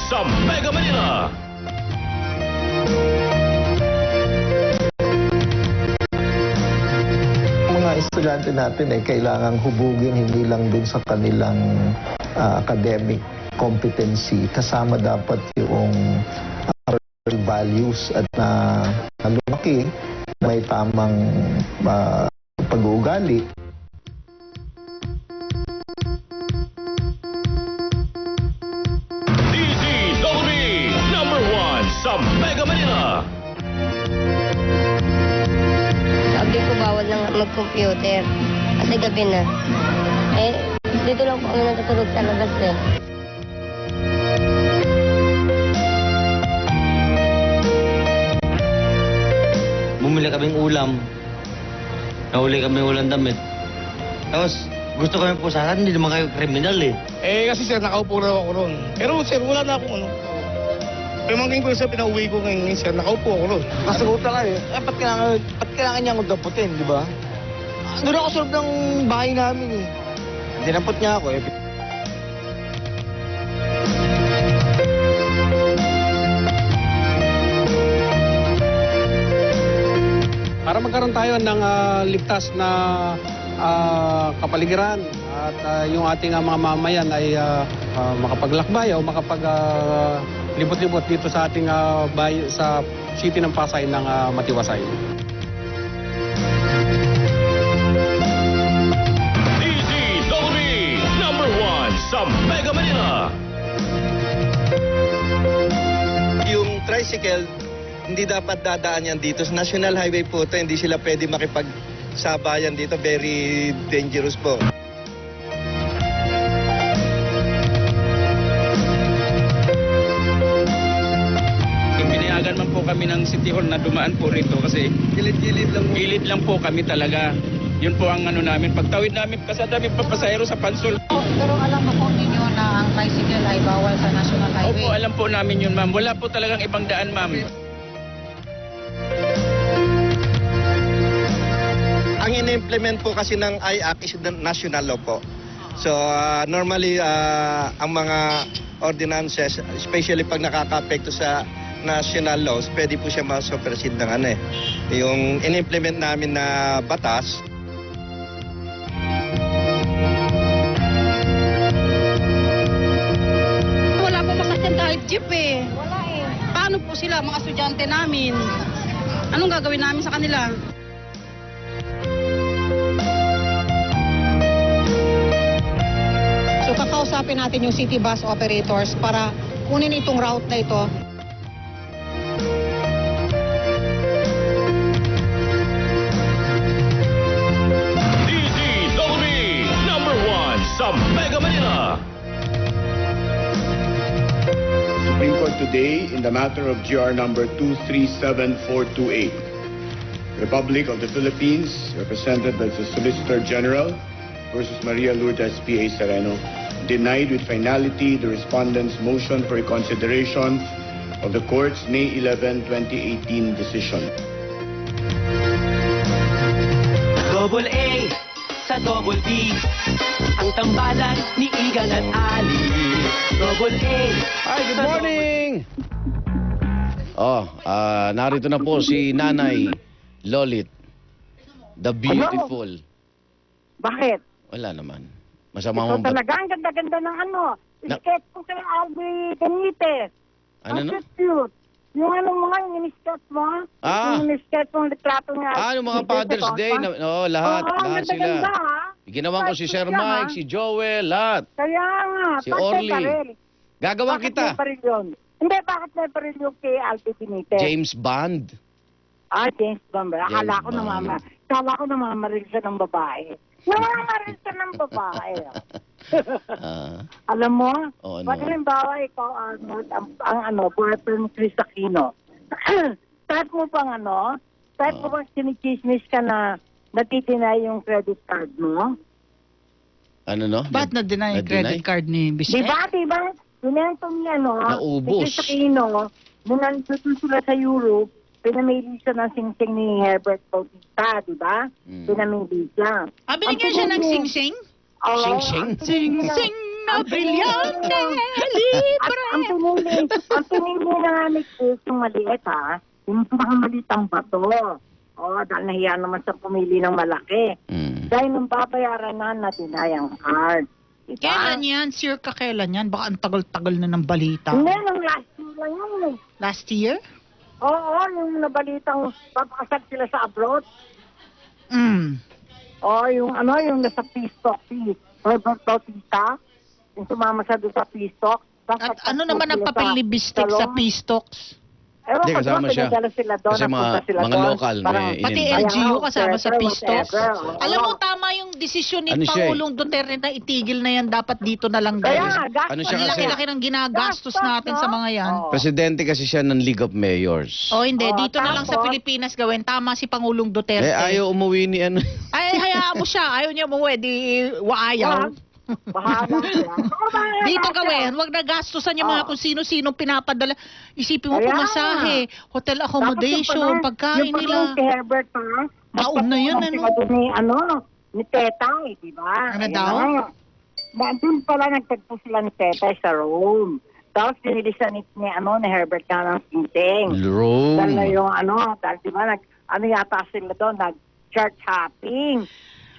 sa Mega Manila. Mga estudyante natin ay kailangang hubugin hindi lang dun sa kanilang academic competency. Kasama dapat yung moral values at na lumaki na may tamang pag-uugali. DZWB number 1 sa Mega Manila. Sabi ko bawal na mag-computer kasi gabi na. Eh, dito lang po kami natutulog sa labas eh. Bumili kaming ulam. Nahuli kami ulam damit. Tapos, gusto kami po sana, hindi naman kayo kriminal eh. Kasi sir, nakaupo na ako ron. Pero sir, wala na akong ano. Pimangking ko sa pinauwi ko ngayon, sir, nakaupo ako ron. Kasagutan nga eh. Ba't kailangan niya akong daputin, di ba? Doon ako sa loob ng bahay namin eh. Dinampot niya ako eh. Para magkaroon tayo ng ligtas na kapaligiran at yung ating mga mamayan ay makapaglakbay o makapaglibot-libot dito sa ating sa city ng Pasay ng matiwasay. DZWB number 1 sa Mega Manila. Yung tricycle, hindi dapat dadaan yan dito. Sa National Highway po ito, hindi sila pwede makipagsabayan dito. Very dangerous po. Binayagan man po kami ng City Hall na dumaan po rito kasi gilid lang po kami talaga. Yun po ang ano namin. Pagtawid namin kasi dami pa pasahero sa Pansol. Pero alam mo po ninyo na ang tricycle ay bawal sa National Highway. Opo, alam po namin yun, ma'am. Wala po talagang ibang daan, ma'am. Ang in-implement po kasi ng IAC is the national law po. So normally ang mga ordinances, especially pag nakaka-apekto sa national laws, pwede po siya ma-supersede ng ano eh. Yung in-implement namin na batas. Wala po makasyan kahit jeep eh. Wala eh. Paano po sila, mga estudyante namin? Anong gagawin namin sa kanila? So kakausapin natin yung city bus operators para kunin itong route na ito. DZWB number 1 sa Mega Manila. Supreme Court today in the matter of GR number 237428. Republic of the Philippines, represented by the Solicitor General versus Maria Lourdes P.A. Sereno, denied with finality the respondent's motion for reconsideration of the court's May 11, 2018 decision. Double A sa Double B, ang tambalan ni Igan at Ali. Double A. Hi, good morning! Narito na po si Nanay Lolit, the beautiful. Bakit? Wala naman. Masama Ito mo ba? talaga, ang ganda-ganda ng ano. Sketch ko kay Albi Benitez. Ano no? Ang cute. Yung ano mga, yung sketch mo. Yung sketch mong litrato niya. Yung mga Father's Day. Lahat sila. Ganda, ha? Ginawan ko si Sir Mike, si Joel, lahat. Kaya nga. Si Orly. Gagawan kita. Bakit may baril yun? Hindi, bakit may baril yung kay Albi Benitez? James Bond. James Bond. Akala ko namamaril siya ng babae. Namamaril siya ng babae. Alam mo? Pag halimbawa ikaw, Arnold, ang boyfriend Chris Aquino. Start mo bang sinichismis ka na natitinay yung credit card mo? Ano no? Ba't na-deny yung credit card ni Bisnet? Diba? Pinentong niya, Naubos. Si Chris Aquino, nung nandito sila sa Europe, pinamili siya ng sing-sing ni Herbert Bautista, di ba? Pinamili siya. Binigyan siya ng sing-sing? Oo. Sing-sing? Sing-sing na brilyante, libre. Ang pinili na nga ni Chris yung maliit, ha? Yung pinakamalitang bato. Dahil nahiya naman sa pumili ng malaki. Dahil nung babayaran na deny ang card. Diba? Kailan yan? Sir, kailan yan? Baka ang tagal-tagal na ng balita. Hindi, nung last year lang yun. Last year? Oo, yung nabalitang papakasag sila sa abroad. Yung nasa Pistok, si Herbert Bautista, yung sumama siya doon sa Pistok. At ano naman ang papel ni Bistek sa Pistoks? Hindi, kasama siya. Sila doon, Kasi mga local. Pati LGU kasama sa Pistoks. Alam mo, tama yung desisyon ni Pangulong Duterte na itigil na yan. Dapat dito na lang guys. Ano siya kasi? Laki-laki ng ginagastos natin sa mga yan. Presidente kasi siya ng League of Mayors. Hindi. Dito na lang sa Pilipinas gawin. Tama si Pangulong Duterte. Ayaw umuwi ni ano. Ay, hayaan mo siya. Ayaw niya umuwi. Di waayaw. Dito gawin, wag na gastusan yung mga kung sino-sino pinapadala. Isipin mo pumasahe, hotel accommodation, pagkain nila. Yung si Herbert, ha? Taon na yun, Ni Tetay, di ba? Ano daw? Doon pala nagtagpo sila ni Tetay sa Rome. Tapos pinilisan ni Herbert ka ng singsing. Rome. Dahil na yung dahil di ba, yata sila doon, nag-church hopping.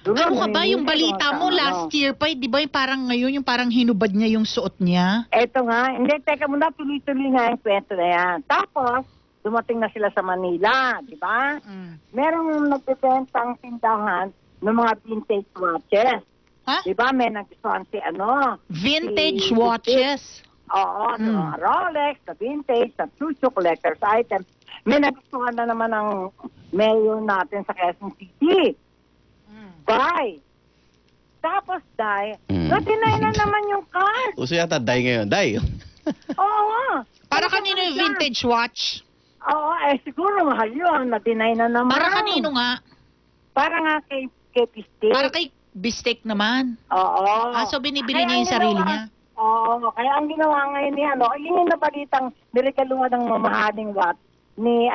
Ano ka ba yung balita mo last year pa, di ba yung parang ngayon, yung parang hinubad niya yung suot niya? Eto nga, hindi, teka muna, tuloy-tuloy nga yung kwento na yan. Tapos, dumating na sila sa Manila, di ba? Merong nagbibentang tindahan ng mga vintage watches. Di ba, may nagustuhan si Vintage watches? Oo, mga Rolex, na vintage, na Tucho collector's items. May nagustuhan na naman ng mayor natin sa Quezon City. Bye. Tapos, na-deny na naman yung card. Uso yata, Day ngayon. Day. Oo. Para kanino yung vintage watch? Oo, siguro mahal yun. Na-deny na naman. Para kanino nga? Para nga kay Bistek. Para kay Bistek naman? Oo. So binibili niya yung sarili niya? Oo. Kaya ang ginawa ngayon ni yun yung nabalitang nirekaluhan ng mamahaling watch ni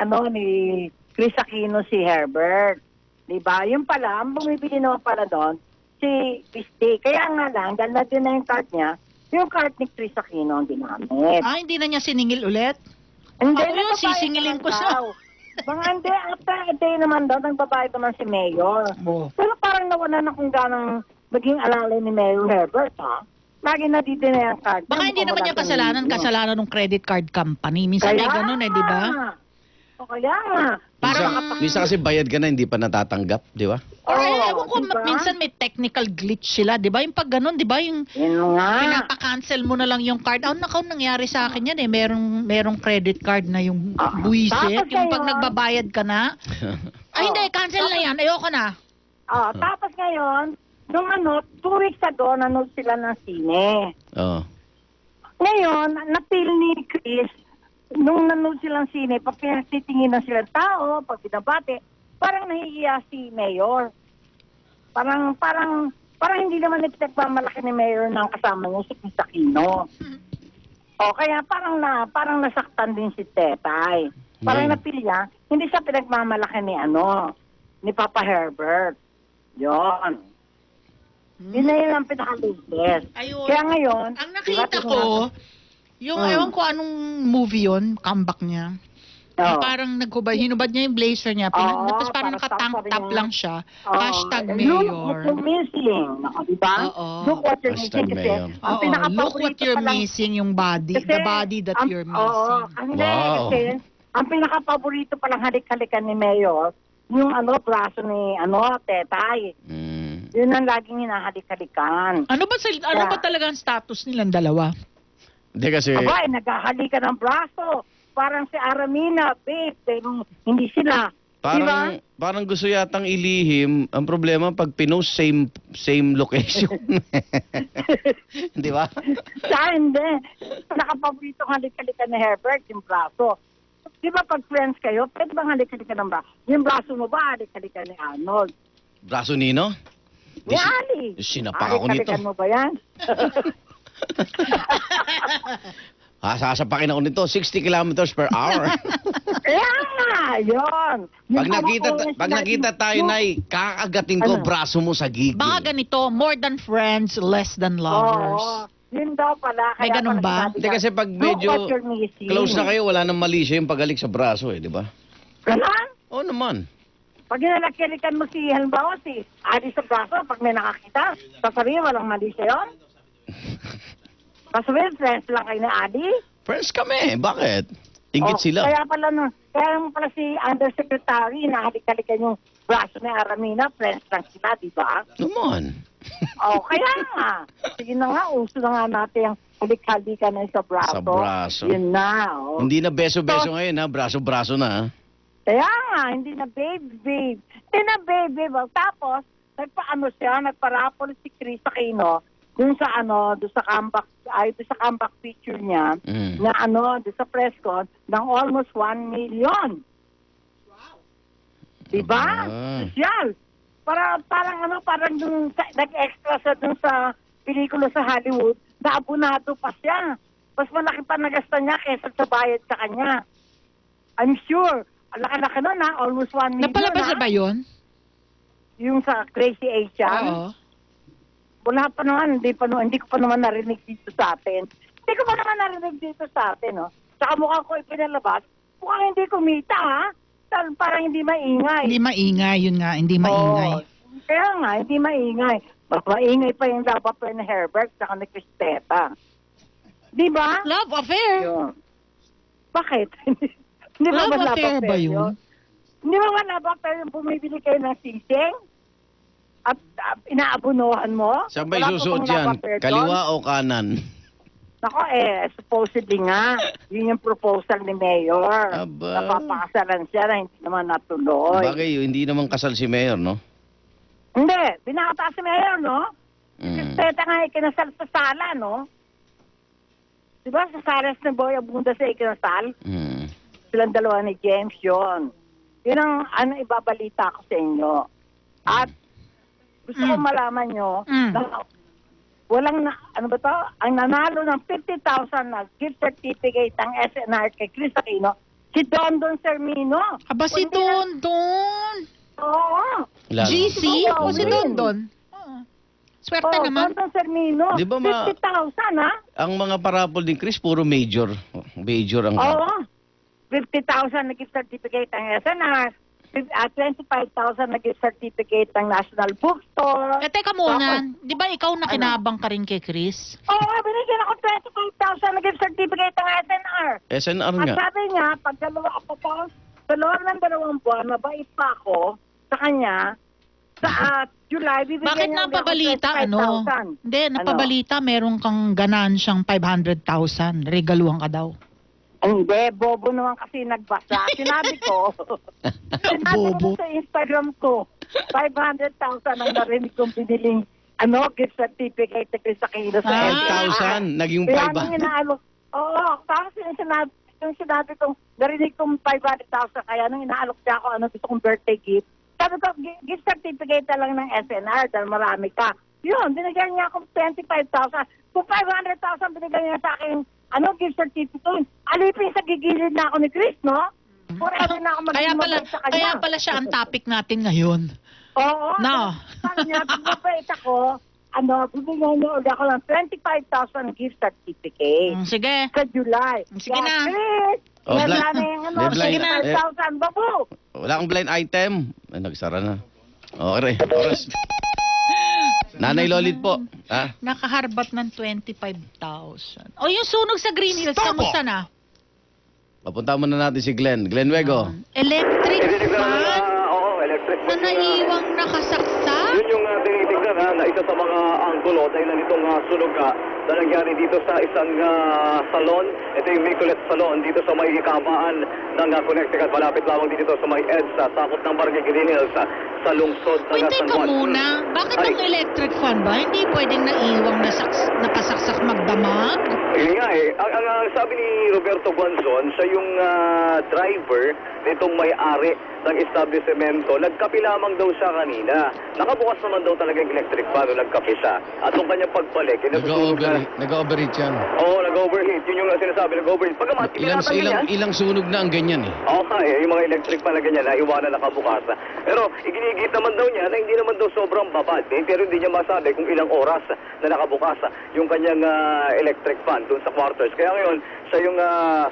Chris Aquino si Herbert. Diba? Yung pala, ang bumibili naman pala doon, si Bistek. Kaya nga lang, dahil natin na yung card niya, yung card ni Chris Aquino ang ginamit. Hindi na niya siningil ulit? Hindi, ako yun, sisingilin ko siya. Mga hindi, after a day naman daw, nagbabayad naman si Mayor. Pero parang nawala na kung ganang maging alalay ni Mayor Herbert, ha? Lagi na dito na yung card. Baka hindi naman niya kasalanan ng credit card company. Minsan may ganun di ba? O kaya nga. Minsan kasi bayad ka na, hindi pa natatanggap, di ba? Ewan ko, minsan may technical glitch sila, di ba? Yung pag ganun, di ba? Yung pinapa-cancel mo na lang yung card. Nangyari sa akin yan merong credit card na yung buwisit. Yung pag nagbabayad ka na. Hindi, cancel na yan. Ayoko na. Tapos ngayon, nung 2 weeks ago, nanood sila ng sine. Ngayon, napil ni Chris, nung nanood silang sine, pag titingin na silang tao, pag binabate, parang nahihiya si Mayor. Parang hindi naman nagpagmamalaki ni Mayor ng kasama niya si Chris Aquino. Kaya parang nasaktan din si Tetay. Parang napilya, hindi siya pinagmamalaki ni Papa Herbert. Yon. Yun na yun ang pinaka-latest. Kaya ngayon, ang nakita ko, yung ewan ko anong movie yun, comeback niya. Parang hinubad niya yung blazer niya. Tapos parang naka-tank top lang siya. Hashtag Mayor. Look what you're missing. Diba? Look what you're missing. Look what you're missing yung body. The body that you're missing. Kasi, ang pinaka-paborito palang halik-halikan ni Mayor, yung braso ni Tetay. Yun ang laging hinahalik-halikan. Ano ba talaga ang status nilang dalawa? Hindi kasi... naghahalikan ng braso. Parang si Aramina, babe, pero hindi sila. Parang gusto yatang ilihim. Ang problema, pag pinost, same location. Di ba? Hindi. Nakapaboritong halik-halikan ni Herbert, yung braso. Di ba pag friends kayo, pwede bang halik-halikan ng braso? Yung braso mo ba, halik-halikan ni Arnold? Braso nino? Ni Ali. Sinapak ako nito. Halik-halikan mo ba yan? Sasapakin ako nito, 60 kilometers per hour. Yun. Pag nakita tayo, Nay, kakagating ko braso mo sa gigi. Baka ganito, more than friends, less than lovers. daw pala. May kaya ganun pala ba? sinabi Hindi ka, kasi pag look medyo what you're missing. close na kayo, wala nang mali siya yung pagalik sa braso di ba? Ganon? Oo naman. Pag nilakirikan mo si, halimbawa si Adi sa braso, pag may nakakita, sasabihin walang mali siya yun? Sasabihin, friends lang kayo ni Adi? Friends kami, bakit? Ingit sila. Kaya pala si Undersecretary, nahalik-halikan yung braso ni Aramina, friends lang sila, di ba? Naman. Kaya nga. Sige na nga, uso na nga natin yung halik-halikan na sa braso. Sa braso. Yun na, Hindi na beso-beso ngayon ha, braso-braso na ha. Kaya nga, hindi na babe. Hindi na babe. Tapos, nagparapol si Chris Aquino dun sa comeback picture niya na dun sa press con ng almost 1 million. Diba? Sosyal. Parang dun nag-extra sa dun sa pelikula sa Hollywood, naabunado pa siya. Mas malaki pa nagasta niya kaysa sa bayad sa kanya. I'm sure. Laki-laki nun ha, almost 1 million. Napalabas na ba yun? Yung sa Crazy Asian? Oo. Wala pa naman, hindi ko pa naman narinig dito sa atin. Hindi ko pa naman narinig dito sa atin, no? Saka mukhang ko ipinalabas, mukhang hindi kumita, ha? Parang hindi maingay. Hindi maingay, yun nga, hindi maingay. Kaya nga, hindi maingay. Mas maingay pa yung love affair ni Herbert saka ni Cristeta. Di ba? Love affair? Yun. Bakit? Hindi ba Love love affair ba affair yun? Hindi ba love affair yung bumibili kayo ng sising? At inaabunuhan mo? Saan ba Wala isusuot pa bang love yan? affair doon? Kaliwa o kanan? Nako supposedly nga, yun yung proposal ni Mayor. Napapakasalan siya na hindi naman natuloy. Bagay, hindi naman kasal si Mayor, no? Hindi, binakata si Mayor, no? Kasi nga ikinasal sa sala, no? Diba sa salas ni Boy Abunda sa ikinasal? Silang dalawa ni James yun. Yun ang ibabalita ko sa inyo. At gusto ko malaman nyo na walang ang nanalo ng 50,000 na gift certificate ng SNR kay Chris Aquino, si Dondon Sermino. Aba, si Dondon. Oo. GC o si Dondon? Swerte naman. Dondon Sermino. Di ba 50,000 ha? Ang mga parapol ni Chris, puro major. Major ang... Oo. 50,000 na gift certificate ng SNR. 25,000 na gift certificate ng National Bookstore. Teka muna, di ba ikaw nakinabang ka rin kay Chris? Oo, binigyan ako 25,000 na gift certificate ng SNR. SNR At nga. sabi niya, pag sa loob ng 2 buwan, mabait pa ako sa kanya, sa July, bibigyan Bakit niya napabalita, ako 25,000. Hindi, napabalita, meron kang ganansyang 500,000. Regaluhan ka daw. Hindi, bobo naman kasi nagbasa. Sinabi ko sa Instagram ko, 500,000 ang narinig kong biniling gift certificate na Chris Aquino sa 5,000, naging Kaya 500. Oo, tapos yung sinabi kong, narinig kong 500,000, kaya nung inaalok niya ako, gusto kong birthday gift. Sabi ko, gift certificate na lang ng SNR dahil marami ka. Yun, binigyan niya akong 25,000. Kung 500,000 binigyan niya sa akin, gift certificate. Alipin sa gigilid na ako ni Chris, no? Forever na ako magmamabay sa kanya. Kaya pala siya ang topic natin ngayon. Oo. No. Sabi niya, bumabait ako, bibigyan niyo ulit ako ng 25,000 gift certificate. Sige. Sa July. Sige na. Chris, Sige na. 25,000, babu. Wala kang blind item. Ay, nagsara na. Okay, oras. Nanay Lolit po. Ha? Nakaharbat ng 25,000. O yung sunog sa Green Hills, kamusta na? Papunta muna natin si Glenn. Glenn Wego. Electric fan? Oo, electric Na naiwang nakasaksak? Yun yung tinitignan na isa sa mga anggulo dahil na nitong sunog na nangyari dito sa isang salon. Ito yung Nicolet Salon dito sa may kamaan ng Connecticut. Malapit lamang dito sa may EDSA, sakop ng Barangay Green Hills sa lungsod ng Wait, San teka Juan. muna. Bakit ang electric fan ba? Hindi pwedeng naiwang nakasaksak magdamag? Yun nga ang sabi ni Roberto Guanzon, siya yung driver nitong may-ari ng establishmento. Nagkape lamang daw siya kanina. Nakabukas naman daw talaga yung electric fan nung nagkape siya. At nung kanyang pagbalik, inusunog na Nag-overheat yan. Oo, nag-overheat. Yun yung sinasabi, nag-overheat. Pagkamat, Ilang sunog na ang ganyan eh. Oo nga eh, yung mga electric fan na ganyan, naiwanan nakabukas. Pero iginigit naman daw niya na hindi naman daw sobrang babad. Pero hindi niya masabi kung ilang oras na nakabukas yung kanyang electric fan doon sa quarters. Kaya ngayon, siya yung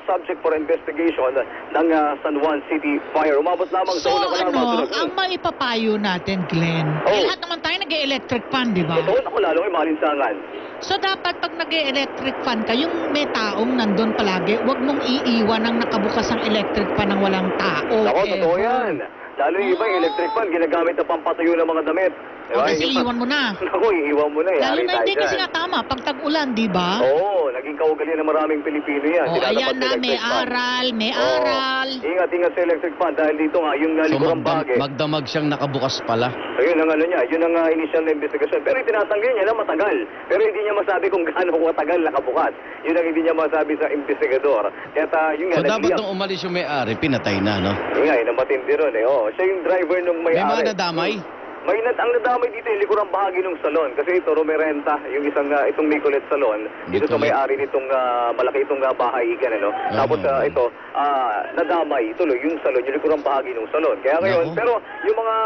subject for investigation ng San Juan City Fire. Umabot lamang sa unang alarma. Ang maipapayo natin, Glenn, lahat naman tayo nag-electric fan, di ba? Ito, ako lalo may malinsangan. So dapat pag nag-electric fan ka, yung may taong nandun palagi, huwag mong iiwan ang nakabukas ang electric fan ng walang tao. Ako, totoo yan. Lalo yung iba, yung electric fan, ginagamit na pampatuyo ng mga damit. Kasi iiwan mo na. Ako, iiwan mo na. Lalo na hindi kasi nga tama, pag tag-ulan, di ba? Oo, naging kaugali ng maraming Pilipino yan. Ayan na, may aral, may aral. Ingat sa electric fan dahil dito nga, yung likurang bagay. Magdamag siyang nakabukas pala. So yun ang niya, yun ang initial na investigation. Pero itinatanggi niya na matagal. Pero hindi niya masabi kung gaano matagal nakabukas. Yun ang hindi niya masabi sa investigador. Kaya yun nga, so dapat nung umalis yung may-ari, pinatay na, no? Yun nga, yun ang matindi ron eh. Siya yung driver nung may-ari. May mga nadamay? Ang nadamay dito yung likurang bahagi ng salon. Kasi ito, Romerenta, yung itong Nicolet Salon. Ito sa may-ari nitong malaki itong bahay. Ganun, no? Tapos ito, nadamay tuloy yung salon, yung likurang bahagi ng salon. Kaya ngayon, pero yung mga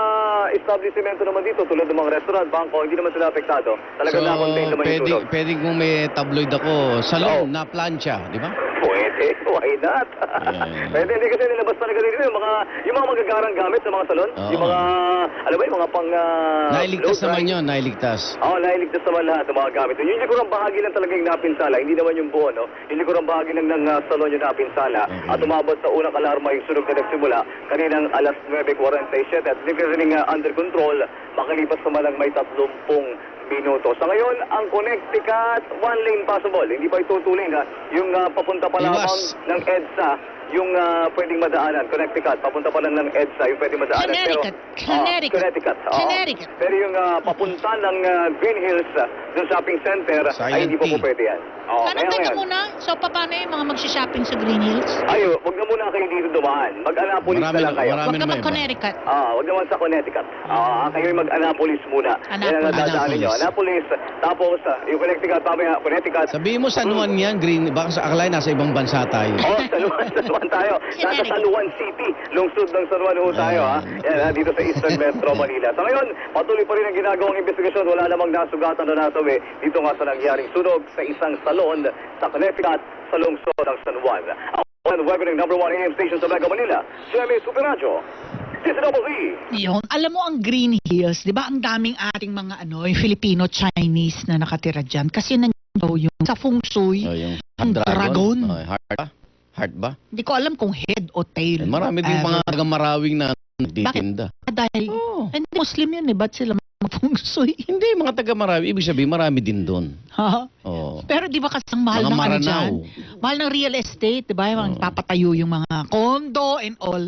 establishmento naman dito, tulad ng mga restaurant, bangko, hindi naman sila apektado. Talagang na-contain naman yung tulog. Pwede kung may tabloid ako, salon na plancha, di ba? Pwede, why not? Pwede, hindi kasi nilabas talaga dito yung mga magagarang gamit sa mga salon. Yung mga, alam mo yung mga pang... nailigtas naman yun, nailigtas. Oo, nailigtas naman lahat ng mga gamit. Yung likurang bahagi lang talaga yung napinsala, hindi naman yung buo, no? Yung likurang bahagi lang ng salon yung napinsala. At umabot sa unang alarma yung sunog na nagsimula kaninang alas 9:47 at hindi rin under control, makalipas naman lang may 30 minuto. Sa ngayon, ang Connecticut, one lane possible. Hindi pa itutulin yung papunta pa lamang ng EDSA, yung pwedeng madaanan. Connecticut, papunta pa lang ng EDSA, yung pwedeng madaanan. Connecticut. Pero yung papunta ng Green Hills, yung shopping center, ay hindi pa po pwede yan. Teka muna, so paano yung mga magsha-shopping sa Green Hills? Ayo, wag na muna kayo dito dumaan. Mag-Annapolis na lang kayo. Wag naman Connecticut. Wag naman sa Connecticut. Kayo mag-Annapolis muna. Annapolis. Tapos, yung Connecticut, mamaya, Connecticut. Sabihin mo San Juan yan, Green. Baka sa akalay, nasa ibang bansa tayo. San Juan tayo. Nasa San Juan City. Lungsod ng San Juan tayo, Yan, dito sa Eastern Metro Manila. So ngayon, patuloy pa rin ang ginagawang investigasyon. Wala namang nasugatan na nasawi dito nga sa nangyaring sunog sa isang salon sa Connecticut sa lungsod ng San Juan. Ang webinar number 1 AM station sa Mega Manila, Jimmy Super Radio. Yung, alam mo ang Green Hills, 'di ba? Ang daming ating mga yung Filipino-Chinese na nakatira diyan kasi nandiyan yung sa feng shui, ang dragon. Heart ba? Hindi ko alam kung head o tail. Marami din mga taga-marawing na nagtitinda. Dahil hindi Muslim yun ba't sila mag-feng shui? Hindi, mga taga-marawi. Ibig sabihin, marami din doon. Pero di ba kasi ang mahal ng ano dyan? Mahal ng real estate, di ba? Yung papatayo yung mga condo and all.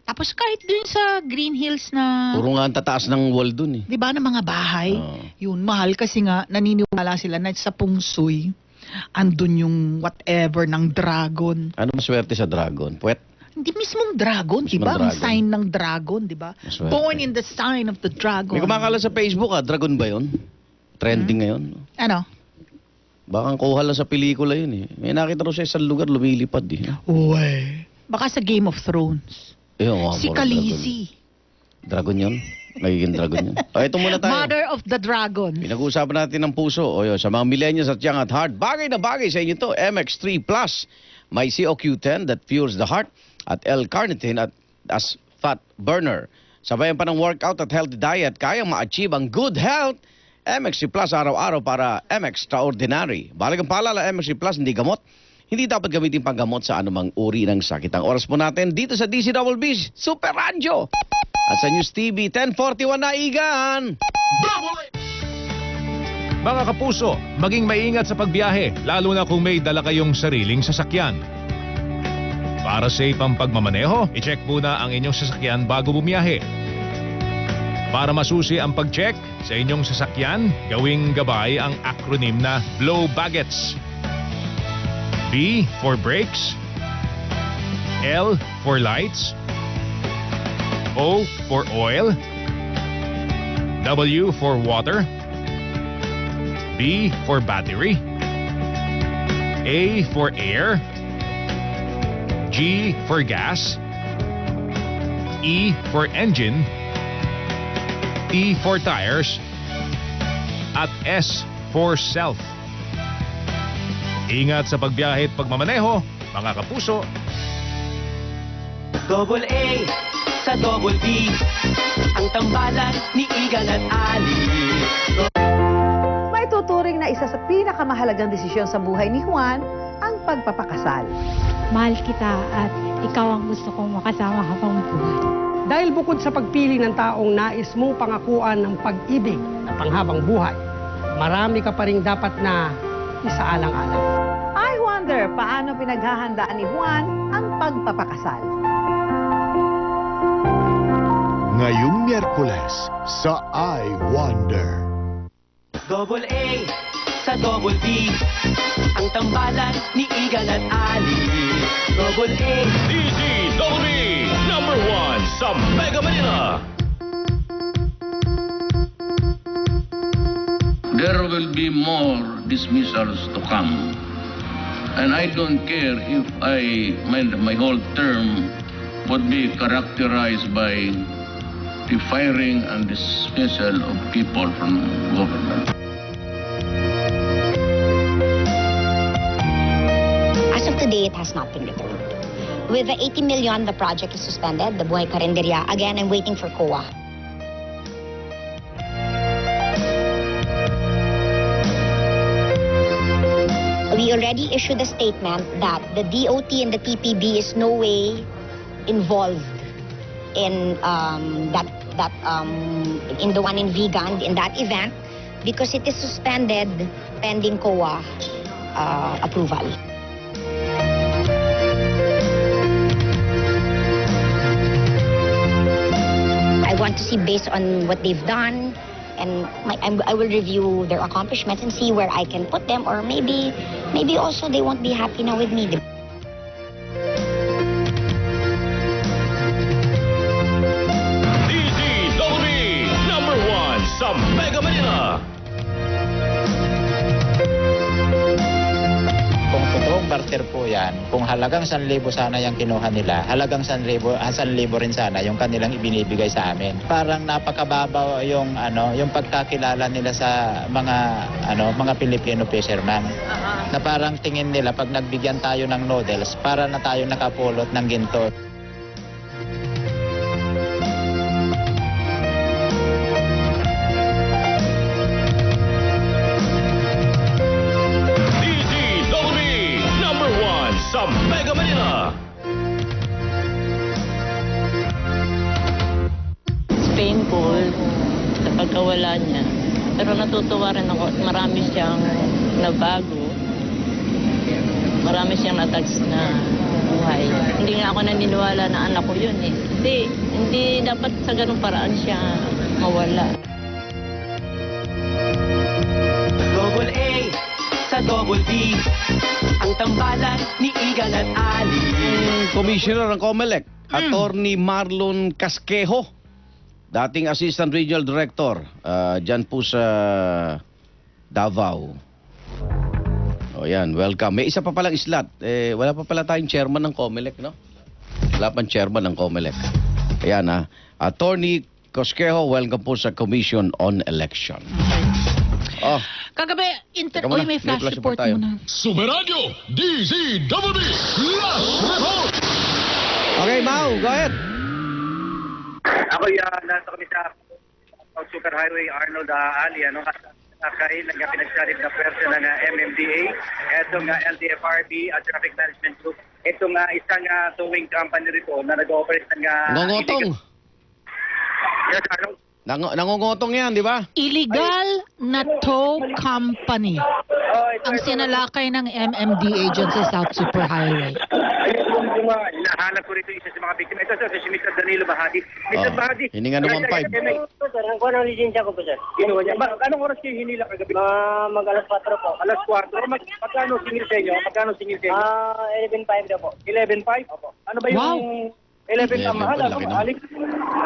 Tapos kahit din sa Green Hills na... Puro nga ang tataas ng wall dun eh. Di ba, ng mga bahay? Yun, mahal kasi nga, naniniwala sila na sa feng shui, andun yung whatever ng dragon. Ano maswerte sa dragon? Puwet? Hindi mismong dragon, di ba? Ang sign ng dragon, di ba? Born in the sign of the dragon. May kumakala sa Facebook dragon ba yun? Trending ngayon. Ano? Baka ang kuha lang sa pelikula yun eh. May nakita rin sa isang lugar, lumilipad eh. Uy. Baka sa Game of Thrones. Si Khaleesi. Dragon yun? Nagiging dragon yun? Ito muna tayo. Mother of the Dragon. Pinag-uusapan natin ng puso. Sa mga millennials at young at heart, bagay na bagay sa inyo to. MX3 Plus. May COQ10 that fuels the heart at L-carnitine as fat burner. Sabayan pa ng workout at healthy diet, kayang ma-achieve ang good health. MX3 Plus araw-araw para MX Extraordinary. Balagang paalala, MX3 Plus hindi gamot. Hindi dapat gamitin panggamot sa anumang uri ng sakit. Ang oras po natin dito sa DCWB Super Radio. At sa News TV 1041 na Igan. Mga kapuso, maging maingat sa pagbiyahe, lalo na kung may dala kayong sariling sasakyan. Para safe ang pagmamaneho, i-check muna ang inyong sasakyan bago bumiyahe. Para masusi ang pag-check sa inyong sasakyan, gawing gabay ang acronym na Blow Baggets. B for brakes, L for lights, O for oil, W for water, B for battery, A for air, G for gas, E for engine, T for tires, at S for self. Ingat sa pagbiyahe at pagmamaneho, mga kapuso. Double A sa Double B, ang tambalan ni Igan at Ali. May tuturing na isa sa pinakamahalagang desisyon sa buhay ni Juan, ang pagpapakasal. Mahal kita at ikaw ang gusto kong makasama habang buhay. Dahil bukod sa pagpili ng taong nais mong pangakuan ng pag-ibig at panghabang buhay, marami ka pa rin dapat na isaalang-alang. I wonder paano pinaghahandaan ni Juan ang pagpapakasal. Ngayong Miyerkules sa I Wonder. Double A sa Double B, ang tambalan ni Igan at Ali. Double A. DZWB number 1 sa Mega Manila. There will be more dismissals to come. And I don't care if my whole term would be characterized by the firing and dismissal of people from government. As of today, it has not been returned. With the 80 million, the project is suspended. The Buhay Carinderia, again, I'm waiting for COA. We already issued a statement that the DOT and the TPB is no way involved in in the one in Vigan, in that event, because it is suspended pending COA approval. I want to see, based on what they've done, and I will review their accomplishments and see where I can put them, or maybe also they won't be happy now with me. DZWB number 1 sa Mega Manila. Kung totoong barter po yan, kung halagang 1,000 sana yung kinuha nila, halagang 1,000 rin sana yung kanilang ibinibigay sa amin. Parang napakababaw yung pagkakilala nila sa mga Pilipino fisherman. Na parang tingin nila pag nagbigyan tayo ng noodles, para na tayo nakapulot ng ginto. Sa Mega Manila. It's painful sa pagkawala niya. Pero natutuwa rin ako at marami siyang nabago. Marami siyang natouch na buhay. Hindi nga ako naniniwala na anak ko yun eh. Hindi dapat sa ganung paraan siya mawala. Double A sa Double B, ang tambalan ni Igan at Ali. Commissioner ng COMELEC, Attorney Marlon Casquejo, dating Assistant Regional Director, dyan po sa Davao. O yan, welcome. May isa pa palang slot. Wala pa pala tayong chairman ng COMELEC, no? Wala pang chairman ng COMELEC. Ayan ha. Attorney Casquejo, welcome po sa Commission on Election. Oh. Kagabi, Uy, may flash report muna. Superradyo DZWB Last Report. Okay, Mau, go ahead. Ako nasa kami sa Super Highway Arnold Ali, kain ng pinagsalit na pwersa ng MMDA, itong LTFRB at Traffic Management Group. Itong isang towing company rito na nag-operate ng... Ngongotong. Yes, Arnold. Nangungutong yan, di ba? Illegal na tow company ang sinalakay ng MMDA dyan sa South Super Highway. Nahanap ko rito isa sa mga biktima. Ito sir, si Mr. Danilo Bahadi. Mr. Bahadi. Hininga naman 5. Sir, ang kuha ng lisensya ko po sir. Kinuha niya. Anong oras kayo hinila kagabi? Mag-alas 4 po. Alas 4? Magkano singil sa inyo? 11.5 daw po. 11.5? Opo. Ano ba yung... 11 ang mahal, Alex?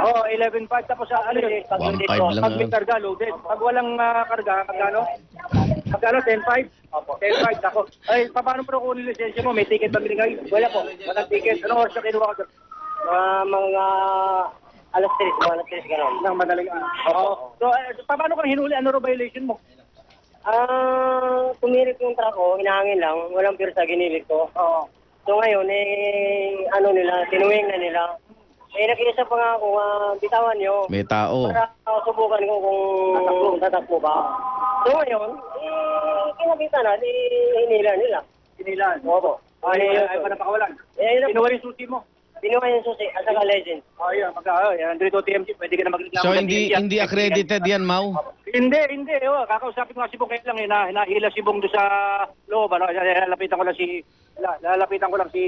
Oo, 11.5. Tapos, pag may karga, loaded. Pag walang karga, magkano? Magkano? 10.5? Opo. 10.5 ako. Ay, paano mo kunin lisensya mo? May ticket ba binigay? Wala po. Walang ticket. Ano oras na kinuha ko? Mga alas 3, gano'n. Nang madaling Oo. So, paano kang hinuli? Ano ro violation mo? Tumirik yung truck ko, hinahangin lang, walang pirsa, ginilit ko. Oo. So ngayon, tinuwing na nila. Nakiisa pa nga ako, bitawan nyo. May tao. Para subukan ko kung tatakbo ba. So ngayon, kinabitan na, hinila nila. Hinilaan? Opo. Ay, pa napakawalan. Pinuha rin susi mo? Pinuha yung susi, at saka legend. Yan. Andito TMC, pwede ka na magreklamo. So hindi accredited yan, Mau? Hindi. Kakausapin ko nga si Bong lang, hinahila si Bong doon sa loob. Lalapitan ko lang si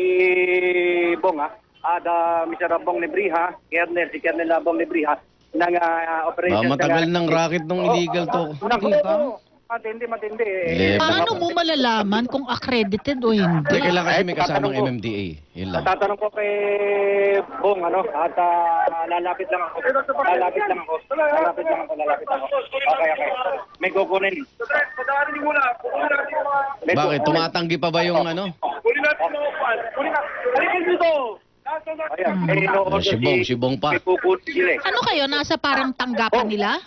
Bong, at Mr. Bong Nebriha, si Kernel Bong Nebriha, ng operation. Matagal ng racket ng illegal to. Matindi. Paano mo malalaman kung accredited o hindi? Teka lang kasi may kasamang MMDA. Yun lang. Tatanong ko kay Bong, at lalapit lang ako. Okay. May kukunin. Bakit? Tumatanggi pa ba yung ano? Si Bong pa. Ano kayo? Nasa parang tanggapan nila?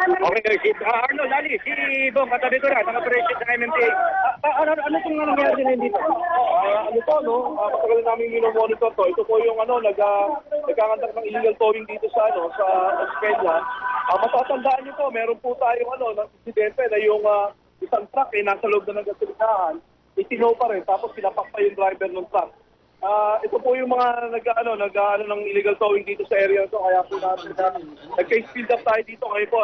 Okay, si Arnold, Ali, si Bong, katabi ko na, operation ng MMDA. Ano itong nangyari din dito? Matagal namin minomonitor to. Ito po yung nagkakandak ng illegal towing dito sa Australia. Matatandaan niyo po, meron po tayong ng insidente na yung isang truck nasa loob na ng gasolinahan, itinaw pa rin, tapos pinapak pa yung driver ng truck. Ito po yung mga nag-ano ng illegal towing dito sa area to, kaya po natin nag-case build up tayo dito. Ngayon po,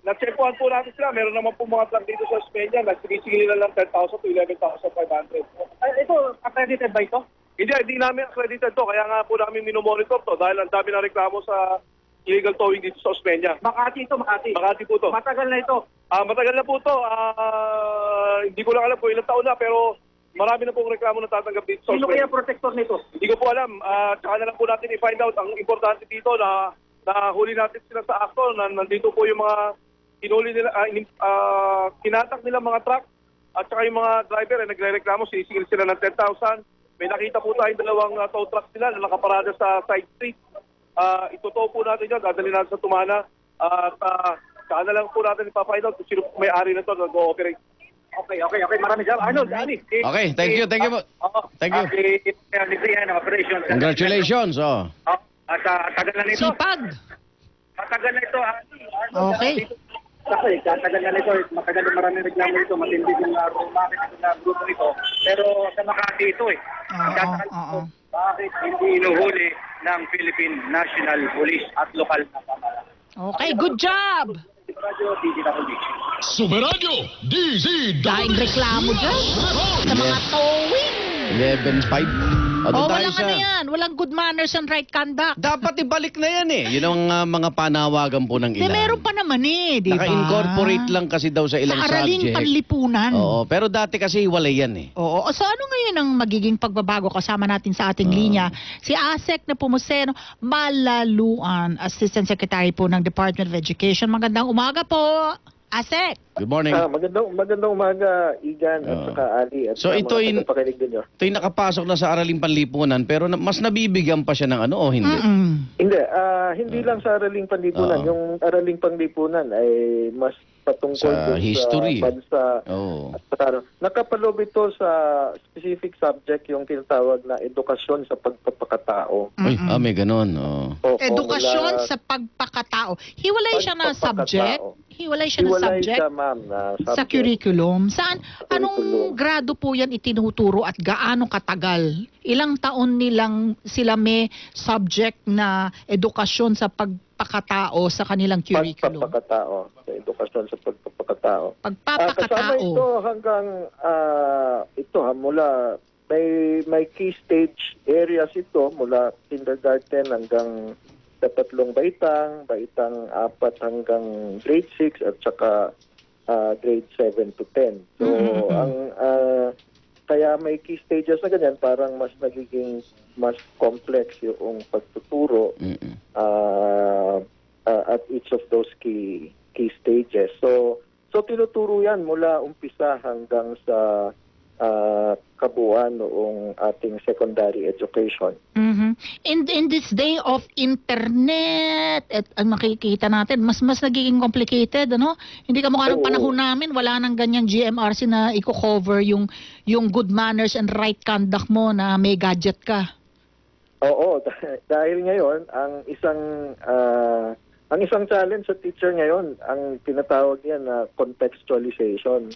na-checkuhan po natin sila. Meron naman po mga truck dito sa Osmeña, nagsigisingin nila lang 10,000 to 11,500. Ito, accredited ba ito? Hindi namin accredited to, kaya nga po namin minomonitor to dahil ang dami na reklamo sa illegal towing dito sa Osmeña. Makati po to. Matagal na ito. Matagal na po to. Hindi ko lang alam kung ilang taon na, pero marami na pong reklamo na tatanggap dito sa Sino kaya protector nito? Hindi ko po alam. Tsaka na lang po natin i-find out. Ang importante dito na huli natin sila sa akto. Nandito po yung mga hinuli nila, kinatak nila mga truck at tsaka yung mga driver ay nagre-reklamo. Sinisingil sila ng 10,000. May nakita po tayong dalawang tow trucks nila na nakaparada sa side street. Itutow po natin yan. Dadali natin sa Tumana. At tsaka na lang po natin ipa-find out kung sino po may-ari na ito na go-operate. Okay. Maraming salamat. Arnold, Ali. Okay, thank you. Thank you. Congratulations. At tagal na nito. Sipag. Matagal na ito. Okay. Matagal na nito. Matagal na maraming reklamo ito. Matindi yung grupo nito. Pero sa Makati ito bakit hindi inuhuli ng Philippine National Police at lokal na pamahalaan? Okay, good job! Superadyo DZWH. Daing reklamo dyan sa mga towing. 11.5. Walang yan. Walang good manners and right conduct. Dapat ibalik na yan eh. Yun ang mga panawagan po ng ilan. Meron pa naman di ba? Naka-incorporate lang kasi daw sa ilang sa araling subject. panlipunan. Oo, pero dati kasi walay yan eh. Oo. So ano ngayon ang magiging pagbabago? Kasama natin sa ating linya si Asek Nepomuceno Malaluan, Assistant Secretary po ng Department of Education. Magandang umaga po, Asek. Good morning. Magandang umaga, Igan at saka Ali. At so ito yung nakapasok na sa araling panlipunan pero mas nabibigyan pa siya ng ano o hindi? Hindi lang sa araling panlipunan. Yung araling panlipunan ay mas patungkol sa history. Sa bansa. Nakapaloob ito sa specific subject yung tinatawag na edukasyon sa pagpapakatao. May ganon. Edukasyon sa pagpakatao. Hiwalay siya na subject? Hiwalay siya na subject? Sa curriculum. Saan? Anong grado po yan itinuturo at gaano katagal? Ilang taon nilang sila may subject na edukasyon sa pagpakatao sa kanilang curriculum? Pagpapakatao. Sa edukasyon sa pagpapakatao. Pagpapakatao. Kasama ito hanggang mula may key stage areas ito mula kindergarten hanggang sa 3 baitang 4 hanggang grade 6 at saka grade 7 to 10. So, kaya may key stages na ganyan, parang mas nagiging mas complex yung pagtuturo at each of those key key stages. So tinuturo yan mula umpisa hanggang sa kabuuan noong ating secondary education. In this day of internet, at makikita natin, mas nagiging complicated, ano? Hindi ka mukha ng panahon namin, wala nang ganyang GMRC na i-cover yung good manners and right conduct mo na may gadget ka. Oo, dahil ngayon, ang isang challenge sa teacher ngayon, ang tinatawag niya na contextualization.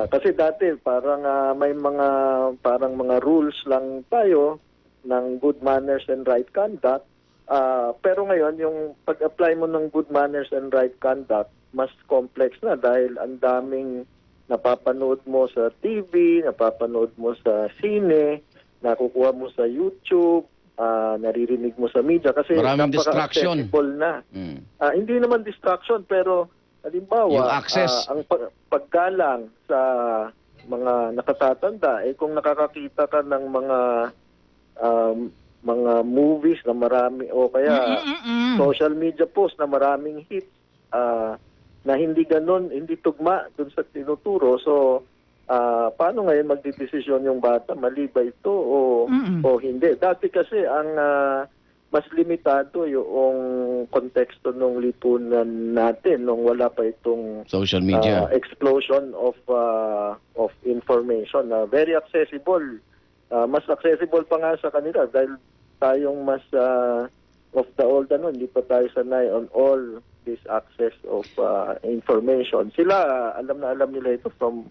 Kasi dati parang may mga rules lang tayo ng good manners and right conduct. Pero ngayon, yung pag-apply mo ng good manners and right conduct, mas complex na dahil ang daming napapanood mo sa TV, napapanood mo sa sine, nakukuha mo sa YouTube, naririnig mo sa media kasi maraming distraction na. Hindi naman distraction pero halimbawa yung access, ang paggalang sa mga nakatatanda kung nakakakita ka ng mga movies na marami o kaya social media post na maraming hits na hindi tugma dun sa tinuturo, so paano ngayon magdidesisyon yung bata? Mali ba ito o hindi? Dati kasi ang mas limitado yung konteksto ng lipunan natin nung wala pa itong social media explosion of information na very accessible. Mas accessible pa nga sa kanila dahil tayong mas of the old, hindi pa tayo sanay on all this access of information. Sila, alam na alam nila ito from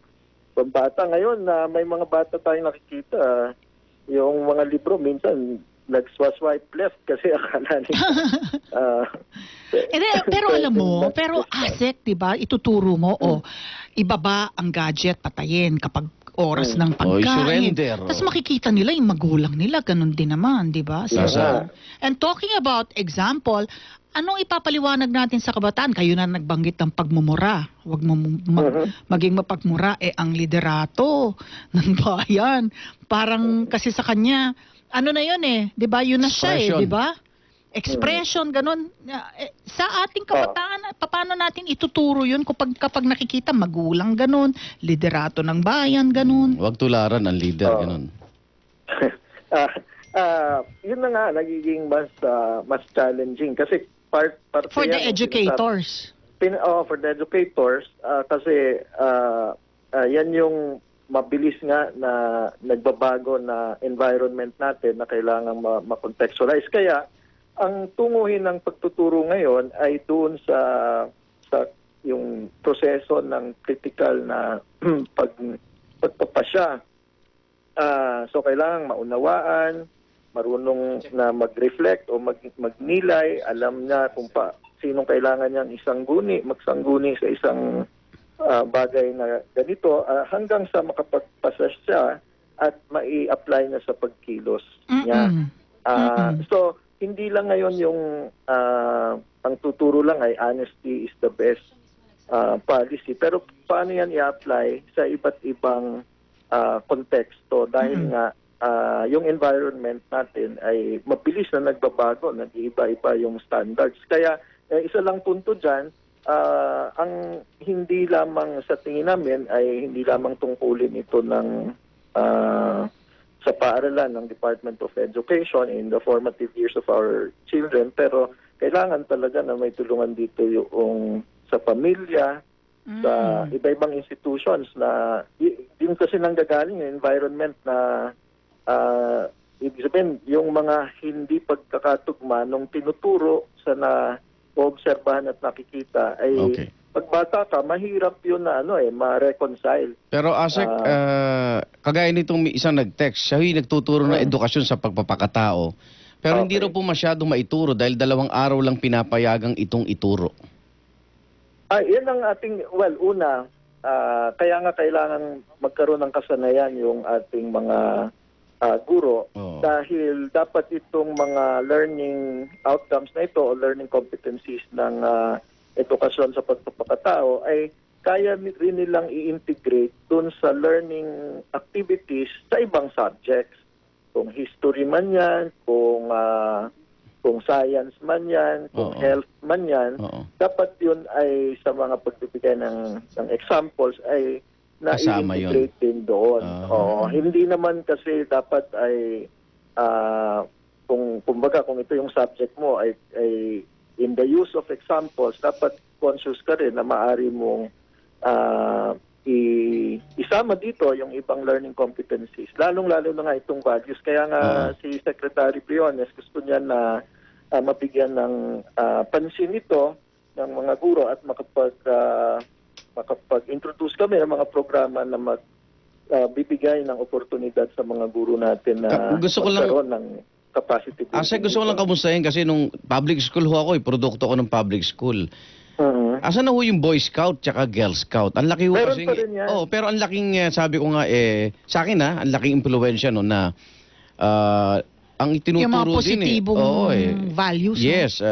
bata. Ngayon na may mga bata tayong nakikita, yung mga libro minsan nag-swipe left kasi akala nila. Pero alam mo, ASEC, diba, ituturo mo, ibaba ang gadget, patayin kapag oras ng pagkain. Tapos makikita nila yung magulang nila, ganun din naman, diba? And talking about example, anong ipapaliwanag natin sa kabataan? Kayo na nagbanggit ng pagmumura. Huwag mo maging mapagmura. Ang liderato ng bayan. Parang kasi sa kanya, ano na yun di ba? Yun na siya di ba? Expression, ganun. Sa ating kabataan, paano natin ituturo yun kapag nakikita magulang ganun, liderato ng bayan, ganun? Huwag tularan ang leader, ganun. Yun na nga, nagiging mas challenging kasi for the educators. For the educators, kasi yan yung mabilis nga na nagbabago na environment natin na kailangang ma-contextualize. Kaya, ang tunguhin ng pagtuturo ngayon ay doon sa yung proseso ng critical na pagpapasya. So, kailangang maunawaan, marunong na mag-reflect o magnilay, alam niya kung sinong kailangan niyang magsangguni sa isang bagay na ganito hanggang sa makapagpasa siya at mai-apply na sa pagkilos niya. So, hindi lang ngayon yung ang tuturo lang ay honesty is the best policy. Pero paano yan i-apply sa iba't ibang konteksto dahil nga yung environment natin ay mabilis na nagbabago, nag-iiba-iba yung standards. Kaya isa lang punto dyan, ang hindi lamang sa tingin namin ay hindi lamang tungkulin ito ng sa paaralan ng Department of Education in the formative years of our children, pero kailangan talaga na may tulungan dito yung sa pamilya, sa iba-ibang institutions na din kasi nanggagaling yung environment na ibig sabihin, yung mga hindi pagkakatugma nung tinuturo sa na-obserbahan at nakikita ay pagbata ka, mahirap yun na ma-reconcile. Pero ASEC, kagaya nitong isang nag-text, siya yung nagtuturo ng edukasyon sa pagpapakatao. Pero hindi rin po masyadong maituro dahil 2 araw lang pinapayagang itong ituro. Yan ang ating, una, kaya nga kailangan magkaroon ng kasanayan yung ating mga guro dahil dapat itong mga learning outcomes na ito o learning competencies ng edukasyon sa pagpapakatao ay kaya rin nilang i-integrate dun sa learning activities sa ibang subjects. Kung history man yan, kung kung science man yan, kung health man yan, dapat yun ay sa mga pagbibigay ng examples ay Kasama yun. na-integrate din doon. Hindi naman kasi dapat ay kung ito yung subject mo ay in the use of examples, dapat conscious ka rin na maaari mong isama dito yung ibang learning competencies. Lalong-lalo na nga itong values. Kaya nga si Secretary Briones gusto niya na mabigyan ng pansin ito ng mga guro at makapag-introduce kami ng mga programa na bibigay ng oportunidad sa mga guro natin na magkaroon ng capacity building. Gusto ko lang kamustahin kasi nung public school ho ako, produkto ko ng public school. Asan na ho yung Boy Scout tsaka Girl Scout? Ang laki ho Meron kasi. pa rin yan. Pero ang laking, sabi ko nga, sa akin ang laking impluwensya no na ang itinuturo yung mga din positibong values. Yes,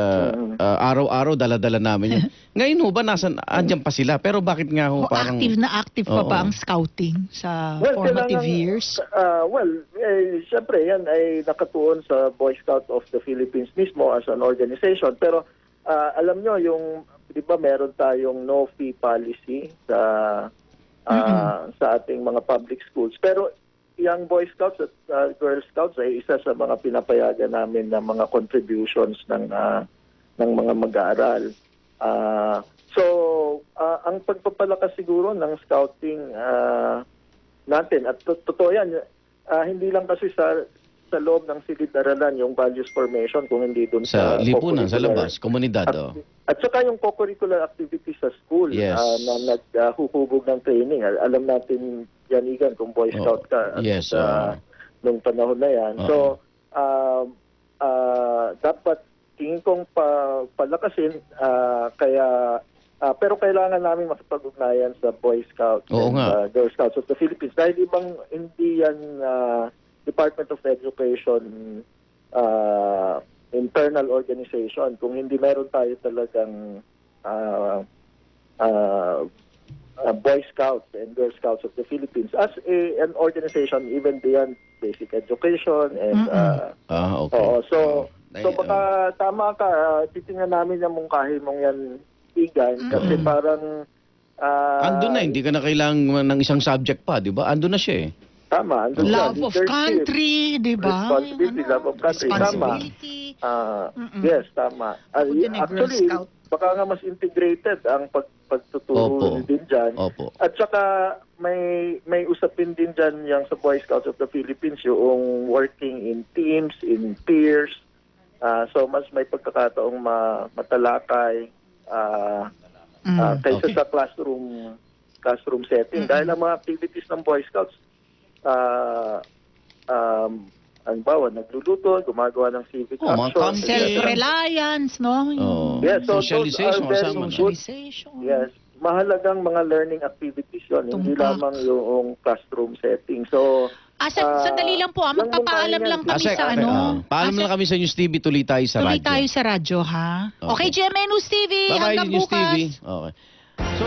araw-araw dala-dala namin yun. Ngayon ho ba andyan pa sila? Pero bakit nga ho parang active pa ba ang scouting sa formative years? Siyempre yan ay nakatuon sa Boy Scout of the Philippines mismo as an organization. Pero alam nyo, yung, di ba meron tayong no fee policy sa ating mga public schools. Pero yung Boy Scouts at Girl Scouts ay isa sa mga pinapayagan namin na mga contributions ng mga mag-aaral. Ang pagpapalakas siguro ng scouting natin, at totoo yan, hindi lang kasi sa loob ng silid-aralan yung values formation, kung hindi dun sa lipunan, sa labas, komunidad. At saka yung co-curricular activities sa school Yes. na naghuhubog ng training. Alam natin yan, Igan, kung Boy Scout ka. Yes. Nung panahon na yan. So, dapat tingin kong palakasin, pero kailangan namin makipag-ugnayan sa Boy Scouts and Girl Scouts of the Philippines. Dahil hindi yan Department of Education internal organization. Kung hindi meron tayo talagang Boy Scouts and Girl Scouts of the Philippines as an organization even beyond basic education and baka tama ka, titingnan namin yung mungkahi mong yan, Igan, kasi parang andun na, hindi ka na kailangan ng isang subject pa, di ba? Andun na siya Tama, andun love of country, di ba? Responsibility, love of country, tama. Yes, tama. Actually, baka nga mas integrated ang pagtuturo din dyan. At saka may usapin din dyan yung sa Boy Scouts of the Philippines, yung working in teams, in peers. So mas may pagkakataong matalakay kaysa sa classroom setting. Dahil ang mga activities ng Boy Scouts, ang bawa, nagluluto, gumagawa ng civic action. Self-reliance, no? Yes, so socialization. Yes, mahalagang mga learning activities yun, hindi lamang yung classroom setting. So, sandali lang po, magpapaalam lang kami sa paalam lang kami sa News TV, tuloy tayo sa radyo. Tuloy tayo sa radyo, ha? Okay, GMA News TV, hanggang bukas. Okay. So,